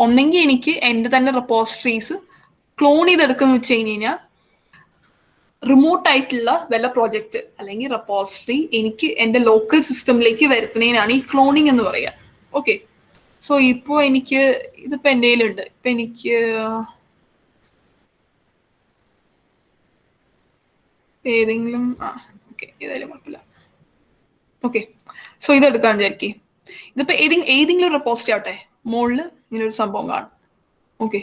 ഒന്നെങ്കിൽ എനിക്ക് എന്റെ തന്നെ റെപ്പോസിറ്ററീസ് ക്ലോൺ ചെയ്തെടുക്കുന്ന വെച്ച് കഴിഞ്ഞാൽ റിമോട്ട് ആയിട്ടുള്ള വല്ല പ്രോജക്റ്റ് അല്ലെങ്കിൽ റെപ്പോസിറ്ററി എനിക്ക് എൻ്റെ ലോക്കൽ സിസ്റ്റമിലേക്ക് വരുത്തുന്നതിനാണ് ഈ ക്ലോണിങ് എന്ന് പറയുക. ഓക്കെ, സോ ഇപ്പോൾ എനിക്ക് ഇതിപ്പോൾ എൻ്റെ കയ്യിലുണ്ട്. ഇപ്പം എനിക്ക് ഏതെങ്കിലും ഓക്കെ ഏതായാലും കുഴപ്പമില്ല. ഓക്കെ, സോ ഇതെടുക്കാൻ വിചാരിക്കും. ഇതിപ്പോൾ ഏതെങ്കിലും ഒരു റെപ്പോസിറ്ററി ആവട്ടെ, മുകളിൽ ഇങ്ങനെ ഒരു സംഭവം കാണും. ഓക്കെ,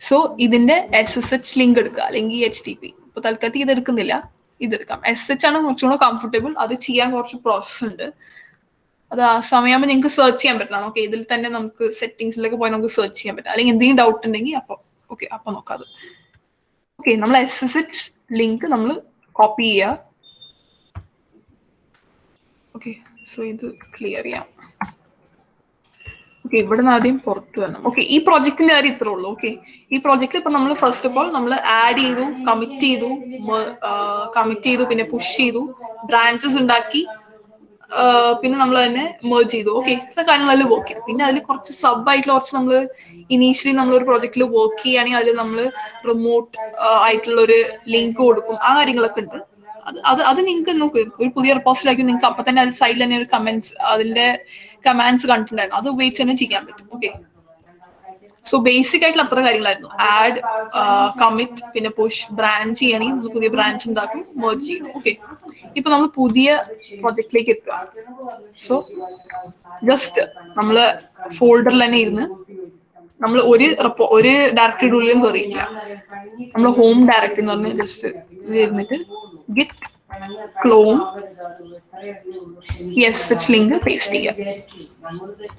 സോ ഇതിന്റെ SSH ലിങ്ക് എടുക്കുക അല്ലെങ്കിൽ HTTP. ഇപ്പൊ തൽക്കാലത്തേക്ക് ഇത് എടുക്കുന്നില്ല, ഇതെടുക്കാം. SSH ആണ് കുറച്ചുകൂടെ കംഫർട്ടബിൾ. അത് ചെയ്യാൻ കുറച്ച് പ്രോസസ് ഉണ്ട്. അത് ആ സമയമാകുമ്പോൾ നിങ്ങൾക്ക് സെർച്ച് ചെയ്യാൻ പറ്റണം. ഓക്കെ, ഇതിൽ തന്നെ നമുക്ക് സെറ്റിംഗ്സിലൊക്കെ പോയി നമുക്ക് സെർച്ച് ചെയ്യാൻ പറ്റും. അല്ലെങ്കിൽ എന്തെങ്കിലും ഡൗട്ട് ഉണ്ടെങ്കിൽ അപ്പോൾ ഓക്കെ അപ്പോൾ നോക്കാം അത്. ഓക്കെ, നമ്മൾ SSH ലിങ്ക് നമ്മൾ കോപ്പി ചെയ്യുക. ഓക്കെ, സോ ഇത് ക്ലിയർ ചെയ്യാം. ഓക്കെ, ഇവിടെ നിന്ന് ആദ്യം പുറത്ത് വരണം. ഓക്കെ, ഈ പ്രോജക്റ്റിന്റെ കാര്യം ഇത്രേ ഉള്ളൂ. ഓക്കെ, ഈ പ്രോജക്റ്റ് ഇപ്പൊ നമ്മൾ ഫസ്റ്റ് ഓഫ് ഓൾ നമ്മൾ ആഡ് ചെയ്തു, കമ്മിറ്റ് ചെയ്തു, പിന്നെ പുഷ് ചെയ്തു, ബ്രാഞ്ചസ് ഉണ്ടാക്കി, പിന്നെ നമ്മൾ തന്നെ മെർജ് ചെയ്തു. ഓക്കെ, ഇത്ര കാര്യങ്ങളെല്ലാം വർക്ക് ചെയ്തു. പിന്നെ അതിൽ കുറച്ച് സബ് ആയിട്ടുള്ള കുറച്ച് നമ്മൾ ഇനീഷ്യലി നമ്മൾ ഒരു പ്രോജക്റ്റിൽ വർക്ക് ചെയ്യുകയാണെങ്കിൽ അതിൽ നമ്മൾ റിമോട്ട് ആയിട്ടുള്ള ഒരു ലിങ്ക് കൊടുക്കും. ആ കാര്യങ്ങളൊക്കെ ഉണ്ട്. അത് നിങ്ങൾക്ക് നോക്ക്, ഒരു പുതിയ റിപ്പോസിറ്ററി ആക്കി നിങ്ങൾക്ക് അപ്പൊ തന്നെ അത് സൈഡിൽ തന്നെ ഒരു അതിന്റെ കമാൻഡ്സ് കണ്ടിട്ടുണ്ടായിരുന്നു. അത് ഉപയോഗിച്ച് തന്നെ ചെയ്യാൻ പറ്റും. ഓക്കെ, സോ ബേസിക് ആയിട്ടുള്ള അത്ര കാര്യങ്ങളായിരുന്നു. ആഡ്, കമ്മിറ്റ്, പിന്നെ പുഷ്, ബ്രാഞ്ച് ചെയ്യണമെങ്കിൽ നമ്മൾ പുതിയ ബ്രാഞ്ച് ഉണ്ടാക്കും, മെർജ് ചെയ്യും. ഓക്കെ, ഇപ്പൊ നമ്മൾ പുതിയ പ്രൊജക്റ്റിലേക്ക് എത്തുക. സോ ജസ്റ്റ് നമ്മള് ഫോൾഡറിൽ തന്നെ ഇരുന്ന് നമ്മൾ ഒരു ഡയറക്ടറിയുടെ ഉള്ളിലും കയറിയിട്ടില്ല. നമ്മൾ ഹോം ഡയറക്ടറി എന്ന് പറഞ്ഞ് ജസ്റ്റ് ഇരുന്നിട്ട് git clone SSH link paste ചെയ്യാം.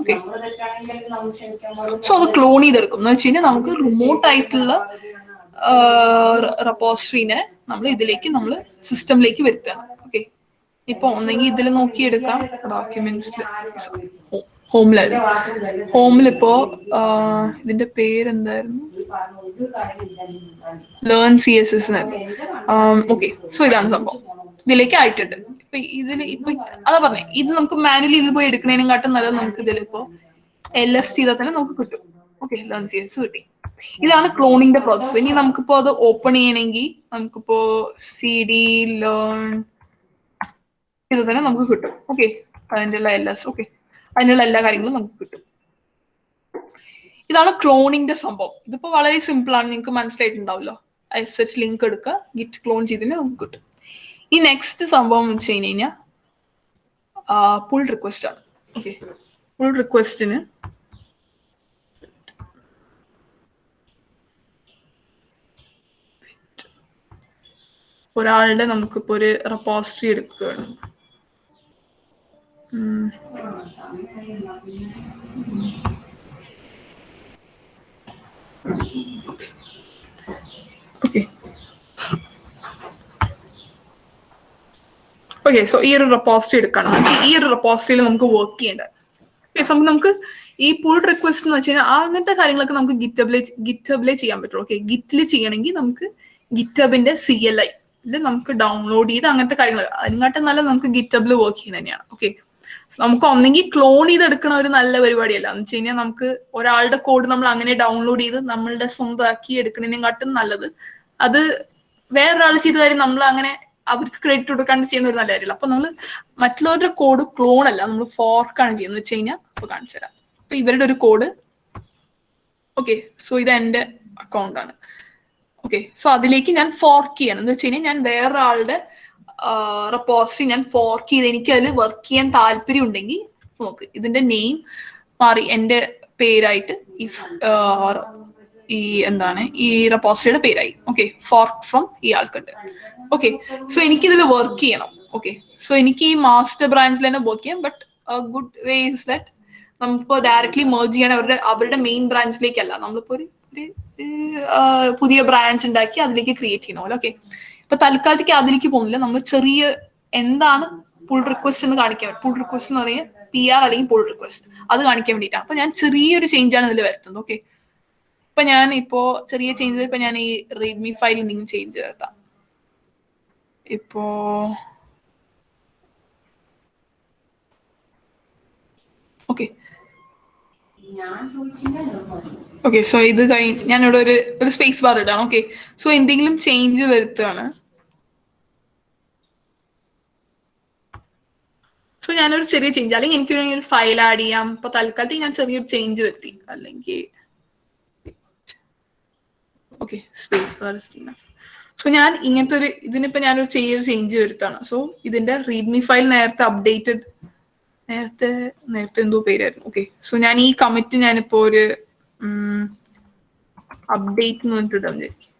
ഓക്കെ, സോ അത് ക്ലോൺ ചെയ്തെടുക്കും. എന്ന് വെച്ച് കഴിഞ്ഞാൽ നമുക്ക് റിമോട്ട് ആയിട്ടുള്ള റെപ്പോസിറ്ററിനെ നമ്മൾ ഇതിലേക്ക് നമ്മൾ സിസ്റ്റമിലേക്ക് വരുത്തുകയാണ്. ഓക്കെ, ഇപ്പൊ ഒന്നെങ്കിൽ ഇതിൽ നോക്കിയെടുക്കാം, ഡോക്യുമെന്റ്സിൽ ഹോമിലിപ്പോ ഇതിന്റെ പേരെന്തായിരുന്നു, ലേൺ CSS എന്നായിരുന്നു. ഓക്കെ, സോ ഇതാണ് സംഭവം. ഇതിലേക്ക് ആയിട്ടുണ്ട്. ഇപ്പൊ അതാ പറഞ്ഞേ, ഇത് നമുക്ക് മാനുവലി ഇതിൽ പോയി എടുക്കുന്നതിനെക്കാട്ടും നല്ലത് നമുക്ക് ഇതിലിപ്പോ LS ചെയ്താൽ തന്നെ നമുക്ക് കിട്ടും. ഓക്കെ, ലേൺ CSS കിട്ടി. ഇതാണ് ക്ലോണിങ്ങിന്റെ പ്രോസസ്. ഇനി നമുക്കിപ്പോ അത് ഓപ്പൺ ചെയ്യണമെങ്കിൽ നമുക്കിപ്പോ CD ലേൺ ഇത് തന്നെ നമുക്ക് കിട്ടും. ഓക്കെ, അതിൻ്റെ LS. ഓക്കെ, അതിനുള്ള എല്ലാ കാര്യങ്ങളും നമുക്ക് കിട്ടും. ഇതാണ് ക്ലോണിങ്ങിന്റെ സംഭവം. ഇതിപ്പോ വളരെ സിമ്പിൾ ആണ്, നിങ്ങൾക്ക് മനസ്സിലായിട്ടുണ്ടാവല്ലോ. SSH ലിങ്ക് എടുക്കുക, ഗിറ്റ് ക്ലോൺ ചെയ്തിട്ട് നമുക്ക് കിട്ടും. ഈ നെക്സ്റ്റ് സംഭവം എന്ന് വെച്ച് കഴിഞ്ഞാൽ പുൾ റിക്വസ്റ്റ് ആണ്. ഓക്കെ, പുൾ റിക്വസ്റ്റിന് ഒരാളുടെ നമുക്കിപ്പോ ഒരു റെപ്പോസിറ്ററി എടുക്കുകയാണ്. ഓക്കെ, സോ ഈ ഒരു റെപ്പോസിറ്ററി എടുക്കണം. ഈ ഒരു റെപ്പോസിറ്ററിയിൽ നമുക്ക് വർക്ക് ചെയ്യേണ്ടത് നമുക്ക് ഈ പുൾ റിക്വസ്റ്റ് എന്ന് വെച്ച് കഴിഞ്ഞാൽ അങ്ങനത്തെ കാര്യങ്ങളൊക്കെ നമുക്ക് ഗിറ്റബിലെ ചെയ്യാൻ പറ്റുള്ളൂ. ഓക്കെ, ഗിറ്റിൽ ചെയ്യണമെങ്കിൽ നമുക്ക് ഗിറ്റബിന്റെ CLI നമുക്ക് ഡൗൺലോഡ് ചെയ്ത് അങ്ങനത്തെ കാര്യങ്ങൾ, അതിനെക്കാട്ടും നല്ല നമുക്ക് ഗിറ്റബിൽ വർക്ക് ചെയ്യുന്നത് തന്നെയാണ്. ഓക്കെ, നമുക്ക് ഒന്നെങ്കിൽ ക്ലോൺ ചെയ്തെടുക്കണ ഒരു നല്ല പരിപാടിയല്ല. എന്ന് വെച്ച് കഴിഞ്ഞാൽ നമുക്ക് ഒരാളുടെ കോഡ് നമ്മൾ അങ്ങനെ ഡൗൺലോഡ് ചെയ്ത് നമ്മളുടെ സ്വന്തമാക്കി എടുക്കുന്നതിനെക്കാട്ടും നല്ലത് അത് വേറൊരാൾ ചെയ്ത കാര്യം നമ്മൾ അങ്ങനെ അവർക്ക് ക്രെഡിറ്റ് കൊടുക്കാണ്ട് ചെയ്യുന്ന ഒരു നല്ല കാര്യമില്ല. അപ്പൊ നമ്മൾ മറ്റുള്ളവരുടെ കോഡ് ക്ലോൺ അല്ല, നമ്മൾ ഫോർക്കാണ് ചെയ്യുന്നത് വെച്ച് കഴിഞ്ഞാൽ അപ്പൊ കാണിച്ചു തരാം. അപ്പൊ ഇവരുടെ ഒരു കോഡ്. ഓക്കെ, സോ ഇത് എന്റെ അക്കൗണ്ട് ആണ്. ഓക്കെ, സോ അതിലേക്ക് ഞാൻ ഫോർക്ക് ചെയ്യണം. എന്ന് വെച്ച് കഴിഞ്ഞാൽ ഞാൻ വേറൊരാളുടെ റെപ്പോസിറ്ററി ഞാൻ ഫോർക്ക് ചെയ്ത് എനിക്ക് അതിൽ വർക്ക് ചെയ്യാൻ താല്പര്യം ഉണ്ടെങ്കിൽ നോക്ക്, ഇതിന്റെ നെയിം മാറി എന്റെ പേരായിട്ട് ഈ എന്താണ് ഈ റെപ്പോസിറ്ററിയുടെ പേരായി. ഓക്കെ, ഫോർക്ക് ഫ്രം ഈ ആൾക്കുണ്ട്. ഓക്കെ, സോ എനിക്കിതിൽ വർക്ക് ചെയ്യണം. ഓക്കെ, സോ എനിക്ക് ഈ മാസ്റ്റർ ബ്രാഞ്ചിൽ തന്നെ വർക്ക് ചെയ്യാം. But good way is that നമുക്കിപ്പോ ഡയറക്ട്ലി മെർജ് ചെയ്യാൻ അവരുടെ മെയിൻ ബ്രാഞ്ചിലേക്കല്ല, നമ്മളിപ്പോ ഒരു പുതിയ ബ്രാഞ്ച് ഉണ്ടാക്കി അതിലേക്ക് ക്രിയേറ്റ് ചെയ്യണമല്ലോ. ഓക്കെ, ഇപ്പൊ തൽക്കാലത്തേക്ക് അതിലേക്ക് പോകുന്നില്ല. നമ്മൾ ചെറിയ എന്താണ് പുൾ റിക്വസ്റ്റ് എന്ന് കാണിക്കാൻ പറ്റും. പുൾ റിക്വസ്റ്റ് എന്ന് പറയുന്നത് PR അല്ലെങ്കിൽ പുൾ റിക്വസ്റ്റ്, അത് കാണിക്കാൻ വേണ്ടിയിട്ടാണ്. അപ്പൊ ഞാൻ ചെറിയൊരു ചേഞ്ച് ആണ് ഇതിൽ വരുത്തുന്നത്. ഓക്കെ, ഇപ്പൊ ഞാൻ ചെറിയ ചേഞ്ച്, ഇപ്പൊ ഞാൻ ഈ റീഡ്മി ഫയൽ എന്തെങ്കിലും ചേഞ്ച് വരുത്താം. ഇപ്പോ ഓക്കെ, ഓക്കെ, സോ ഇത് കഴിഞ്ഞ് ഞാനിവിടെ ഒരു സ്പേസ് ബാർ ഇടാം. ഓക്കെ, സോ എന്തെങ്കിലും ചേഞ്ച് വരുത്തുകയാണ്. സോ ഞാനൊരു ചെറിയ ചേഞ്ച്, അല്ലെങ്കിൽ എനിക്കൊരു ഫയൽ ആഡ് ചെയ്യാം. ഇപ്പൊ തൽക്കാലത്തേക്ക് ഞാൻ ചെറിയൊരു ചേഞ്ച് വരുത്തി, അല്ലെങ്കിൽ ഓക്കെ സ്പേസ് ബാർ. സോ ഞാൻ ഇങ്ങനത്തെ ഇതിനിപ്പോ ഞാനൊരു ചെറിയൊരു ചേഞ്ച് വരുത്താണ്. സോ ഇതിന്റെ റീഡ്മി ഫയൽ നേരത്തെ എന്തോ പേരായിരുന്നു. ഓക്കെ, സോ ഞാൻ ഈ കമ്മിറ്റ് ഞാനിപ്പോ ഒരു അപ്ഡേറ്റ് എന്ന് പറഞ്ഞിട്ട് ഇടാൻ വിചാരിക്കും.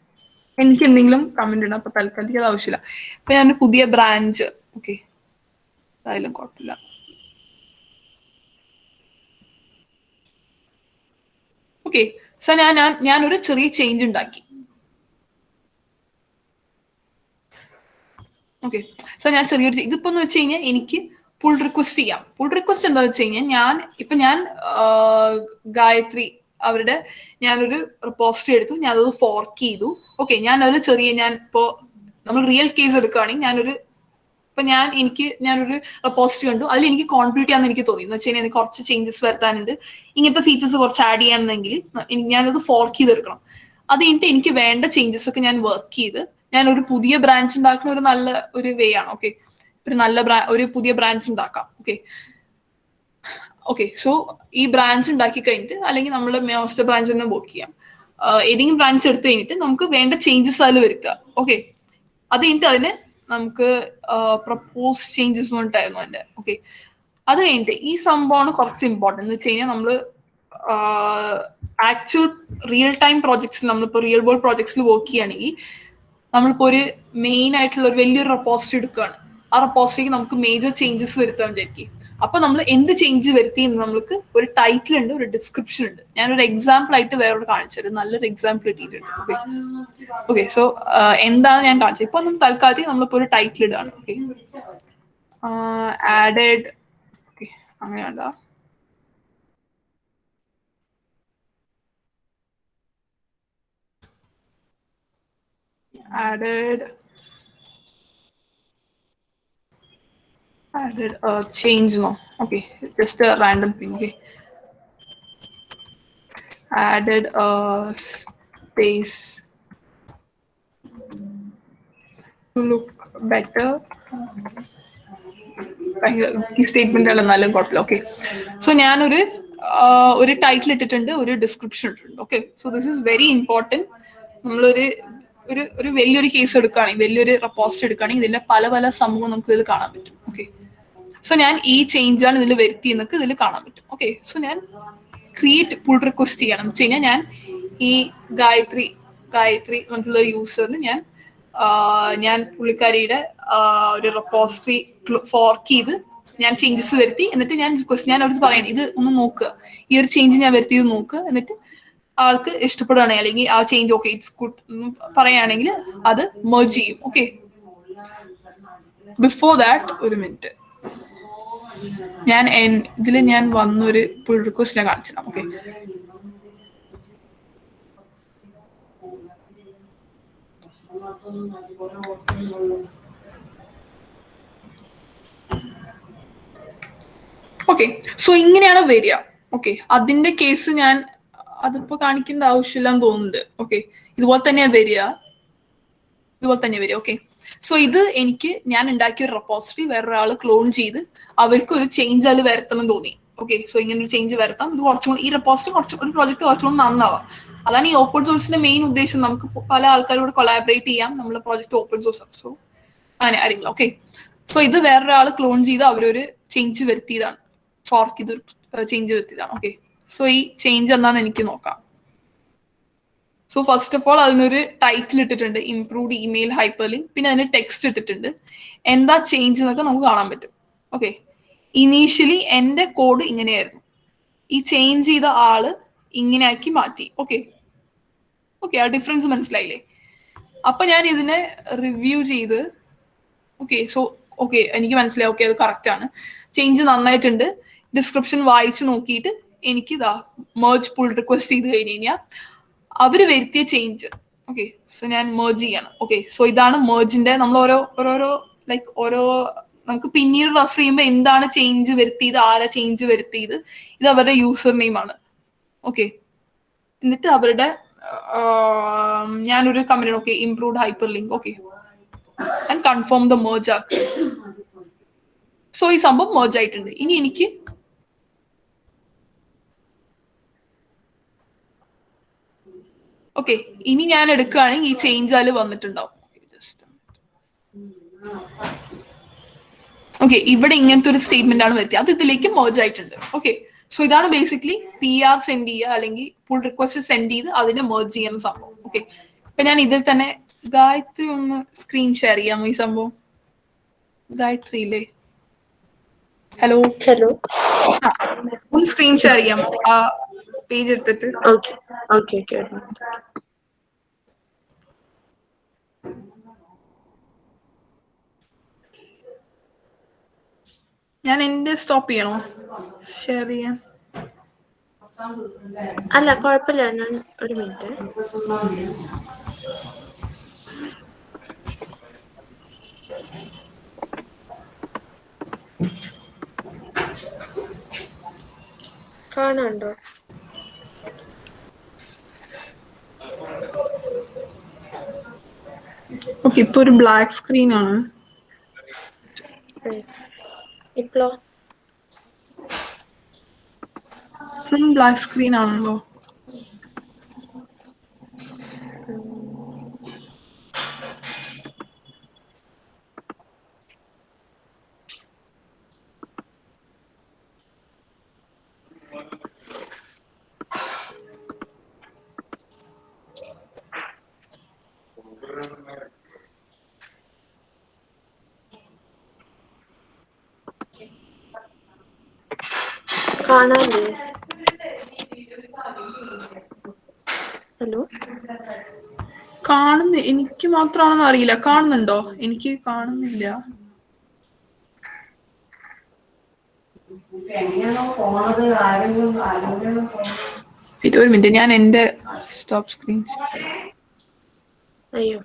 എനിക്ക് എന്തെങ്കിലും കമന്റ് ഇടാം. അപ്പൊ തൽക്കാലത്തേക്ക് അത് ആവശ്യമില്ല. അപ്പൊ ഞാൻ പുതിയ ബ്രാഞ്ച്, ഓക്കെ അതായാലും കുഴപ്പമില്ല. ഓക്കെ, സോ ഞാനൊരു ചെറിയ ചേഞ്ച് ഉണ്ടാക്കി. ഓക്കെ, സോ ഞാൻ ചെറിയൊരു ഇതിപ്പോ എന്ന് വെച്ച് കഴിഞ്ഞാൽ എനിക്ക് പുൾ റിക്വസ്റ്റ് ചെയ്യാം. പുൾ റിക്വസ്റ്റ് എന്താ വെച്ച് കഴിഞ്ഞാൽ ഞാൻ ഗായത്രി അവരുടെ ഞാനൊരു റിപ്പോസിറ്ററി എടുത്തു, ഞാനത് ഫോർക്ക് ചെയ്തു. ഓക്കെ, ഞാനൊരു ഇപ്പോ നമ്മൾ റിയൽ കേസ് എടുക്കുകയാണെങ്കിൽ ഞാനൊരു റിപ്പോസിറ്ററി കണ്ടു, അതിൽ എനിക്ക് കോൺട്രിബ്യൂട്ട് ചെയ്യാന്ന് എനിക്ക് തോന്നി. എന്ന് വെച്ച് കഴിഞ്ഞാൽ എനിക്ക് കുറച്ച് ചേഞ്ചസ് വരുത്താനുണ്ട്, ഇങ്ങനത്തെ ഫീച്ചേഴ്സ് കുറച്ച് ആഡ് ചെയ്യാനെങ്കിൽ ഞാനത് ഫോർക്ക് ചെയ്തെടുക്കണം. അത് കഴിഞ്ഞിട്ട് എനിക്ക് വേണ്ട ചേഞ്ചസ് ഒക്കെ ഞാൻ വർക്ക് ചെയ്ത് ഞാൻ ഒരു പുതിയ ബ്രാഞ്ച് ഉണ്ടാക്കുന്ന ഒരു നല്ല ഒരു വേ ആണ്. ഓക്കെ, ഒരു പുതിയ ബ്രാഞ്ച് ഉണ്ടാക്കാം. ഓക്കെ, സോ ഈ ബ്രാഞ്ച് ഉണ്ടാക്കി കഴിഞ്ഞിട്ട്, അല്ലെങ്കിൽ നമ്മൾ മാസ്റ്റർ ബ്രാഞ്ച് തന്നെ വർക്ക് ചെയ്യാം. ഏതെങ്കിലും ബ്രാഞ്ച് എടുത്തു കഴിഞ്ഞിട്ട് നമുക്ക് വേണ്ട ചേഞ്ചസ് അതിൽ വരുത്തുക. ഓക്കെ, അത് കഴിഞ്ഞിട്ട് അതിന് നമുക്ക് പ്രപ്പോസ് ചേഞ്ചസ് പറഞ്ഞിട്ടായിരുന്നു അതിന്റെ. ഓക്കെ, അത് കഴിഞ്ഞിട്ട് ഈ സംഭവമാണ് കുറച്ച് ഇമ്പോർട്ടൻറ്റ് എന്ന് വെച്ച് കഴിഞ്ഞാൽ നമ്മള് ആക്ച്വൽ റിയൽ ടൈം പ്രോജക്ട്സിൽ, നമ്മളിപ്പോ റിയൽ വേൾഡ് പ്രോജക്ട്സിൽ വർക്ക് ചെയ്യുകയാണെങ്കിൽ നമ്മളിപ്പോ ഒരു മെയിൻ ആയിട്ടുള്ള ഒരു വലിയൊരു റെപ്പോസിറ്ററി എടുക്കുകയാണ്. ആ റെപ്പോസിറ്ററിക്ക് നമുക്ക് മേജർ ചേഞ്ചസ് വരുത്താൻ വിചാരിക്കും. അപ്പൊ നമ്മൾ എന്ത് ചേഞ്ച് വരുത്തി എന്ന് നമുക്ക് ഒരു ടൈറ്റിൽ ഉണ്ട്, ഒരു ഡിസ്ക്രിപ്ഷൻ ഉണ്ട്. ഞാനൊരു എക്സാമ്പിൾ ആയിട്ട് വേറൊരു കാണിച്ചത് നല്ലൊരു എക്സാമ്പിൾ കിട്ടിയിട്ടുണ്ട്. ഓക്കെ, സോ എന്താണ് ഞാൻ കാണിച്ചത്. ഇപ്പൊ നമ്മൾ തൽക്കാലത്തേക്ക് നമ്മളിപ്പോ ഒരു ടൈറ്റിൽ ഇടാണ്. ഓക്കെ, ആഡഡ്, ഓക്കെ അങ്ങനെയല്ല, added change, no, okay, just a random thing. Okay, added a space to look better. ഈ സ്റ്റേറ്റ്മെന്റ് ആണ് എന്നാലും കുഴപ്പമില്ല. ഓക്കെ, സോ ഞാനൊരു ടൈറ്റിൽ ഇട്ടിട്ടുണ്ട്, ഒരു ഡിസ്ക്രിപ്ഷൻ ഇട്ടിട്ടുണ്ട്. Okay, so this is very important. നമ്മളൊരു ഒരു വലിയൊരു കേസ് എടുക്കുകയാണെങ്കിൽ, വലിയൊരു റെപ്പോസിറ്ററി എടുക്കുകയാണെങ്കിൽ ഇതിന്റെ പല പല സംഭവം നമുക്ക് ഇതിൽ കാണാൻ പറ്റും. ഓക്കെ, സോ ഞാൻ ഈ ചേഞ്ച് ആണ് ഇതിൽ വരുത്തി എന്നൊക്കെ ഇതിൽ കാണാൻ പറ്റും. ഓക്കെ, സോ ഞാൻ ക്രിയേറ്റ് പുൾ റിക്വസ്റ്റ് ചെയ്യണം എന്ന് വെച്ച് കഴിഞ്ഞാൽ ഞാൻ ഈ ഗായത്രി എന്നുള്ള യൂസറിന് ഞാൻ പുള്ളിക്കാരിയുടെ ഒരു റെപ്പോസിറ്ററി ഫോർക്ക് ചെയ്ത് ഞാൻ ചേഞ്ചസ് വരുത്തി. എന്നിട്ട് ഞാൻ അവർക്ക് പറയണം, ഇത് ഒന്ന് നോക്കുക, ഈ ഒരു ചേഞ്ച് ഞാൻ വരുത്തിയത് നോക്കുക. എന്നിട്ട് ആൾക്ക് ഇഷ്ടപ്പെടുകയാണെങ്കിൽ, അല്ലെങ്കിൽ ആ ചേഞ്ച് ഓക്കെ ഇറ്റ്സ് ഗുഡ് പറയുകയാണെങ്കിൽ അത് മെർജ് ചെയ്യും. ഓക്കെ, ബിഫോർ ദാറ്റ് ഒരു മിനിറ്റ്, ഞാൻ വന്നൊരു പുൾ റിക്വസ്റ്റ് ഞാൻ കാണിച്ചിടാം. ഓക്കെ, ഓക്കെ, സോ ഇങ്ങനെയാണ് വരിക. ഓക്കെ, അതിന്റെ കേസ് ഞാൻ അതിപ്പോ കാണിക്കേണ്ട ആവശ്യമില്ലെന്ന് തോന്നുന്നുണ്ട്. ഓക്കെ, ഇതുപോലെ തന്നെയാ വരിക. ഓക്കെ, സോ ഇത് ഞാൻ ഉണ്ടാക്കിയ ഒരു റെപ്പോസിറ്ററി വേറൊരാൾ ക്ലോൺ ചെയ്ത് അവർക്ക് ഒരു ചേഞ്ച് അതിൽ വരുത്തണം തോന്നി. ഓക്കെ, സോ ഇങ്ങനെ ഒരു ചേഞ്ച് വരുത്താം. ഇത് ഈ റെപ്പോസിറ്ററി ഒരു പ്രോജക്റ്റ് കുറച്ചുകൂടി നന്നാവാം. അതാണ് ഈ ഓപ്പൺ സോഴ്സിന്റെ മെയിൻ ഉദ്ദേശം. നമുക്ക് പല ആൾക്കാരോട് കൊളാബറേറ്റ് ചെയ്യാം, നമ്മുടെ പ്രോജക്റ്റ് ഓപ്പൺ സോഴ്സ്. സോ അങ്ങനെ ആരെങ്കിലും. ഓക്കെ, സോ ഇത് വേറൊരാൾ ക്ലോൺ ചെയ്ത് അവരൊരു ചേഞ്ച് വരുത്തിയതാണ്, ഫോർക്ക് ചെയ്ത് ചേഞ്ച് വരുത്തിയതാണ്. ഓക്കെ, സോ ഈ ചേഞ്ച് എന്താന്ന് എനിക്ക് നോക്കാം. സോ ഫസ്റ്റ് ഓഫ് ഓൾ അതിനൊരു ടൈറ്റിൽ ഇട്ടിട്ടുണ്ട്, ഇംപ്രൂവ്ഡ് ഇമെയിൽ ഹൈപ്പർ ലിങ്ക്. പിന്നെ അതിന് ടെക്സ്റ്റ് ഇട്ടിട്ടുണ്ട്, എന്താ ചേഞ്ച് എന്നൊക്കെ നമുക്ക് കാണാൻ പറ്റും. ഓക്കെ, ഇനീഷ്യലി എന്റെ കോഡ് ഇങ്ങനെയായിരുന്നു, ഈ ചേഞ്ച് ചെയ്ത ആള് ഇങ്ങനെ ആക്കി മാറ്റി. ഓക്കെ, ആ ഡിഫറൻസ് മനസ്സിലായില്ലേ? അപ്പൊ ഞാൻ ഇതിനെ റിവ്യൂ ചെയ്ത് എനിക്ക് മനസ്സിലായി. ഓക്കെ, അത് കറക്റ്റ് ആണ്, ചേഞ്ച് നന്നായിട്ടുണ്ട്. ഡിസ്ക്രിപ്ഷൻ വായിച്ചു നോക്കിയിട്ട് എനിക്ക് മെർജ് പുൾ റിക്വസ്റ്റ് ചെയ്ത് കഴിഞ്ഞ് കഴിഞ്ഞാൽ അവര് വരുത്തിയ ചേഞ്ച്. ഓക്കെ, സോ ഞാൻ മെർജ് ചെയ്യണം. ഓക്കെ, സോ ഇതാണ് മെർജിന്റെ നമ്മൾ ഓരോ നമുക്ക് പിന്നീട് റെഫർ ചെയ്യുമ്പോൾ എന്താണ് ചേഞ്ച് വരുത്തിയത്, ആരാ ചേഞ്ച് വരുത്തിയത്, ഇത് അവരുടെ യൂസർ നെയിം ആണ്. ഓക്കെ, എന്നിട്ട് അവരുടെ ഞാനൊരു comment okay improved hyper link okay and confirm the merge ആക്കുക. സോ ഈ സംഭവം merge ആയിട്ടുണ്ട്. ഇനി എനിക്ക് ഓക്കെ ഇനി ഞാൻ എടുക്കുകയാണെങ്കിൽ ഈ ചേഞ്ച് ആല് വന്നിട്ടുണ്ടാവും. ഓക്കെ ഇവിടെ ഇങ്ങനത്തെ ഒരു സ്റ്റേറ്റ്മെന്റ് ആണ് വരുത്തിയത്, അത് ഇതിലേക്ക് merge ആയിട്ടുണ്ട്. ഓക്കെ സോ ഇതാണ് ബേസിക്കലി PR സെൻഡ് ചെയ്യുക അല്ലെങ്കിൽ പുൾ റിക്വസ്റ്റ് സെൻഡ് ചെയ്ത് അതിനെ merge ചെയ്യുന്ന സംഭവം. ഓക്കെ ഇപ്പൊ ഞാൻ ഇതിൽ തന്നെ ഗായത്രി ഒന്ന് സ്ക്രീൻ ഷെയർ ചെയ്യാമോ ഈ സംഭവം? ഗായത്രി ഇല്ലേ? Hello hello. ഒന്ന് സ്ക്രീൻ ഷെയർ ചെയ്യാമോ ആ പേജ് എടുത്തിട്ട്? Okay okay okay. ഞാൻ എന്റെ സ്റ്റോപ്പ് ചെയ്യണോ ഷെയർ ചെയ്യാൻ? അല്ല കുഴപ്പമില്ല, ഞാൻ ഒരു മിനിറ്റ്. കാണാണ്ടോ? ഓക്കെ ഇപ്പൊ ഒരു ബ്ലാക്ക് സ്ക്രീൻ ആണ്. ഇപ്പളോ? ബ്ലാക്ക് സ്ക്രീൻ ആണല്ലോ. കാണാല്ലേ? ഹലോ കാണുന്ന എനിക്ക് മാത്രമാണെന്ന് അറിയില്ല. കാണുന്നുണ്ടോ? എനിക്ക് കാണുന്നില്ല. ഒരു മിനിറ്റ് ഞാൻ എന്റെ സ്റ്റോപ്പ് സ്ക്രീൻ. അയ്യോ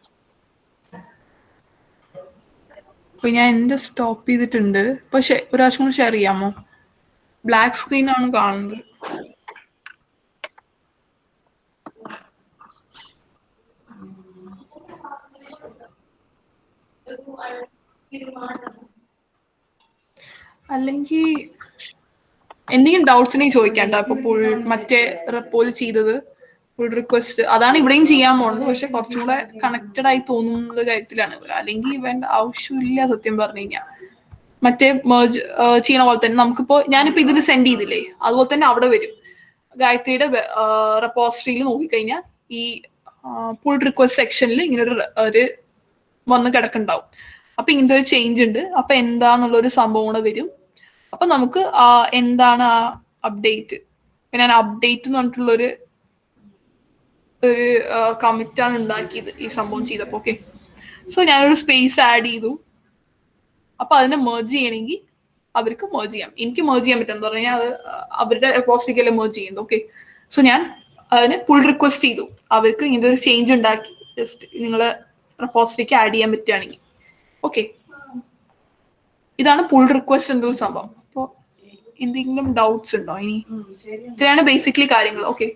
അപ്പൊ ഞാൻ എന്റെ സ്റ്റോപ്പ് ചെയ്തിട്ടുണ്ട്. പക്ഷെ ഒരു പ്രാവശ്യം കൂടെ ഷെയർ ചെയ്യാമോ? ബ്ലാക്ക് സ്ക്രീൻ ആണ് കാണുന്നത്. അല്ലെങ്കിൽ എന്തെങ്കിലും ഡൗട്ട്സ് ഉണ്ടെങ്കിൽ ചോദിക്കാം കേട്ടോ. ഇപ്പൊ മറ്റേ പോൾ ചെയ്തത് പുൾ റിക്വസ്റ്റ് അതാണ് ഇവിടെയും ചെയ്യാൻ പോകുന്നത്. പക്ഷെ കുറച്ചും കൂടെ കണക്റ്റഡ് ആയി തോന്നുന്ന കാര്യത്തിലാണ്. അല്ലെങ്കിൽ വേണ്ട ആവശ്യമില്ല സത്യം പറഞ്ഞു കഴിഞ്ഞാൽ. മറ്റേ merge ചെയ്യണ പോലെ തന്നെ നമുക്കിപ്പോ ഞാനിപ്പോ ഇതിൽ സെൻഡ് ചെയ്തില്ലേ, അതുപോലെ തന്നെ അവിടെ വരും. ഗായത്രിയുടെ റെപ്പോസിറ്ററിയിൽ നോക്കിക്കഴിഞ്ഞാൽ ഈ പുൾ റിക്വസ്റ്റ് സെക്ഷനിൽ ഇങ്ങനെ ഒരു വന്ന് കിടക്കുന്നുണ്ടാവും. അപ്പൊ ഇങ്ങനത്തെ ഒരു ചേഞ്ച് ഉണ്ട്. അപ്പൊ എന്താന്നുള്ള ഒരു സംഭവം കൂടെ വരും. അപ്പൊ നമുക്ക് എന്താണ് ആ അപ്ഡേറ്റ്, ഞാൻ അപ്ഡേറ്റ് എന്ന് പറഞ്ഞിട്ടുള്ളൊരു കമ്മിറ്റാണ് ഉണ്ടാക്കിയത് ഈ സംഭവം ചെയ്തപ്പോ. ഓക്കെ സോ ഞാനൊരു സ്പേസ് ആഡ് ചെയ്തു. അപ്പൊ അതിനെ merge ചെയ്യണമെങ്കിൽ അവർക്ക് merge ചെയ്യാം. എനിക്ക് merge ചെയ്യാൻ പറ്റും. എന്താ പറഞ്ഞാൽ അത് അവരുടെ റെപ്പോസിറ്ററിക്കല്ലേ merge ചെയ്യുന്നത്. ഓക്കെ സോ ഞാൻ അതിന് പുൾ റിക്വസ്റ്റ് ചെയ്തു. അവർക്ക് ഇങ്ങനത്തെ ഒരു ചേഞ്ച് ഉണ്ടാക്കി ജസ്റ്റ് നിങ്ങളെ റെപ്പോസിറ്ററിക്ക് ആഡ് ചെയ്യാൻ പറ്റുകയാണെങ്കിൽ. ഓക്കെ ഇതാണ് പുൾ റിക്വസ്റ്റ് എന്നൊരു സംഭവം. അപ്പോൾ എന്തെങ്കിലും ഡൗട്ട്സ് ഉണ്ടോ? ഇനി ഇത്രയാണ് ബേസിക്കലി കാര്യങ്ങൾ. ഓക്കെ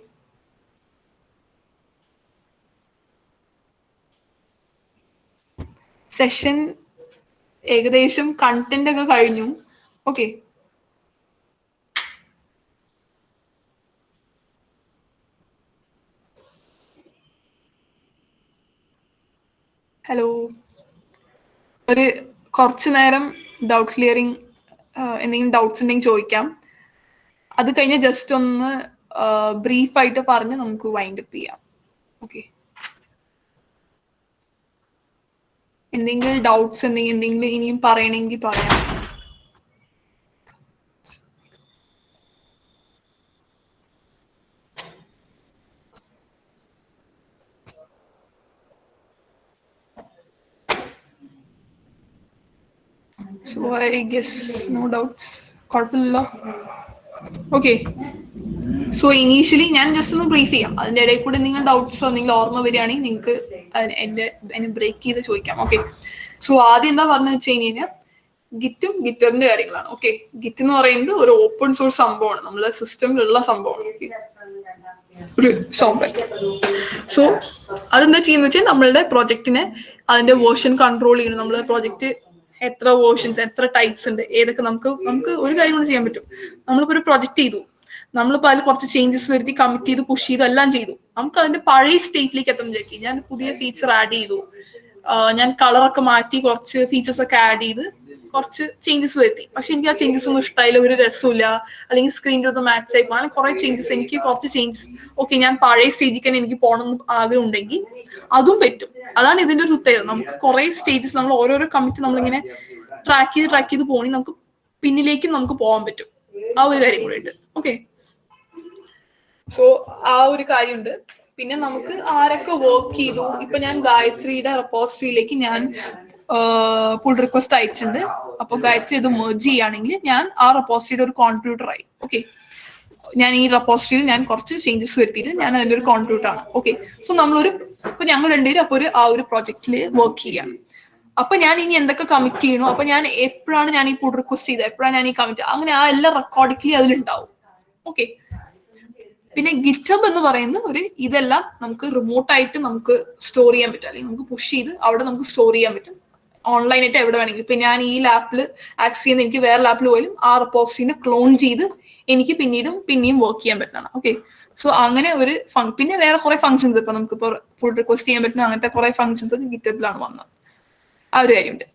സെഷൻ ഏകദേശം കണ്ടന്റ് ഒക്കെ കഴിഞ്ഞു. ഓക്കെ ഹലോ ഒരു കുറച്ചു നേരം ഡൗട്ട് ക്ലിയറിങ് എന്തെങ്കിലും ഡൗട്ട്സ് ഉണ്ടെങ്കിൽ ചോദിക്കാം. അത് കഴിഞ്ഞ് ജസ്റ്റ് ഒന്ന് ബ്രീഫായിട്ട് പറഞ്ഞ് നമുക്ക് വൈൻഡ് അപ്പ് ചെയ്യാം. ഓക്കെ എന്തെങ്കിലും ഡൗട്ട്സ് എന്തെങ്കിലും ഇനിയും പറയണമെങ്കിൽ പറയാം. So I guess no doubts. കുഴപ്പമില്ലല്ലോ. ഓക്കെ സോ ഇനീഷ്യലി ഞാൻ ജസ്റ്റ് ഒന്ന് ബ്രീഫ് ചെയ്യാം. അതിന്റെ ഇടയിൽ കൂടെ നിങ്ങൾ ഡൗട്ട്സോ എന്തെങ്കിലും ഓർമ്മ വരികയാണെങ്കിൽ നിങ്ങൾക്ക് എന്നെ ബ്രേക്ക് ചെയ്ത് ചോദിക്കാം. ഓക്കെ സോ ആദ്യം എന്താ പറഞ്ഞു വെച്ച് കഴിഞ്ഞാൽ ഗിറ്റും ഗിറ്ററിന്റെ കാര്യങ്ങളാണ്. ഓക്കെ ഗിറ്റ് എന്ന് പറയുന്നത് ഒരു ഓപ്പൺ സോഴ്സ് സംഭവമാണ്, നമ്മളെ സിസ്റ്റമിലുള്ള സംഭവമാണ്. ഒരു സോഫ്റ്റ്വെയർ. സോ അതെന്താ ചെയ്യുന്ന വെച്ചാൽ നമ്മളുടെ പ്രൊജക്റ്റിനെ അതിന്റെ വേർഷൻ കൺട്രോൾ ചെയ്യണം. നമ്മളെ പ്രൊജക്റ്റ് എത്ര വേർഷൻസ്, എത്ര ടൈപ്സ് ഉണ്ട്, ഏതൊക്കെ നമുക്ക് ഒരു കാര്യം കൊണ്ട് ചെയ്യാൻ പറ്റും. നമ്മളിപ്പോ ഒരു പ്രൊജക്ട് ചെയ്തു, നമ്മളിപ്പോ അതിൽ കുറച്ച് ചേഞ്ചസ് വരുത്തി കമ്മിറ്റ് ചെയ്തു, പുഷ് ചെയ്തു, എല്ലാം ചെയ്തു. നമുക്ക് അതിന്റെ പഴയ സ്റ്റേറ്റിലേക്ക് എത്താൻ വിചാരിക്കും. ഞാൻ പുതിയ ഫീച്ചർ ആഡ് ചെയ്തു, ഞാൻ കളറൊക്കെ മാറ്റി കുറച്ച് ഫീച്ചേഴ്സ് ഒക്കെ ആഡ് ചെയ്ത് കുറച്ച് ചേഞ്ചസ് വരുത്തി. പക്ഷെ എനിക്ക് ആ ചേഞ്ചസ് ഒന്നും ഇഷ്ടമായില്ല, ഒരു രസമില്ല, അല്ലെങ്കിൽ സ്ക്രീനിൽ ഒന്ന് മാച്ച് ആയി പോകാൻ കുറെ ചേഞ്ചസ്, എനിക്ക് കുറച്ച് ചേഞ്ചസ് ഓക്കെ ഞാൻ പഴയ സ്റ്റേജിൽ തന്നെ എനിക്ക് പോകണം എന്ന് ആഗ്രഹം ഉണ്ടെങ്കിൽ അതും പറ്റും. അതാണ് ഇതിന്റെ ഒരു പ്രത്യേകത. നമുക്ക് കുറെ സ്റ്റേജസ് നമ്മൾ ഓരോരോ കമ്മിറ്റ് നമ്മളിങ്ങനെ ട്രാക്ക് ചെയ്ത് പോകണമെങ്കിൽ നമുക്ക് പിന്നിലേക്ക് നമുക്ക് പോകാൻ പറ്റും. ആ ഒരു കാര്യം കൂടെ ഉണ്ട്. ഓക്കെ, സോ ആ ഒരു കാര്യമുണ്ട്. പിന്നെ നമുക്ക് ആരൊക്കെ വർക്ക് ചെയ്തു, ഇപ്പൊ ഞാൻ ഗായത്രിയുടെ റെപ്പോസിറ്ററിയിലേക്ക് ഞാൻ പുൾ റിക്വസ്റ്റ് അയച്ചിട്ടുണ്ട്. അപ്പൊ ഗായത്രി ഇത് മെർജ് ചെയ്യുകയാണെങ്കിൽ ഞാൻ ആ റെപ്പോസിറ്ററിയുടെ ഒരു കോൺട്രിബ്യൂട്ടർ ആയി. ഓക്കെ, ഞാൻ ഈ റെപ്പോസിറ്ററിയിൽ ഞാൻ കുറച്ച് ചേഞ്ചസ് വരുത്തിയിട്ട് ഞാൻ അതിന്റെ ഒരു കോൺട്രിബ്യൂട്ടർ ആണ്. ഓക്കെ, സോ ഇപ്പൊ ഞങ്ങൾ രണ്ടുപേരും അപ്പൊ ആ ഒരു പ്രോജക്റ്റിൽ വർക്ക് ചെയ്യാണ്. അപ്പൊ ഞാൻ ഇനി എന്തൊക്കെ കമ്മിറ്റ് ചെയ്യണോ, അപ്പൊ ഞാൻ എപ്പോഴാണ് ഞാൻ ഈ പുൾ റിക്വസ്റ്റ് ചെയ്തത്, എപ്പോഴാണ് ഞാൻ ഈ കമ്മിറ്റ്, അങ്ങനെ ആ എല്ലാ റെക്കോർഡിക്കലി അതിലുണ്ടാവും. ഓക്കെ, പിന്നെ ഗിറ്റ്ഹബ് എന്ന് പറയുന്നത് ഇതെല്ലാം നമുക്ക് റിമോട്ടായിട്ട് നമുക്ക് സ്റ്റോർ ചെയ്യാൻ പറ്റും, അല്ലെങ്കിൽ നമുക്ക് പുഷ് ചെയ്ത് അവിടെ നമുക്ക് സ്റ്റോർ ചെയ്യാൻ പറ്റും ഓൺലൈനായിട്ട് എവിടെ വേണമെങ്കിലും. ഇപ്പൊ ഞാൻ ഈ ലാപ്പിൽ ആക്സസ് ചെയ്യുന്ന എനിക്ക് വേറെ ലാപ്പിൽ പോലും ആ റെപ്പോസിറ്ററിനെ ക്ലോൺ ചെയ്ത് എനിക്ക് പിന്നെയും വർക്ക് ചെയ്യാൻ പറ്റുന്നതാണ്. ഓക്കെ, സോ അങ്ങനെ ഒരു പിന്നെ വേറെ കുറെ ഫംഗ്ഷൻസ് ഇപ്പൊ നമുക്കിപ്പോ പുൾ റിക്വസ്റ്റ് ചെയ്യാൻ പറ്റുന്ന അങ്ങനത്തെ കുറെ ഫംഗ്ഷൻസ് ഒക്കെ ഗിറ്റ്ഹബിലാണ് വന്നത്. ആ ഒരു കാര്യമുണ്ട്.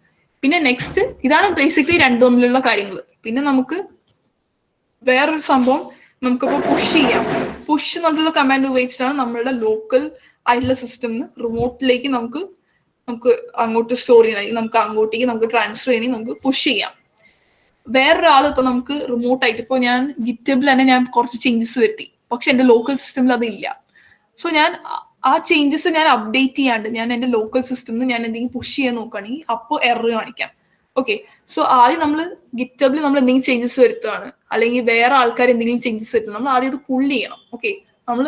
പിന്നെ നെക്സ്റ്റ് ഇതാണ് ബേസിക്കലി രണ്ടു തമ്മിലുള്ള കാര്യങ്ങൾ. പിന്നെ നമുക്ക് വേറൊരു സംഭവം നമുക്കിപ്പോ പുഷ് ചെയ്യാം. പുഷ് എന്നുള്ള കമാൻഡ് ഉപയോഗിച്ചിട്ടാണ് നമ്മളുടെ ലോക്കൽ ആയിട്ടുള്ള സിസ്റ്റമിന് റിമോട്ടിലേക്ക് നമുക്ക് അങ്ങോട്ട് സ്റ്റോർ ചെയ്യണമെങ്കിൽ നമുക്ക് അങ്ങോട്ടേക്ക് നമുക്ക് ട്രാൻസ്ഫർ ചെയ്യണമെങ്കിൽ നമുക്ക് പുഷ് ചെയ്യാം. വേറൊരാൾ ഇപ്പൊ നമുക്ക് റിമോട്ടായിട്ട് ഇപ്പൊ ഞാൻ ഗിറ്റബിൽ തന്നെ ഞാൻ കുറച്ച് ചേഞ്ചസ് വരുത്തി, പക്ഷെ എന്റെ ലോക്കൽ സിസ്റ്റമിൽ അതില്ല. സോ ഞാൻ ആ ചേഞ്ചസ് ഞാൻ അപ്ഡേറ്റ് ചെയ്യാണ്ട് ഞാൻ എന്റെ ലോക്കൽ സിസ്റ്റമിൽ ഞാൻ എന്തെങ്കിലും പുഷ് ചെയ്യാൻ നോക്കുകയാണെങ്കിൽ അപ്പോൾ എറർ കാണിക്കാം. ഓക്കെ, സോ ആദ്യം നമ്മൾ ഗിറ്റബിൽ നമ്മൾ എന്തെങ്കിലും ചേഞ്ചസ് വരുത്തുകയാണ്, അല്ലെങ്കിൽ വേറെ ആൾക്കാർ എന്തെങ്കിലും ചേഞ്ചസ് വരുത്തുക, നമ്മൾ ആദ്യം ഇത് പുൾ ചെയ്യണം. ഓക്കെ, നമ്മൾ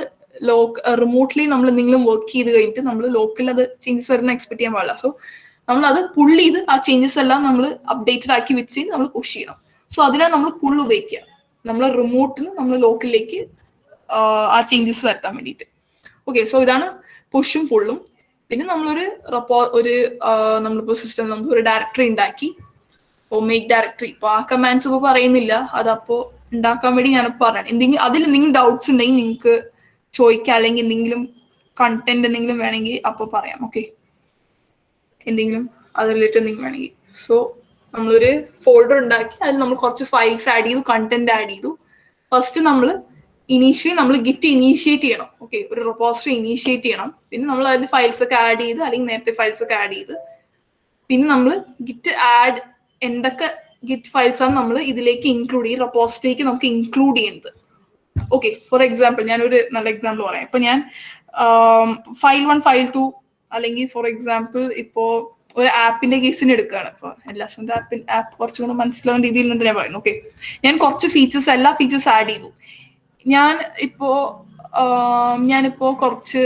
റിമോട്ട്ലി നമ്മൾ എന്തെങ്കിലും വർക്ക് ചെയ്ത് കഴിഞ്ഞിട്ട് നമ്മൾ ലോക്കലിൽ അത് ചേഞ്ചസ് വരുന്ന എക്സ്പെക്ട് ചെയ്യാൻ പാടില്ല. സോ നമ്മൾ അത് പുൾ ചെയ്ത് ആ ചേഞ്ചസ് എല്ലാം നമ്മൾ അപ്ഡേറ്റഡ് ആക്കി വെച്ച് നമ്മൾ പുഷ് ചെയ്യണം. സോ അതിനാണ് നമ്മൾ പുൾ ഉപയോഗിക്കുക, നമ്മൾ റിമോട്ടിൽ നമ്മൾ ലോക്കലിലേക്ക് ആ ചേഞ്ചസ് വരുത്താൻ വേണ്ടിയിട്ട്. ഓക്കെ, സോ ഇതാണ് പുഷും പുള്ളും. പിന്നെ നമ്മളൊരു നമ്മളിപ്പോ സിസ്റ്റം നമുക്ക് ഒരു ഡയറക്ടറി ഉണ്ടാക്കി, മേക്ക് ഡയറക്ടറി. ഇപ്പൊ ആ കമാൻഡ്സ് ഇപ്പൊ പറയുന്നില്ല, അതപ്പോ ഉണ്ടാക്കാൻ വേണ്ടി ഞാനിപ്പോ പറയണം. അതിൽ എന്തെങ്കിലും ഡൗട്ട്സ് ഉണ്ടെങ്കിൽ നിങ്ങൾക്ക് ചോദിക്കാം, അല്ലെങ്കിൽ എന്തെങ്കിലും കണ്ടന്റ് എന്തെങ്കിലും വേണമെങ്കിൽ അപ്പൊ പറയാം. ഓക്കെ, എന്തെങ്കിലും അത് റിലേറ്റഡ് എന്തെങ്കിലും വേണമെങ്കിൽ. സോ നമ്മളൊരു ഫോൾഡർ ഉണ്ടാക്കി അതിൽ നമ്മൾ കുറച്ച് ഫയൽസ് ആഡ് ചെയ്തു, കണ്ടന്റ് ആഡ് ചെയ്തു. ഫസ്റ്റ് നമ്മൾ ഗിറ്റ് ഇനീഷ്യേറ്റ് ചെയ്യണം. ഓക്കെ, ഒരു റെപ്പോസിറ്ററി ഇനീഷ്യേറ്റ് ചെയ്യണം. പിന്നെ നമ്മൾ അതിന്റെ ഫയൽസ് ഒക്കെ ആഡ് ചെയ്ത്, അല്ലെങ്കിൽ നേരത്തെ ഫയൽസ് ഒക്കെ ആഡ് ചെയ്ത്, പിന്നെ നമ്മൾ ഗിറ്റ് ആഡ് എന്തൊക്കെ ഗിറ്റ് ഫയൽസ് ആണ് നമ്മൾ ഇതിലേക്ക് ഇൻക്ലൂഡ് ചെയ്യും, റെപ്പോസിറ്ററിക്ക് നമുക്ക് ഇൻക്ലൂഡ് ചെയ്യുന്നത്. ഓക്കെ, ഫോർ എക്സാമ്പിൾ ഞാനൊരു നല്ല എക്സാമ്പിൾ പറയാം. ഇപ്പൊ ഞാൻ ഫയൽ 1 ഫയൽ 2 അല്ലെങ്കിൽ ഫോർ എക്സാമ്പിൾ ഇപ്പോ ഒരു ആപ്പിന്റെ കേസിന് എടുക്കുകയാണ്. ഇപ്പൊ എല്ലാ ആപ്പ് കുറച്ചും കൂടെ മനസ്സിലാവുന്ന രീതിയിൽ ഞാൻ പറയുന്നു. ഓക്കെ, ഞാൻ കുറച്ച് എല്ലാ ഫീച്ചേഴ്സ് ആഡ് ചെയ്തു. ഞാനിപ്പോ കുറച്ച്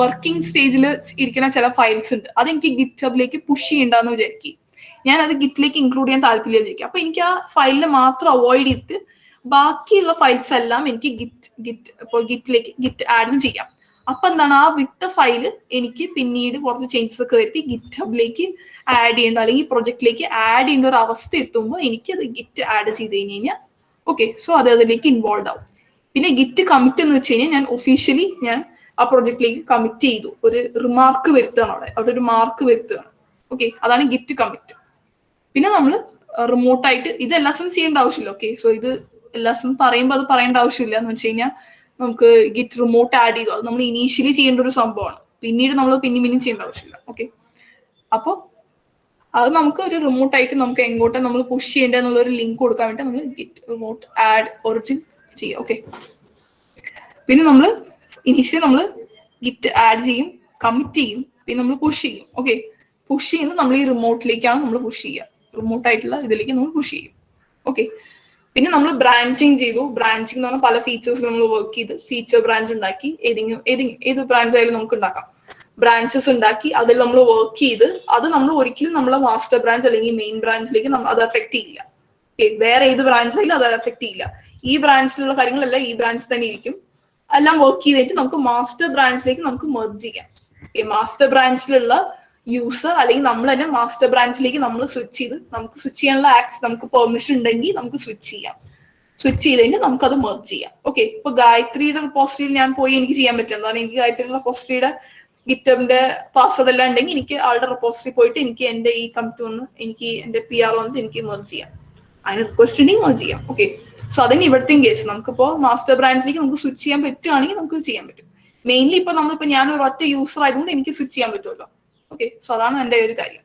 വർക്കിംഗ് സ്റ്റേജിൽ ഇരിക്കുന്ന ചില ഫയൽസ് ഉണ്ട്, അതെനിക്ക് ഗിറ്റ്ഹബിലേക്ക് പുഷ് ചെയ്യണ്ടെന്ന് വിചാരിക്കും. ഞാൻ അത് ഗിറ്റിലേക്ക് ഇൻക്ലൂഡ് ചെയ്യാൻ താല്പര്യം വിചാരിക്കും. അപ്പൊ എനിക്ക് ആ ഫയലിനെ മാത്രം അവോയ്ഡ് ചെയ്തിട്ട് ബാക്കിയുള്ള ഫയൽസ് എല്ലാം എനിക്ക് ഗിറ്റ് ആഡ് ചെയ്യാം. അപ്പൊ എന്താണ്, ആ വിട്ട ഫയല് എനിക്ക് പിന്നീട് കുറച്ച് ചേഞ്ചസ് ഒക്കെ വരുത്തി ഗിറ്റ്ഹബിലേക്ക് ആഡ് ചെയ്യേണ്ട, അല്ലെങ്കിൽ പ്രൊജക്റ്റിലേക്ക് ആഡ് ചെയ്യേണ്ട ഒരു അവസ്ഥ എത്തുമ്പോൾ എനിക്ക് അത് ഗിറ്റ് ആഡ് ചെയ്ത് കഴിഞ്ഞാൽ ഓക്കെ, സോ അതിലേക്ക് ഇൻവോൾവ് ആവും. പിന്നെ ഗിറ്റ് കമ്മിറ്റ് എന്ന് വെച്ച് കഴിഞ്ഞാൽ ഞാൻ ഒഫീഷ്യലി ഞാൻ ആ പ്രൊജക്റ്റിലേക്ക് കമ്മിറ്റ് ചെയ്തു, ഒരു റിമാർക്ക് വരുത്തുകയാണ്, അവിടെ ഒരു മാർക്ക് വരുത്തുകയാണ്. ഓക്കെ, അതാണ് ഗിറ്റ് കമ്മിറ്റ്. പിന്നെ നമ്മൾ റിമോട്ടായിട്ട് ഇത് എല്ലാ ദിവസവും ചെയ്യേണ്ട ആവശ്യമില്ല. ഓക്കെ, സോ ഇത് എല്ലാ ദിവസവും പറയുമ്പോൾ അത് പറയേണ്ട ആവശ്യമില്ല. എന്ന് വെച്ച് കഴിഞ്ഞാൽ നമുക്ക് ഗിറ്റ് റിമോട്ട് ആഡ് ചെയ്തു, അത് നമ്മൾ ഇനീഷ്യലി ചെയ്യേണ്ട ഒരു സംഭവമാണ്, പിന്നീട് നമ്മൾ പിന്നെയും ചെയ്യേണ്ട ആവശ്യമില്ല. ഓക്കെ, അപ്പോൾ അത് നമുക്ക് ഒരു റിമോട്ടായിട്ട് നമുക്ക് എങ്ങോട്ടാ നമ്മൾ പുഷ് ചെയ്യേണ്ടത് എന്നുള്ള ഒരു ലിങ്ക് കൊടുക്കാൻ വേണ്ടി നമ്മൾ ഗിറ്റ് റിമോട്ട് ആഡ് ഒറിജിൻ ചെയ്യാം. ഓക്കെ, പിന്നെ നമ്മൾ ഇനീഷ്യലി നമ്മൾ ഗിറ്റ് ആഡ് ചെയ്യും, കമ്മിറ്റ് ചെയ്യും, പിന്നെ നമ്മൾ പുഷ് ചെയ്യും. ഓക്കെ, പുഷ് ചെയ്യുന്നത് നമ്മൾ ഈ റിമോട്ടിലേക്കാണ് നമ്മൾ പുഷ് ചെയ്യുക, റിമോട്ടായിട്ടുള്ള ഇതിലേക്ക് നമ്മൾ പുഷ് ചെയ്യും. ഓക്കെ, പിന്നെ നമ്മൾ ബ്രാഞ്ചിങ് ചെയ്തു. ബ്രാഞ്ചിങ് എന്ന് പറഞ്ഞാൽ പല ഫീച്ചേഴ്സ് നമ്മൾ വർക്ക് ചെയ്ത് ഫീച്ചർ ബ്രാഞ്ച് ഉണ്ടാക്കി, ഏത് ബ്രാഞ്ച് ആയാലും നമുക്ക് ഉണ്ടാക്കാം. ബ്രാഞ്ചസ് ഉണ്ടാക്കി അതിൽ നമ്മൾ വർക്ക് ചെയ്ത് അത് നമ്മൾ ഒരിക്കലും നമ്മളെ മാസ്റ്റർ ബ്രാഞ്ച് അല്ലെങ്കിൽ മെയിൻ ബ്രാഞ്ചിലേക്ക് അത് അഫക്ട് ചെയ്യില്ല. വേറെ ഏത് ബ്രാഞ്ച് ആയാലും അത് അഫക്ട് ചെയ്യില്ല. ഈ ബ്രാഞ്ചിലുള്ള കാര്യങ്ങളെല്ലാം ഈ ബ്രാഞ്ച് തന്നെ ഇരിക്കും. എല്ലാം വർക്ക് ചെയ്തിട്ട് നമുക്ക് മാസ്റ്റർ ബ്രാഞ്ചിലേക്ക് നമുക്ക് മെർജ് ചെയ്യാം. മാസ്റ്റർ ബ്രാഞ്ചിലുള്ള യൂസർ അല്ലെങ്കിൽ നമ്മൾ തന്നെ മാസ്റ്റർ ബ്രാഞ്ചിലേക്ക് നമ്മൾ സ്വിച്ച് ചെയ്ത് നമുക്ക് സ്വിച്ച് ചെയ്യാനുള്ള നമുക്ക് പെർമിഷൻ ഉണ്ടെങ്കിൽ നമുക്ക് സ്വിച്ച് ചെയ്യാം. സ്വിച്ച് ചെയ്ത് കഴിഞ്ഞാൽ നമുക്ക് അത് മെർജ് ചെയ്യാം. ഓക്കെ, ഇപ്പൊ ഗായത്രിയുടെ റിപ്പോസിറ്ററിയിൽ ഞാൻ പോയി എനിക്ക് ചെയ്യാൻ പറ്റും. എന്താണ് എനിക്ക് ഗായത്രിയുടെ റിപ്പോസിറ്ററിയുടെ ഗിറ്റബിന്റെ പാസ്വേഡ് എല്ലാം ഉണ്ടെങ്കിൽ എനിക്ക് ആളുടെ റിപ്പോസിറ്ററി പോയിട്ട് എനിക്ക് എന്റെ ഈ കമ്പ്യൂട്ടർ വന്ന് എനിക്ക് എന്റെ PR വന്നിട്ട് എനിക്ക് മെർജ് ചെയ്യാം. അതിന് റിക്വസ്റ്റ് ഉണ്ടെങ്കിൽ മെർജ് ചെയ്യാം. ഓക്കെ, സോ അതിന് ഇവിടുത്തെയും കേസ് നമുക്കിപ്പോ മാസ്റ്റർ ബ്രാഞ്ചിലേക്ക് നമുക്ക് സ്വിച്ച് ചെയ്യാൻ പറ്റുകയാണെങ്കിൽ നമുക്ക് ചെയ്യാൻ പറ്റും. മെയിൻലി ഇപ്പൊ നമ്മളിപ്പോ ഞാൻ ഒരു ഒറ്റ യൂസർ ആയതുകൊണ്ട് എനിക്ക് സ്വിച്ച് ചെയ്യാൻ പറ്റുമല്ലോ. ഓക്കെ, സോ അതാണ് എന്റെ ഒരു കാര്യം.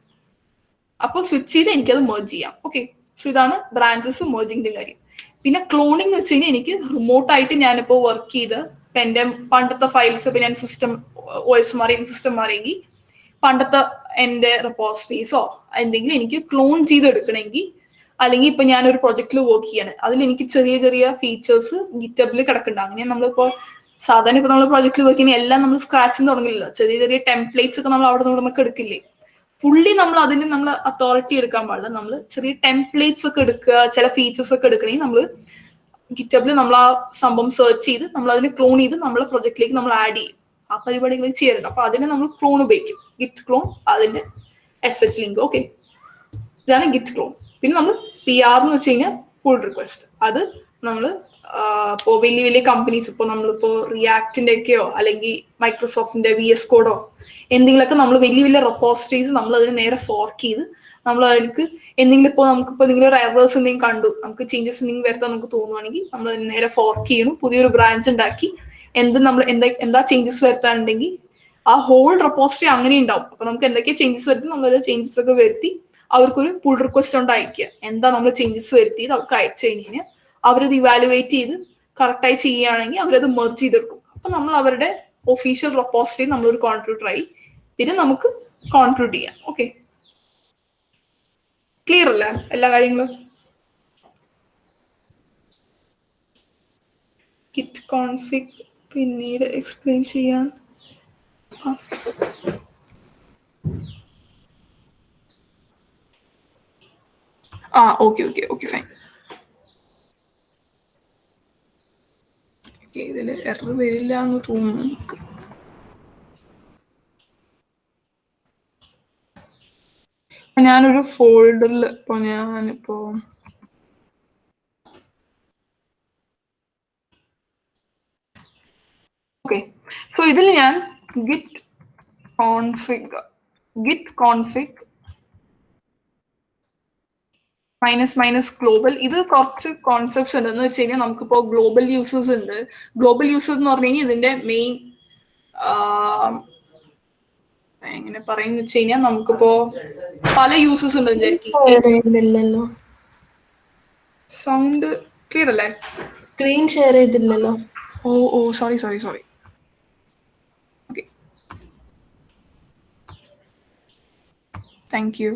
അപ്പോൾ സ്വിച്ച് ചെയ്ത് എനിക്കത് മെർജ് ചെയ്യാം. ഓക്കെ, സോ ഇതാണ് ബ്രാഞ്ചസ് മെർജിങ്ങിന്റെ കാര്യം. പിന്നെ ക്ലോണിംഗ് എന്ന് വെച്ച് കഴിഞ്ഞാൽ എനിക്ക് റിമോട്ട് ആയിട്ട് ഞാനിപ്പോ വർക്ക് ചെയ്ത് ഇപ്പൊ എന്റെ പണ്ടത്തെ ഫയൽസ് ഇപ്പൊ ഞാൻ സിസ്റ്റം OS മാറി സിസ്റ്റം മാറിയെങ്കിൽ പണ്ടത്തെ എന്റെ റെപ്പോസിറ്ററീസോ എന്തെങ്കിലും എനിക്ക് ക്ലോൺ ചെയ്തെടുക്കണമെങ്കിൽ അല്ലെങ്കിൽ ഇപ്പൊ ഞാനൊരു പ്രൊജക്റ്റിൽ വർക്ക് ചെയ്യാണ് അതിൽ എനിക്ക് ചെറിയ ചെറിയ ഫീച്ചേഴ്സ് ഗിറ്റബിൽ കിടക്കുന്നുണ്ട്. അങ്ങനെ നമ്മളിപ്പോ സാധാരണ ഇപ്പൊ നമ്മൾ പ്രൊജക്റ്റിൽ വർക്ക് ചെയ്യുന്ന എല്ലാം നമ്മൾ സ്ക്രാച്ചിൽ തുടങ്ങില്ല. ചെറിയ ചെറിയ ടെംപ്ലേറ്റ്സ് ഒക്കെ നമ്മൾ അവിടെ നിന്ന് നമുക്ക് എടുക്കില്ലേ. ഫുള്ളി നമ്മൾ അതിന് നമ്മൾ അതോറിറ്റി എടുക്കാൻ പാടില്ല. നമ്മൾ ചെറിയ ടെംപ്ലേറ്റ്സ് ഒക്കെ എടുക്കുക, ചില ഫീച്ചേഴ്സ് ഒക്കെ എടുക്കണമെങ്കിൽ നമ്മൾ ഗിറ്റബിൽ നമ്മൾ ആ സംഭവം സെർച്ച് ചെയ്ത് നമ്മൾ അതിന് ക്ലോൺ ചെയ്ത് നമ്മളെ പ്രൊജക്റ്റിലേക്ക് നമ്മൾ ആഡ് ചെയ്യും. ആ പരിപാടികൾ ചെയ്യാറുണ്ട്. അപ്പൊ അതിനെ നമ്മൾ ക്ലോൺ ഉപയോഗിക്കും. ഗിറ്റ് ക്ലോൺ, അതിന്റെ SH ലിങ്ക്. ഓക്കെ, ഇതാണ് ഗിറ്റ് ക്ലോൺ. പിന്നെ നമ്മൾ PR എന്ന് വെച്ച് കഴിഞ്ഞാൽ പുൾ റിക്വസ്റ്റ്. അത് നമ്മൾ ഇപ്പോൾ വലിയ വലിയ കമ്പനീസ് ഇപ്പോൾ നമ്മളിപ്പോ റിയാക്ടിന്റെ ഒക്കെയോ അല്ലെങ്കിൽ മൈക്രോസോഫ്റ്റിന്റെ VS കോഡോ എന്തെങ്കിലുമൊക്കെ നമ്മൾ വലിയ വലിയ റെപ്പോസിറ്ററീസ് നമ്മൾ അതിന് നേരെ ഫോർക്ക് ചെയ്ത് നമ്മൾ അതിലേക്ക് എന്തെങ്കിലും ഇപ്പോൾ നമുക്കിപ്പോൾ എന്തെങ്കിലും ഒരു എറേഴ്സ് എന്തെങ്കിലും കണ്ടു, നമുക്ക് ചേഞ്ചസ് എന്തെങ്കിലും വരുത്താൻ നമുക്ക് തോന്നുവാണെങ്കിൽ നമ്മൾ അതിന് നേരെ ഫോർക്ക് ചെയ്യണം. പുതിയൊരു ബ്രാഞ്ച് ഉണ്ടാക്കി എന്താ ചേഞ്ചസ് വരുത്താനുണ്ടെങ്കിൽ ആ ഹോൾ റെപ്പോസിറ്ററി അങ്ങനെ ഉണ്ടാവും. അപ്പൊ നമുക്ക് എന്തൊക്കെ ചേഞ്ചസ് വരുത്തി നമ്മൾ ചേഞ്ചസ് ഒക്കെ വരുത്തി അവർക്കൊരു പുൾ റിക്വസ്റ്റ് കൊണ്ട് അയക്കുക. എന്താ നമ്മൾ ചേഞ്ചസ് വരുത്തിയത് അവർക്ക് അയച്ചു കഴിഞ്ഞാൽ അവരത് ഇവാലുവേറ്റ് ചെയ്ത് കറക്റ്റായി ചെയ്യുകയാണെങ്കിൽ അവരത് മെർജ് ചെയ്തെടുക്കും. അപ്പൊ നമ്മൾ അവരുടെ ഒഫീഷ്യൽ റെപ്പോസിറ്ററി നമ്മളൊരു കോൺട്രിബ്യൂട്ടർ ആയി. പിന്നെ നമുക്ക് കോൺട്രിബ്യൂട്ട് ചെയ്യാം. ഓക്കെ, ക്ലിയർ അല്ലേ എല്ലാ കാര്യങ്ങളും? ഗിറ്റ് കോൺഫിഗ് പിന്നീട് എക്സ്പ്ലെയിൻ ചെയ്യാൻ. Okay fine. ഇതില് എറർ വരില്ല എന്ന് തോന്നുന്നു. ഞാനൊരു ഫോൾഡറിൽ ഞാനിപ്പോ ഓക്കെ, സോ ഇതിൽ ഞാൻ ഗിറ്റ് കോൺഫിഗ് മൈനസ് ഗ്ലോബൽ. ഇത് കുറച്ച് കോൺസെപ്റ്റ്സ് ഉണ്ട്. എന്ന് വെച്ച് കഴിഞ്ഞാൽ നമുക്കിപ്പോ ഗ്ലോബൽ യൂസേഴ്സ് ഉണ്ട്. ഗ്ലോബൽ യൂസേഴ്സ് എന്ന് പറഞ്ഞു കഴിഞ്ഞാൽ ഇതിന്റെ മെയിൻ എങ്ങനെ പറയുന്ന വെച്ച് കഴിഞ്ഞാൽ നമുക്കിപ്പോ പല യൂസേഴ്സ് ഉണ്ട് വിചാരിക്കും. സൗണ്ട് ക്ലിയർ അല്ലേ? സ്ക്രീൻ ഷെയർ ചെയ്തില്ലല്ലോ. Oh sorry. Okay, thank you.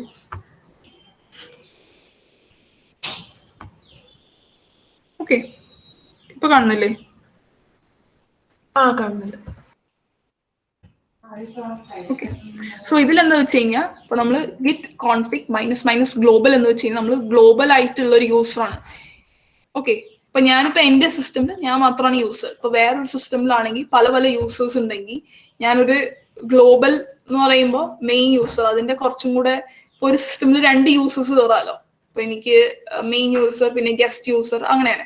Okay, ഇപ്പൊ കാണുന്നില്ലേ? കാണുന്നുണ്ട്. ഓക്കെ, സോ ഇതിലെന്താ വെച്ച് കഴിഞ്ഞാൽ ഇപ്പൊ നമ്മള് ഗിറ്റ് കോൺഫിഗ് മൈനസ് ഗ്ലോബൽ എന്ന് വെച്ച് കഴിഞ്ഞാൽ നമ്മൾ ഗ്ലോബൽ ആയിട്ടുള്ള ഒരു യൂസറാണ്. ഓക്കെ, ഇപ്പൊ ഞാനിപ്പോ എന്റെ സിസ്റ്റമിൽ ഞാൻ മാത്രമാണ് യൂസർ. ഇപ്പൊ വേറൊരു സിസ്റ്റമിലാണെങ്കിൽ പല യൂസേഴ്സ് ഉണ്ടെങ്കിൽ ഞാനൊരു ഗ്ലോബൽ എന്ന് പറയുമ്പോൾ മെയിൻ യൂസർ അതിന്റെ കുറച്ചും കൂടെ ഇപ്പൊ ഒരു സിസ്റ്റമിൽ 2 യൂസേഴ്സ് കയറാലോ. ഇപ്പൊ എനിക്ക് മെയിൻ യൂസർ പിന്നെ ഗസ്റ്റ് യൂസർ അങ്ങനെയാണ്.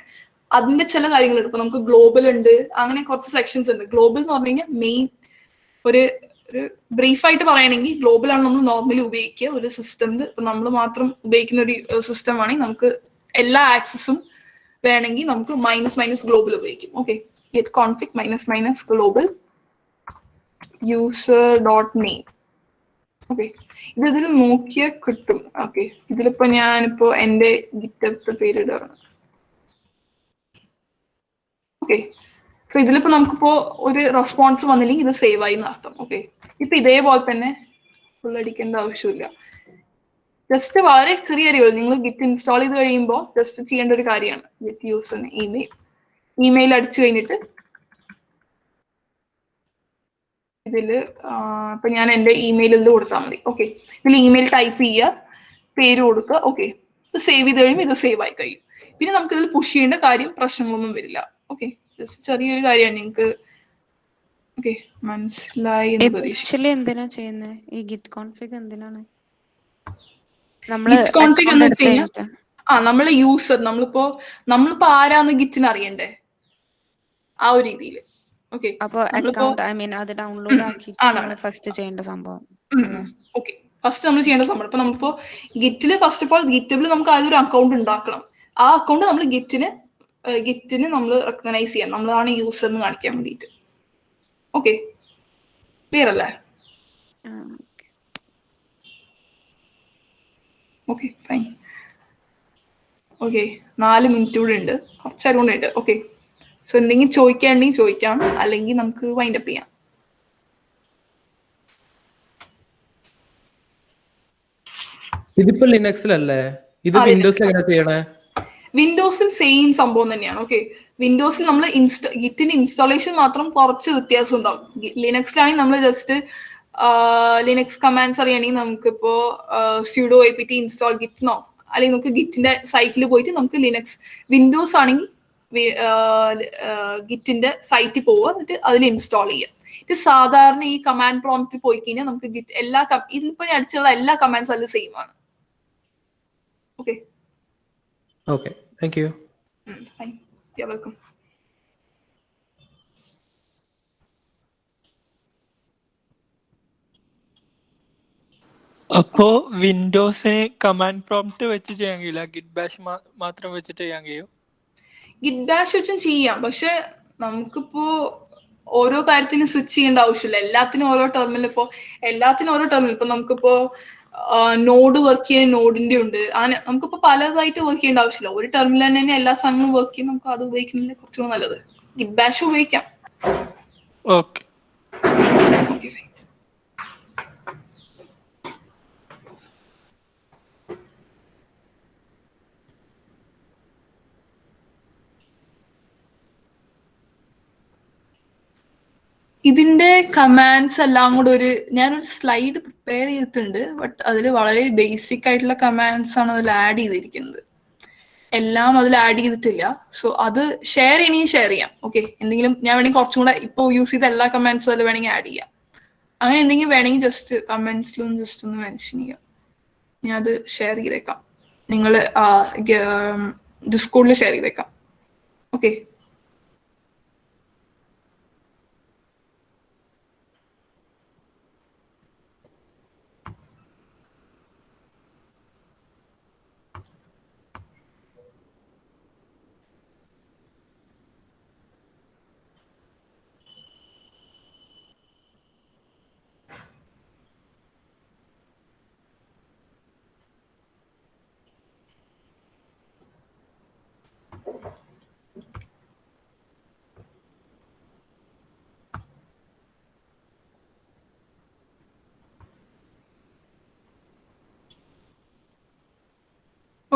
അതിന്റെ ചില കാര്യങ്ങളുണ്ട്. ഇപ്പൊ നമുക്ക് ഗ്ലോബൽ ഉണ്ട്, അങ്ങനെ കുറച്ച് സെക്ഷൻസ് ഉണ്ട്. ഗ്ലോബൽ എന്ന് പറഞ്ഞു കഴിഞ്ഞാൽ മെയിൻ ഒരു ബ്രീഫായിട്ട് പറയുകയാണെങ്കിൽ ഗ്ലോബൽ ആണ് നമ്മൾ നോർമലി ഉപയോഗിക്കുക ഒരു സിസ്റ്റമിൽ. ഇപ്പൊ നമ്മൾ മാത്രം ഉപയോഗിക്കുന്ന ഒരു സിസ്റ്റം ആണെങ്കിൽ നമുക്ക് എല്ലാ ആക്സസും വേണമെങ്കിൽ നമുക്ക് മൈനസ് ഗ്ലോബൽ ഉപയോഗിക്കും. Okay, get config minus global user.name. Okay, ഇതിൽ നോക്കിയാൽ കിട്ടും. ഓക്കെ, ഇതിലിപ്പോ ഞാനിപ്പോ എന്റെ ഗിറ്റബിന്റെ പേര് ഇടാണ്. ഓക്കെ, സോ ഇതിലിപ്പോ നമുക്കിപ്പോ ഒരു റെസ്പോൺസ് വന്നില്ലെങ്കിൽ ഇത് സേവ് ആയി എന്നർത്ഥം. ഓക്കെ, ഇപ്പൊ ഇതേപോലെ തന്നെ ഫുള്ളടിക്കേണ്ട ആവശ്യമില്ല. ജസ്റ്റ് വളരെ ചെറിയ കാര്യങ്ങൾ നിങ്ങൾ ഗിറ്റ് ഇൻസ്റ്റാൾ ചെയ്ത് കഴിയുമ്പോൾ ജസ്റ്റ് ചെയ്യേണ്ട ഒരു കാര്യമാണ് ഗിറ്റ് യൂസർ ഇമെയിൽ അടിച്ചു കഴിഞ്ഞിട്ട് ഇതില് ഇപ്പൊ ഞാൻ എന്റെ ഇമെയിലിൽ കൊടുത്താൽ മതി. ഓക്കെ, ഇതിൽ ഇമെയിൽ ടൈപ്പ് ചെയ്യുക, പേര് കൊടുക്കുക. ഓക്കെ, ഇത് സേവ് ചെയ്ത് കഴിയുമ്പോൾ ഇത് സേവ് ആയി കഴിയും. പിന്നെ നമുക്ക് ഇതിൽ പുഷ് ചെയ്യേണ്ട കാര്യം പ്രശ്നങ്ങളൊന്നും വരില്ല. ഓക്കെ, ജസ്റ്റ് ചെറിയൊരു കാര്യമാണ് നിങ്ങൾക്ക് ഓക്കെ മനസ്സിലായി എന്ന് പ്രതീക്ഷിക്കുന്നു. ആക്ച്വലി എന്തിനാ ചെയ്യുന്നത് ഈ ഗിറ്റ് കോൺഫിഗ് എന്തിനാണ്? നമ്മള് ഗിറ്റ് കോൺഫിഗ് account എന്ന് എടുത്ത് വെച്ച് കഴിഞ്ഞാൽ കഴിഞ്ഞിട്ട് നമ്മളെ യൂസർ നമ്മളിപ്പോ ആരാന്ന് ഗിറ്റിന് അറിയണ്ടേ, ആ ഒരു രീതിയിൽ. ഓക്കെ അപ്പൊ നമ്മളിപ്പോ അക്കൗണ്ട് ഐ മീൻ അത് ഡൗൺലോഡ് ആക്കിയിട്ട് ആണ് നമ്മൾ ഫസ്റ്റ് ചെയ്യേണ്ട സംഭവം അല്ലേ? ഓക്കെ ഫസ്റ്റ് നമ്മൾ ചെയ്യേണ്ട സംഭവം ഇപ്പൊ നമ്മളിപ്പോ ഗിറ്റില് ഫസ്റ്റ് ഓഫ് ഓൾ ഗിറ്റബിൾ നമുക്ക് ആദ്യം ഒരു അക്കൗണ്ട് ഉണ്ടാക്കണം. ആ അക്കൗണ്ട് നമ്മൾ ഗിറ്റിന് നമ്മൾ റെക്കഗ്നൈസ് ചെയ്യാം, നമ്മളാണ് യൂസർ എന്ന് കാണിക്കാൻ വേണ്ടിയിട്ട്. ഓക്കെ ക്ലിയർ അല്ലേ? Okay fine. ഓക്കെ 4 മിനിറ്റ് കൂടെ ഉണ്ട്, കുറച്ചേരം കൂടെ ഉണ്ട്. ഓക്കെ സോ എന്തെങ്കിലും ചോദിക്കാണ്ടെങ്കിൽ ചോദിക്കാം, അല്ലെങ്കിൽ നമുക്ക് വൈൻഡ് അപ്പ് ചെയ്യാം. ഇതിപ്പോ ലിനക്സിലല്ലേ, ഇത് അതെ. വിൻഡോസിൽ എങ്ങനെ ചെയ്യണേ? വിൻഡോസിലും സെയിം സംഭവം തന്നെയാണ്. ഓക്കെ വിൻഡോസിൽ നമ്മൾ ഗിറ്റിന്റെ ഇൻസ്റ്റാളേഷൻ മാത്രം കുറച്ച് വ്യത്യാസം ഉണ്ടാവും. ലിനക്സിലാണെങ്കിൽ നമ്മൾ ജസ്റ്റ് ലിനക്സ് കമാൻഡ്സ് അറിയണമെങ്കിൽ നമുക്കിപ്പോ സ്യൂഡോ apt ഇൻസ്റ്റാൾ ഗിറ്റ്ന്നോ അല്ലെങ്കിൽ നമുക്ക് ഗിറ്റിന്റെ സൈറ്റിൽ പോയിട്ട് നമുക്ക് ലിനക്സ്. വിൻഡോസ് ആണെങ്കിൽ ഗിറ്റിന്റെ സൈറ്റിൽ പോവുക, എന്നിട്ട് അതിൽ ഇൻസ്റ്റാൾ ചെയ്യുക. ഇത് സാധാരണ ഈ കമാൻഡ് പ്രോംപ്റ്റിൽ പോയി കഴിഞ്ഞാൽ നമുക്ക് ഗിറ്റ് ഇതിലിപ്പോ ഞാൻ അടിച്ചുള്ള എല്ലാ കമാൻഡ്സും അതിൽ സെയിം ആണ്. Okay okay thank U. Fine you are welcome. അപ്പോ വിൻഡോസിന് കമാൻഡ് പ്രോംപ്റ്റ് വെച്ച് ചെയ്യാൻ കഴിയില്ല, ഗിറ്റ് ബാഷ് മാത്രം വെച്ചിട്ട് ചെയ്യാൻ കഴിയും? ഗിറ്റ് ബാഷ് വെച്ചും ചെയ്യാം, പക്ഷെ നമുക്കിപ്പോ ഓരോ കാര്യത്തിനും സ്വിച്ച് ചെയ്യേണ്ട ആവശ്യമില്ല. എല്ലാത്തിനും ഓരോ ടെർമിനൽ ഇപ്പൊ നമുക്കിപ്പോ നോഡ് വർക്ക് ചെയ്യാൻ നോഡിന്റെ ഉണ്ട്, അങ്ങനെ നമുക്കിപ്പോ പലതായിട്ട് വർക്ക് ചെയ്യേണ്ട ആവശ്യമില്ല. ഒരു ടെർമിനൽ തന്നെ എല്ലാ സാധനങ്ങളും വർക്ക് ചെയ്യും, നമുക്ക് അത് ഉപയോഗിക്കുന്നില്ല കുറച്ചുകൂടെ നല്ലത്. ഗിറ്റ് ബാഷ് ഉപയോഗിക്കാം. Okay okay fine. ഇതിന്റെ കമാൻഡ്സ് എല്ലാം കൂടെ ഞാനൊരു സ്ലൈഡ് പ്രിപ്പയർ ചെയ്തിട്ടുണ്ട്, ബട്ട് അതിൽ വളരെ ബേസിക് ആയിട്ടുള്ള കമാൻഡ്സ് ആണ് അതിൽ ആഡ് ചെയ്തിരിക്കുന്നത്. എല്ലാം അതിൽ ആഡ് ചെയ്തിട്ടില്ല. സോ അത് ഷെയർ ചെയ്യണമെങ്കിൽ ഷെയർ ചെയ്യാം. ഓക്കെ എന്തെങ്കിലും ഞാൻ വേണമെങ്കിൽ കുറച്ചും കൂടെ ഇപ്പോൾ യൂസ് ചെയ്ത എല്ലാ കമാൻഡ്സും അതിൽ വേണമെങ്കിൽ ആഡ് ചെയ്യാം. അങ്ങനെ എന്തെങ്കിലും വേണമെങ്കിൽ ജസ്റ്റ് കമന്റ്സിലും ജസ്റ്റ് ഒന്ന് മെൻഷൻ ചെയ്യാം, ഞാൻ അത് ഷെയർ ചെയ്തേക്കാം. നിങ്ങൾ ഡിസ്കോഡിൽ ഷെയർ ചെയ്തേക്കാം. ഓക്കെ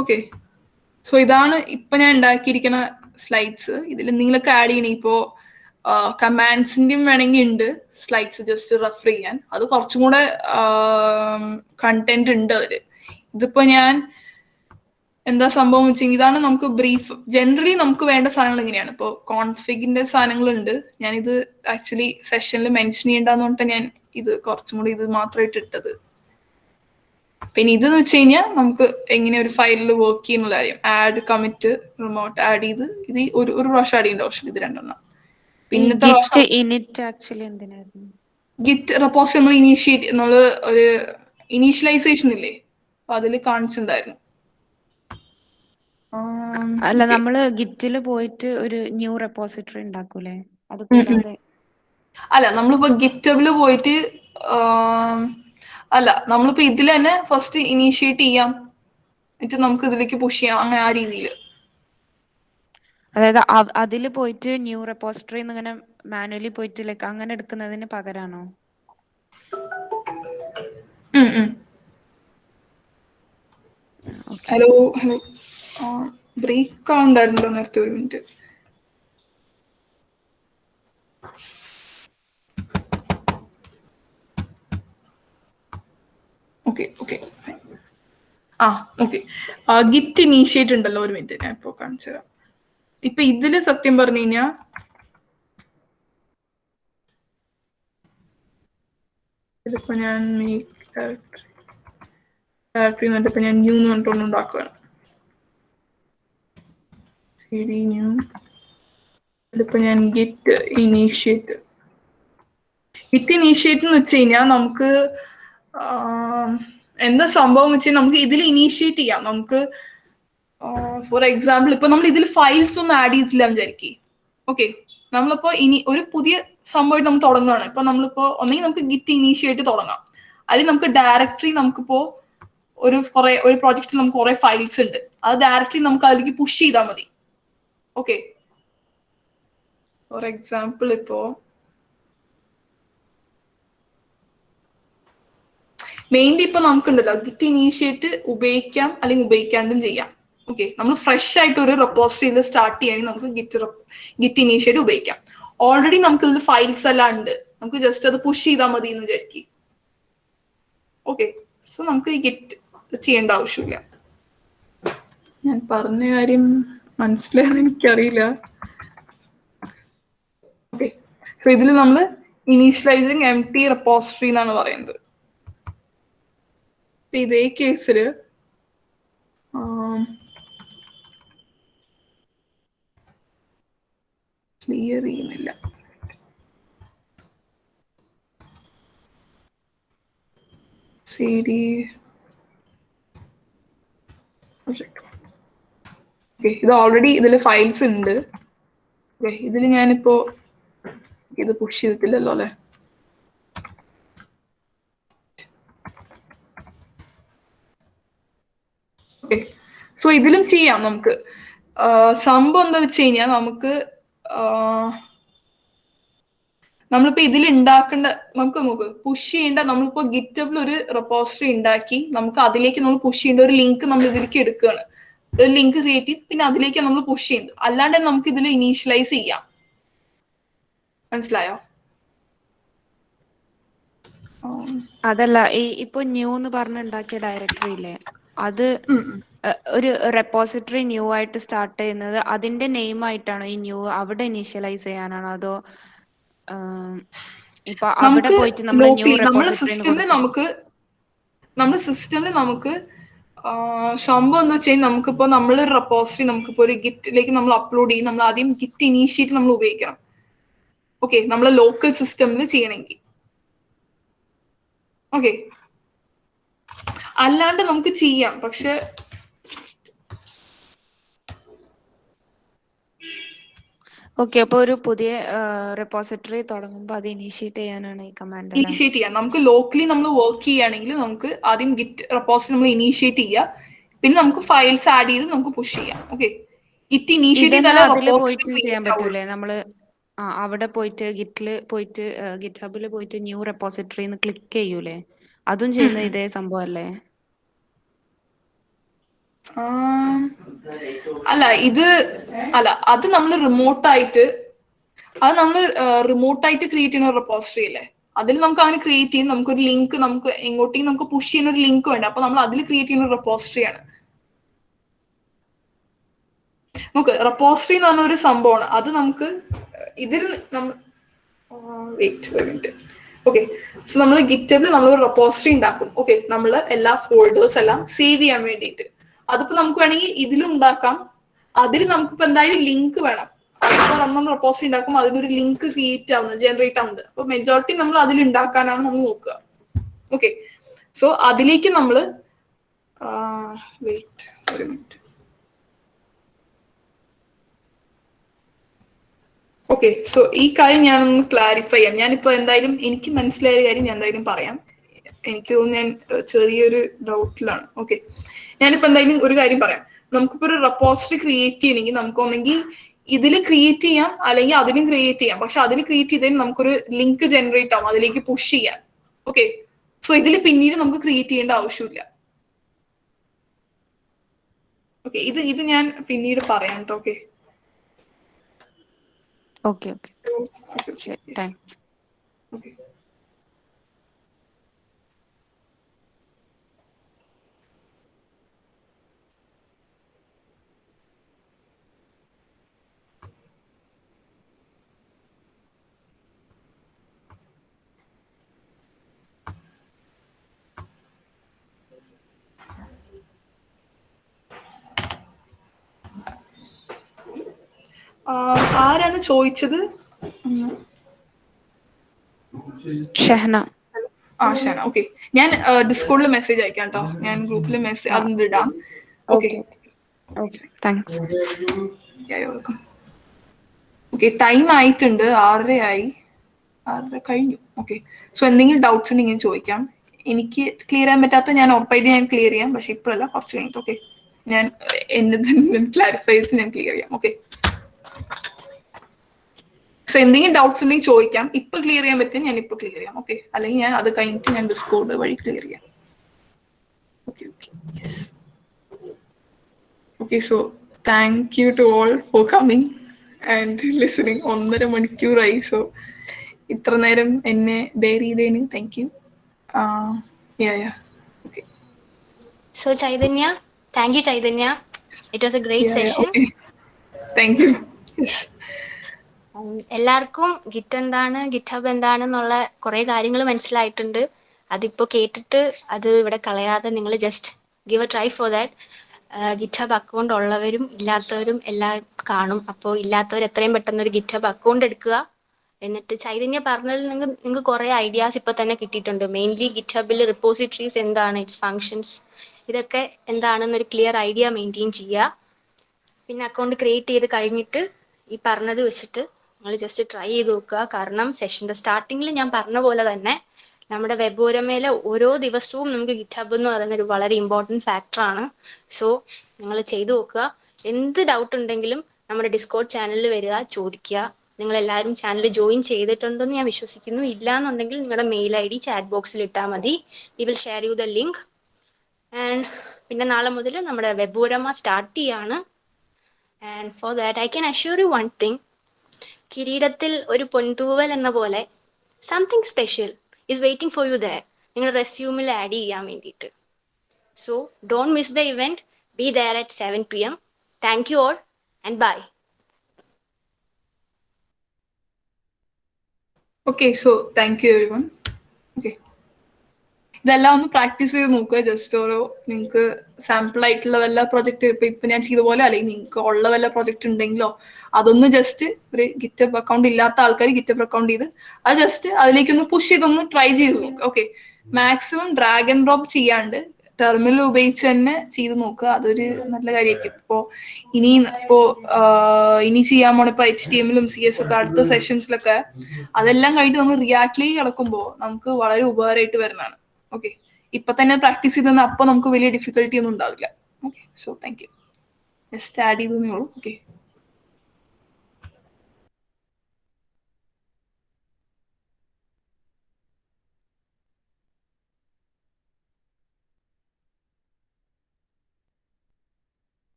ഓക്കെ സോ ഇതാണ് ഇപ്പൊ ഞാൻ ഉണ്ടാക്കിയിരിക്കുന്ന സ്ലൈഡ്സ്. ഇതിൽ എന്തെങ്കിലുമൊക്കെ ആഡ് ചെയ്യണേ ഇപ്പോ കമാൻഡ്സിന്റെയും വേണമെങ്കിൽ ഉണ്ട് സ്ലൈഡ്സ് ജസ്റ്റ് റെഫർ ചെയ്യാൻ. അത് കുറച്ചും കൂടെ കണ്ടന്റ് ഉണ്ട് അതില്. ഇതിപ്പോ ഞാൻ എന്താ സംഭവം വെച്ചെങ്കിൽ ഇതാണ് നമുക്ക് ബ്രീഫ്. ജനറലി നമുക്ക് വേണ്ട സാധനങ്ങൾ ഇങ്ങനെയാണ്. ഇപ്പോൾ കോൺഫിഗിന്റെ സാധനങ്ങളുണ്ട്, ഞാനിത് ആക്ച്വലി സെഷനിൽ മെൻഷൻ ചെയ്യേണ്ടെന്ന് പറഞ്ഞിട്ട് ഞാൻ ഇത് കുറച്ചും കൂടി ഇത് മാത്രമായിട്ട് ഇട്ടത്. പിന്നെ ഇതെന്ന് വെച്ച് കഴിഞ്ഞാൽ നമുക്ക് എങ്ങനെ ഒരു ഫയലിൽ വർക്ക് ചെയ്യുന്നുള്ള കാര്യം. ആഡ് കമ്മിറ്റ് റിമോട്ട് ആഡ് ചെയ്ത് ഇത് ഒരു പ്രാവശ്യം ആഡ് ചെയ്യേണ്ട ആവശ്യം ഇത് രണ്ടെണ്ണം. പിന്നത്തെ ഗിറ്റ് റെപ്പോസ് നമ്മൾ ഇനീഷ്യേറ്റ് നമ്മള് ഒരു ഇനീഷ്യലൈസേഷൻ ഇല്ലേ, അപ്പൊ അതിൽ കാണിച്ചിട്ടുണ്ടായിരുന്നു. അല്ല നമ്മള് ഗിറ്റില് പോയിട്ട് ഒരു ന്യൂ റെപ്പോസിറ്ററി ഉണ്ടാക്കൂലേ, അത് കൂടാതെ? അല്ല നമ്മളിപ്പോ ഗിറ്റബില് പോയിട്ട് അല്ല നമ്മളിപ്പോ ഇതിൽ തന്നെ ഫസ്റ്റ് ഇനീഷ്യേറ്റ് ചെയ്യാം, എന്നിട്ട് നമുക്ക് ഇതിലേക്ക് പുഷ് ചെയ്യാം, അങ്ങനെ ആ രീതിയിൽ. അതായത് അതില് പോയിട്ട് ന്യൂ റെപ്പോസിറ്ററി ഇങ്ങനെ മാനുവലി പോയിട്ട് ലൈക്ക് അങ്ങനെ എടുക്കുന്നതിന് പകരാണോ? ഹലോ ബ്രേക്ക് ആവുണ്ടായിരുന്നല്ലോ നേരത്തെ, ഒരു മിനിറ്റ്. ഓക്കെ ഗിറ്റ് ഇനീഷ്യേറ്റ് ഉണ്ടല്ലോ, ഒരു മിനിറ്റ് ഞാൻ ഇപ്പോ കാണിച്ചു തരാം. ഇപ്പൊ ഇതില് സത്യം പറഞ്ഞു കഴിഞ്ഞാൽ ഇതിപ്പോ ഞാൻ ഡയറക്ടറി എന്നിട്ടിപ്പോ ഞാൻ ന്യൂ എന്ന് പറഞ്ഞിട്ടൊന്നും ഉണ്ടാക്കുകയാണ്. cd new. ഇതിപ്പോ ഞാൻ ഗിറ്റ് ഇനീഷ്യേറ്റ് എന്ന് വെച്ച് കഴിഞ്ഞാൽ നമുക്ക് എന്താ സംഭവം വെച്ചാൽ നമുക്ക് ഇതിൽ ഇനീഷ്യേറ്റ് ചെയ്യാം. നമുക്ക് ഫോർ എക്സാമ്പിൾ ഇപ്പൊ നമ്മൾ ഇതിൽ ഫയൽസ് ഒന്നും ആഡ് ചെയ്തിട്ടില്ല വിചാരിക്കും. ഓക്കെ, നമ്മളിപ്പോ ഇനി ഒരു പുതിയ സംഭവമായിട്ട് നമ്മൾ തുടങ്ങുകയാണ്. ഇപ്പൊ നമ്മളിപ്പോ ഒന്നെങ്കിൽ നമുക്ക് ഗിറ്റ് ഇനീഷ്യേറ്റ് തുടങ്ങാം, അല്ലെങ്കിൽ നമുക്ക് ഡയറക്ടറി നമുക്കിപ്പോ ഒരു പ്രോജക്റ്റിൽ നമുക്ക് കുറെ ഫയൽസ് ഉണ്ട്, അത് ഡയറക്ട്ലി നമുക്ക് അതിലേക്ക് പുഷ് ചെയ്താൽ മതി. ഓക്കെ, ഫോർ എക്സാമ്പിൾ ഇപ്പോ മെയിൻലി ഇപ്പൊ നമുക്കുണ്ടല്ലോ ഗിറ്റ് ഇനീഷ്യേറ്റ് ഉപയോഗിക്കാം അല്ലെങ്കിൽ ഉപയോഗിക്കാണ്ടും ചെയ്യാം. ഓക്കെ, നമ്മൾ ഫ്രഷ് ആയിട്ട് ഒരു റെപ്പോസിറ്ററിയിൽ സ്റ്റാർട്ട് ചെയ്യണമെങ്കിൽ നമുക്ക് ഗിറ്റ് ഇനീഷ്യേറ്റ് ഉപയോഗിക്കാം. ഓൾറെഡി നമുക്ക് ഇതിൽ ഫയൽസ് എല്ലാം ഉണ്ട്, നമുക്ക് ജസ്റ്റ് അത് പുഷ് ചെയ്താൽ മതി എന്ന് വിചാരിക്കും. ഓക്കെ, സോ നമുക്ക് ഈ ഗിറ്റ് ചെയ്യേണ്ട ആവശ്യമില്ല. ഞാൻ പറഞ്ഞ കാര്യം മനസ്സിലായെന്ന് എനിക്കറിയില്ല. ഓക്കെ, സോ ഇതിൽ നമ്മൾ ഇനീഷ്യലൈസിങ് എം ടി റെപ്പോസിറ്ററി എന്നാണ് പറയുന്നത്. ഇതേ കേസില് ക്ലിയർ ചെയ്യുന്നില്ല. cd ഇത് ഓൾറെഡി ഇതിൽ ഫയൽസ് ഉണ്ട്. ഇതിൽ ഞാനിപ്പോ ഇത് പുഷ് ചെയ്തിട്ടില്ലല്ലോ അല്ലെ. ഓക്കെ, സോ ഇതിലും ചെയ്യാം നമുക്ക്. സംഭവം എന്താ വെച്ച് കഴിഞ്ഞാൽ നമ്മളിപ്പോ ഇതിൽ ഉണ്ടാക്കേണ്ട നമുക്ക് പുഷ് ചെയ്യേണ്ട, നമ്മളിപ്പോ ഗിറ്റബിൽ ഒരു റെപ്പോസിറ്ററി ഉണ്ടാക്കി നമുക്ക് അതിലേക്ക് നമ്മൾ പുഷ് ചെയ്യേണ്ട ഒരു ലിങ്ക് നമ്മൾ ഇതിലേക്ക് എടുക്കുകയാണ്. ഒരു ലിങ്ക് ക്രിയേറ്റ് ചെയ്ത് പിന്നെ അതിലേക്ക് നമ്മൾ പുഷ് ചെയ്യുന്നത്. അല്ലാണ്ട് നമുക്ക് ഇതിൽ ഇനീഷ്യലൈസ് ചെയ്യാം. മനസ്സിലായോ? അതല്ല, ഇപ്പൊ ന്യൂ എന്ന് പറഞ്ഞുണ്ടാക്കിയ ഡയറക്ടറി ഇല്ലേ, അത് ഒരു റെപ്പോസിറ്ററി ന്യൂ ആയിട്ട് സ്റ്റാർട്ട് ചെയ്യുന്നത് അതിന്റെ നെയിം ആയിട്ടാണോ ഈ ന്യൂ അവിടെ ഇനീഷ്യലൈസ് ചെയ്യാനാണോ, അതോ ഇപ്പൊ അവിടെ പോയിട്ട് നമ്മൾ ന്യൂ നമ്മുടെ സിസ്റ്റമിൽ നമുക്ക് സംഭവം എന്ന് വെച്ചാൽ നമുക്കിപ്പോ നമ്മളൊരു റെപ്പോസിറ്ററി നമുക്കിപ്പോ ഒരു ഗിറ്റിലേക്ക് നമ്മൾ അപ്ലോഡ് ചെയ്യും. നമ്മൾ ആദ്യം ഗിറ്റ് ഇനീഷ്യേറ്റ് നമ്മൾ ഉപയോഗിക്കണം. ഓക്കെ, നമ്മൾ ലോക്കൽ സിസ്റ്റമിൽ ചെയ്യണമെങ്കിൽ. ഓക്കെ, അല്ലാണ്ട് നമുക്ക് ചെയ്യാം, പക്ഷെ ഓക്കെ, അപ്പൊ ഒരു പുതിയ റെപ്പോസിറ്ററി തുടങ്ങുമ്പോൾ അത് ഇനീഷ്യേറ്റ് ചെയ്യാനാണ് ഈ കമാൻഡ്. ഇനീഷ്യേറ്റ് ചെയ്യാം. നമുക്ക് ലോക്കലി നമ്മൾ വർക്ക് ചെയ്യുകയാണെങ്കിൽ നമുക്ക് ആദ്യം ഗിറ്റ് റെപ്പോസിറ്ററി നമ്മൾ ഇനീഷ്യേറ്റ് ചെയ്യുക, പിന്നെ നമുക്ക് ഫയൽസ് ആഡ് ചെയ്ത് നമുക്ക് പുഷ് ചെയ്യാം. ഓക്കെ, ഗിറ്റ് ഇനീഷ്യേറ്റ് പോയിട്ട് ചെയ്യാൻ പറ്റൂലേ നമ്മള്? അവിടെ പോയിട്ട് ഗിറ്റില് പോയിട്ട് ഗിറ്റ് ഹബിൽ പോയിട്ട് ന്യൂ റെപ്പോസിറ്ററി ക്ലിക്ക് ചെയ്യൂലേ, അതും ചെയ്യുന്ന ഇതേ സംഭവം അല്ലേ? അത് നമ്മൾ റിമോട്ടായിട്ട് ക്രിയേറ്റ് ചെയ്യുന്ന റെപ്പോസിറ്ററി അല്ലേ. അതിൽ നമുക്ക് അങ്ങനെ ക്രിയേറ്റ് ചെയ്യും. നമുക്കൊരു ലിങ്ക് നമുക്ക് എങ്ങോട്ടേക്കും നമുക്ക് പുഷ് ചെയ്യുന്ന ഒരു ലിങ്ക് വേണ്ട. അപ്പൊ നമ്മൾ അതിൽ ക്രിയേറ്റ് ചെയ്യുന്ന റെപ്പോസിറ്ററി ആണ്. നമുക്ക് റെപ്പോസിറ്ററി എന്ന് പറഞ്ഞ ഒരു സംഭവമാണ്. അത് നമുക്ക് ഇതിൽ ഓക്കെ, സോ നമ്മൾ ഗിറ്റബിൽ നമ്മൾ ഒരു റെപ്പോസിറ്ററി ഉണ്ടാക്കും. ഓക്കെ, നമ്മൾ എല്ലാ ഫോൾഡേഴ്സ് എല്ലാം സേവ് ചെയ്യാൻ വേണ്ടിയിട്ട്. അതിപ്പോ നമുക്ക് വേണമെങ്കിൽ ഇതിലും ഉണ്ടാക്കാം. അതിൽ നമുക്കിപ്പോ എന്തായാലും ലിങ്ക് വേണം. നമ്മൾ റെപ്പോസിറ്ററി ഉണ്ടാക്കും, അതിനൊരു ലിങ്ക് ജനറേറ്റ് ആവുന്നത്. അപ്പൊ മെജോറിറ്റി നമ്മൾ അതിൽ ഉണ്ടാക്കാനാണ് നമ്മൾ നോക്കുക. ഓക്കെ, സോ അതിലേക്ക് നമ്മൾ ഒരു മിനിറ്റ്. ഓക്കെ, സോ ഈ കാര്യം ഞാനൊന്ന് ക്ലാരിഫൈ ചെയ്യാം. ഞാനിപ്പോ എന്തായാലും എനിക്ക് മനസ്സിലായ കാര്യം ഞാൻ എന്തായാലും പറയാം. എനിക്ക് തോന്നുന്നു ഞാൻ ചെറിയൊരു ഡൗട്ടിലാണ്. ഓക്കെ, ഞാനിപ്പോ എന്തായാലും ഒരു കാര്യം പറയാം. നമുക്കിപ്പോ ഒരു റെപ്പോസിറ്ററി ക്രിയേറ്റ് ചെയ്യണമെങ്കിൽ നമുക്ക് ഒന്നെങ്കിൽ ഇതിൽ ക്രിയേറ്റ് ചെയ്യാം, അല്ലെങ്കിൽ അതിലും ക്രിയേറ്റ് ചെയ്യാം. പക്ഷെ അതിൽ ക്രിയേറ്റ് ചെയ്തതിന് നമുക്കൊരു ലിങ്ക് ജനറേറ്റ് ആവും അതിലേക്ക് പുഷ് ചെയ്യാൻ. ഓക്കെ, സോ ഇതിൽ പിന്നീട് നമുക്ക് ക്രിയേറ്റ് ചെയ്യേണ്ട ആവശ്യമില്ല. ഓക്കെ, ഇത് ഞാൻ പിന്നീട് പറയാം കേട്ടോ. Okay okay okay, thanks. Okay, ആരാണ് ചോദിച്ചത്? ഷഹന. ഷാന. ഓക്കെ, ഞാൻ ഡിസ്കോഡിൽ മെസ്സേജ് അയക്കാം കേട്ടോ. ഞാൻ ഗ്രൂപ്പിൽ മെസ്സേജ് അതൊന്നും ഇടാം. Okay, okay thanks. Okay, time ആയിട്ടുണ്ട്, 6:30 ആയി, 6:30 കഴിഞ്ഞു. ഓക്കെ, സോ എന്തെങ്കിലും ഡൗട്ട്സ് ഉണ്ടെങ്കിൽ ചോദിക്കാം. എനിക്ക് ക്ലിയർ ചെയ്യാൻ പറ്റാത്ത ഞാൻ ഉറപ്പായിട്ട് ഞാൻ ക്ലിയർ ചെയ്യാം, പക്ഷെ ഇപ്പോഴല്ല, കുറച്ച് കഴിഞ്ഞിട്ട്. ഓക്കെ, ഞാൻ എന്നെ ക്ലാരിഫൈ ചെയ്ത് ഞാൻ ക്ലിയർ ചെയ്യാം. ഓക്കെ, സോ എന്തെങ്കിലും ഡൗട്ട്സ് ഉണ്ടെങ്കിൽ ചോദിക്കാം. ഇപ്പൊ ക്ലിയർ ചെയ്യാൻ പറ്റും, ഞാൻ ഇപ്പൊ ക്ലിയർ ചെയ്യാം. ഓക്കെ, അല്ലെങ്കിൽ ഞാൻ അത് കഴിഞ്ഞിട്ട് ഞാൻ ഡിസ്കോഡ് വഴി ക്ലിയർ ചെയ്യാം. Okay, okay, yes. Okay, so thank you to all for coming and listening. 1.5 മണിക്കൂറായി. സോ ഇത്ര നേരം എന്നെ ബെയർ ചെയ്തതിന് thank you. Okay. So Chaitanya, thank you Chaitanya. It was a great session. Okay. Thank you. Yes. എല്ലാവർക്കും git എന്താണ്, GitHub എന്താണെന്നുള്ള കുറേ കാര്യങ്ങൾ മനസ്സിലായിട്ടുണ്ട്. അതിപ്പോൾ കേട്ടിട്ട് അത് ഇവിടെ കളയാതെ നിങ്ങൾ just give A try for that. GitHub account ഉള്ളവരും ഇല്ലാത്തവരും എല്ലാം കാണും. അപ്പോൾ ഇല്ലാത്തവർ എത്രയും പെട്ടെന്ന് ഒരു ഗിറ്റ്ഹബ് അക്കൗണ്ട് എടുക്കുക. എന്നിട്ട് ചൈതന്യ പറഞ്ഞതിൽ നിങ്ങൾക്ക് കുറേ ഐഡിയാസ് ഇപ്പോൾ തന്നെ കിട്ടിയിട്ടുണ്ട്. മെയിൻലി ഗിറ്റ്ഹബിൽ റിപ്പോസിറ്ററീസ് എന്താണ്, ഇറ്റ്സ് ഫങ്ഷൻസ്, ഇതൊക്കെ എന്താണെന്നൊരു ക്ലിയർ ഐഡിയ മെയിൻറ്റെയിൻ ചെയ്യുക. പിന്നെ അക്കൗണ്ട് ക്രിയേറ്റ് ചെയ്ത് കഴിഞ്ഞിട്ട് ഈ പറഞ്ഞത് വെച്ചിട്ട് നിങ്ങൾ ജസ്റ്റ് ട്രൈ ചെയ്ത് നോക്കുക. കാരണം സെഷൻ്റെ സ്റ്റാർട്ടിങ്ങിൽ ഞാൻ പറഞ്ഞ പോലെ തന്നെ നമ്മുടെ വെബോരമയിലെ ഓരോ ദിവസവും നമുക്ക് ഗിറ്റ്ഹബ് എന്ന് പറയുന്നൊരു വളരെ ഇമ്പോർട്ടൻറ്റ് ഫാക്ടറാണ്. സോ നിങ്ങൾ ചെയ്തു നോക്കുക. എന്ത് ഡൗട്ട് ഉണ്ടെങ്കിലും നമ്മുടെ ഡിസ്കോഡ് ചാനലിൽ വരിക, ചോദിക്കുക. നിങ്ങളെല്ലാവരും ചാനൽ ജോയിൻ ചെയ്തിട്ടുണ്ടെന്ന് ഞാൻ വിശ്വസിക്കുന്നു. ഇല്ലാന്നുണ്ടെങ്കിൽ നിങ്ങളുടെ മെയിൽ ID ചാറ്റ് ബോക്സിൽ ഇട്ടാൽ മതി. We will share you the link. And പിന്നെ നാളെ മുതൽ നമ്മുടെ വെബോരമ സ്റ്റാർട്ട് ചെയ്യാണ്. And for that I can assure you one thing. കിരീടത്തിൽ ഒരു പൊൻതൂവൽ എന്ന പോലെ something special is waiting for you there. നിങ്ങളുടെ റെസ്യൂമിൽ ആഡ് ചെയ്യാൻ വേണ്ടിയിട്ട്. So don't miss the event. Be there at 7 PM. Thank you all and bye. Okay, so thank you everyone. Okay, ഇതെല്ലാം ഒന്ന് പ്രാക്ടീസ് ചെയ്ത് നോക്കുക. ജസ്റ്റ് ഓരോ നിങ്ങൾക്ക് സാമ്പിൾ ആയിട്ടുള്ള വല്ല പ്രൊജക്ട് ഇപ്പൊ ഞാൻ ചെയ്ത പോലെ, അല്ലെങ്കിൽ നിങ്ങൾക്ക് ഉള്ള വല്ല പ്രൊജക്ട് ഉണ്ടെങ്കിലോ അതൊന്ന് ജസ്റ്റ് ഒരു ഗിറ്റബ് അക്കൗണ്ട് ഇല്ലാത്ത ആൾക്കാർ ഗിറ്റബ് അക്കൗണ്ട് ചെയ്ത് അത് ജസ്റ്റ് അതിലേക്കൊന്ന് പുഷ് ചെയ്തൊന്ന് ട്രൈ ചെയ്ത് നോക്കുക. Okay, maximum drag and drop ചെയ്യാണ്ട് ടെർമിനൽ ഉപയോഗിച്ച് തന്നെ ചെയ്ത് നോക്കുക. അതൊരു നല്ല കാര്യമായിരിക്കും. ഇനി ചെയ്യാൻ പോണ ഇപ്പൊ HTML CS ഒക്കെ അടുത്ത സെഷൻസിലൊക്കെ അതെല്ലാം കഴിഞ്ഞിട്ട് നമ്മൾ റിയാക്റ്റിലേക്ക് കിടക്കുമ്പോൾ നമുക്ക് വളരെ ഉപകാരമായിട്ട് വരുന്നതാണ്. ഓക്കെ, ഇപ്പൊ തന്നെ പ്രാക്ടീസ് ചെയ്തെന്ന് അപ്പൊ നമുക്ക് വലിയ ഡിഫിക്കൽട്ടി ഒന്നും ഉണ്ടാവില്ല. Okay, so thank you. Just add ചെയ്തേ ഉള്ളൂ. ഓക്കെ,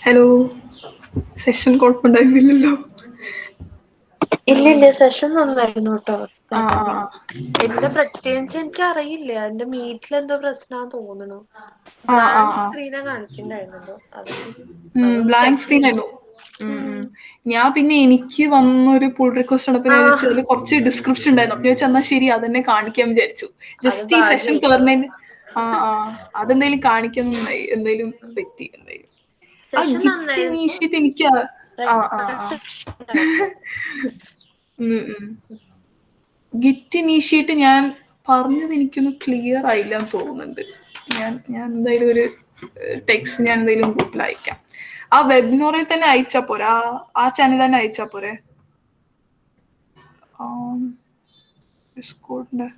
ഹലോ, സെഷൻ കുഴപ്പമുണ്ടായിരുന്നില്ലല്ലോ? ഇല്ലില്ല, സെഷൻ നന്നായിരുന്നു കേട്ടോ. ആ എന്റെ പ്രത്യേകിച്ച് എനിക്ക് അറിയില്ല, എന്റെ മീറ്റിൽ എന്തോ പ്രശ്നമാന്ന് തോന്നുന്നു. ആ സ്ക്രീനാ കാണിക്കണ്ടായിരുന്നല്ലോ. ബ്ലാങ്ക് സ്ക്രീൻ ആയിരുന്നു. ഞാൻ പിന്നെ എനിക്ക് വന്നൊരു പുൾ റിക്വസ്റ്റ് ആണ്. പിന്നെ അതിൽ കുറച്ച് ഡിസ്ക്രിപ്ഷൻ ഉണ്ടായിരുന്നു. അപ്പൊ ചോദിച്ചാൽ എന്നാ ശരി അതെന്നെ കാണിക്കാൻ വിചാരിച്ചു. ജസ്റ്റ് ഈ സെഷൻ കയറുന്നതിന് അതെന്തായാലും കാണിക്കാൻ എന്തായാലും പറ്റി. എന്തായാലും ആ ഗിറ്റ് ഇനീഷ്യേറ്റ് എനിക്ക് ഗിറ്റ് ഇനീഷ്യേറ്റ് ഞാൻ പറഞ്ഞത് എനിക്കൊന്ന് ക്ലിയർ ആയില്ല എന്ന് തോന്നുന്നുണ്ട്. ഞാൻ എന്തായാലും ഒരു ടെക്സ്റ്റ് ഞാൻ എന്തായാലും ഗ്രൂപ്പിൽ അയക്കാം. ആ വെബിനോറിൽ തന്നെ അയച്ചാ പോരെ? ആ ചാനൽ തന്നെ അയച്ചാ പോരെ? ഡിസ്കോഡിന്റെ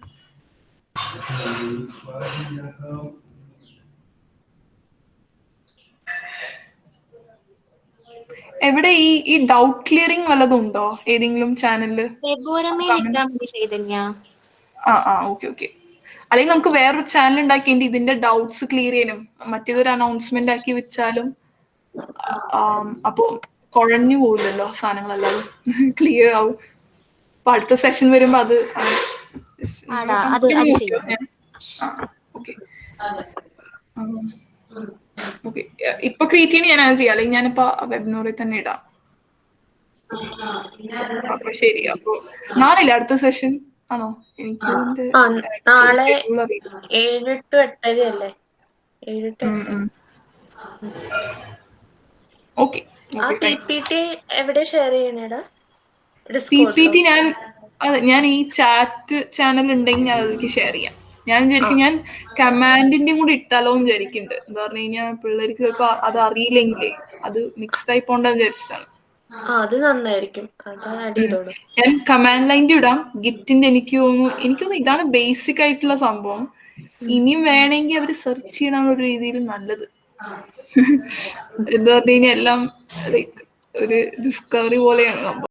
എവിടെ ഈ ഡൗട്ട് ക്ലിയറിംഗ് വല്ലതും ഉണ്ടോ ഏതെങ്കിലും ചാനലില്? വെബോരമയിൽ ഇട്ടാൽ മതി ചൈതന്യ. ഓക്കെ. അല്ലെങ്കിൽ നമുക്ക് വേറൊരു ചാനൽ ഉണ്ടാക്കിയിട്ട് ഇതിന്റെ ഡൗട്ട്സ് ക്ലിയർ ചെയ്യാനും മറ്റേതൊരു അനൗൺസ്മെന്റ് ആക്കി വെച്ചാലും അപ്പൊ കുഴഞ്ഞു പോകില്ലല്ലോ സാധനങ്ങളെല്ലാം ക്ലിയർ ആവും. അപ്പൊ അടുത്ത സെഷൻ വരുമ്പോ അത് അത് ചെയ്യും. Okay okay. ഇപ്പൊ ക്രിയേറ്റ് ചെയ്യണ ഞാനത് ചെയ്യാം, അല്ലെങ്കിൽ ഞാനിപ്പോ വെബിനോറിൽ തന്നെ ഇടാം. അപ്പൊ ശരി. അപ്പൊ നാളെ അടുത്ത സെഷൻ ആണോ? എനിക്ക് ഇതിന്റെ നാളെ schedule അറിയില്ല. 7 to 8:30 അല്ലേ? 7 to 8. ഓക്കെ. ആ PPT എവിടെ ഷെയർ ചെയ്യണേടാ? PPT ഞാൻ ഈ ചാറ്റ് ചാനൽ ഉണ്ടെങ്കിൽ ഞാൻ അതിലേക്ക് ഷെയർ ചെയ്യാം. ഞാൻ വിചാരിക്കും ഞാൻ കമാൻഡിന്റെയും കൂടി ഇട്ടാലോ എന്ന് വിചാരിക്കുന്നുണ്ട്. എന്താ പറഞ്ഞു കഴിഞ്ഞാൽ പിള്ളേർക്ക് ചിലപ്പോ അത് അറിയില്ലെങ്കിലേ അത് മിക്സ്ഡ് ആയി പോണ്ടെന്ന് വിചാരിച്ചിട്ടാണ്. അത് നന്നായിരിക്കും. അത് ആഡ് ചെയ്തോളൂ. ഞാൻ കമാൻഡ് ലൈൻ്റെ ഇടാം. ഗിറ്റിന്റെ എനിക്ക് തോന്നുന്നു ഇതാണ് ബേസിക് ആയിട്ടുള്ള സംഭവം. ഇനിയും വേണമെങ്കിൽ അവര് സെർച്ച് ചെയ്യണം ഒരു രീതിയിൽ നല്ലത്. എന്താ പറഞ്ഞു കഴിഞ്ഞാൽ എല്ലാം ലൈക്ക് ഒരു ഡിസ്കവറി പോലെയാണ് സംഭവം.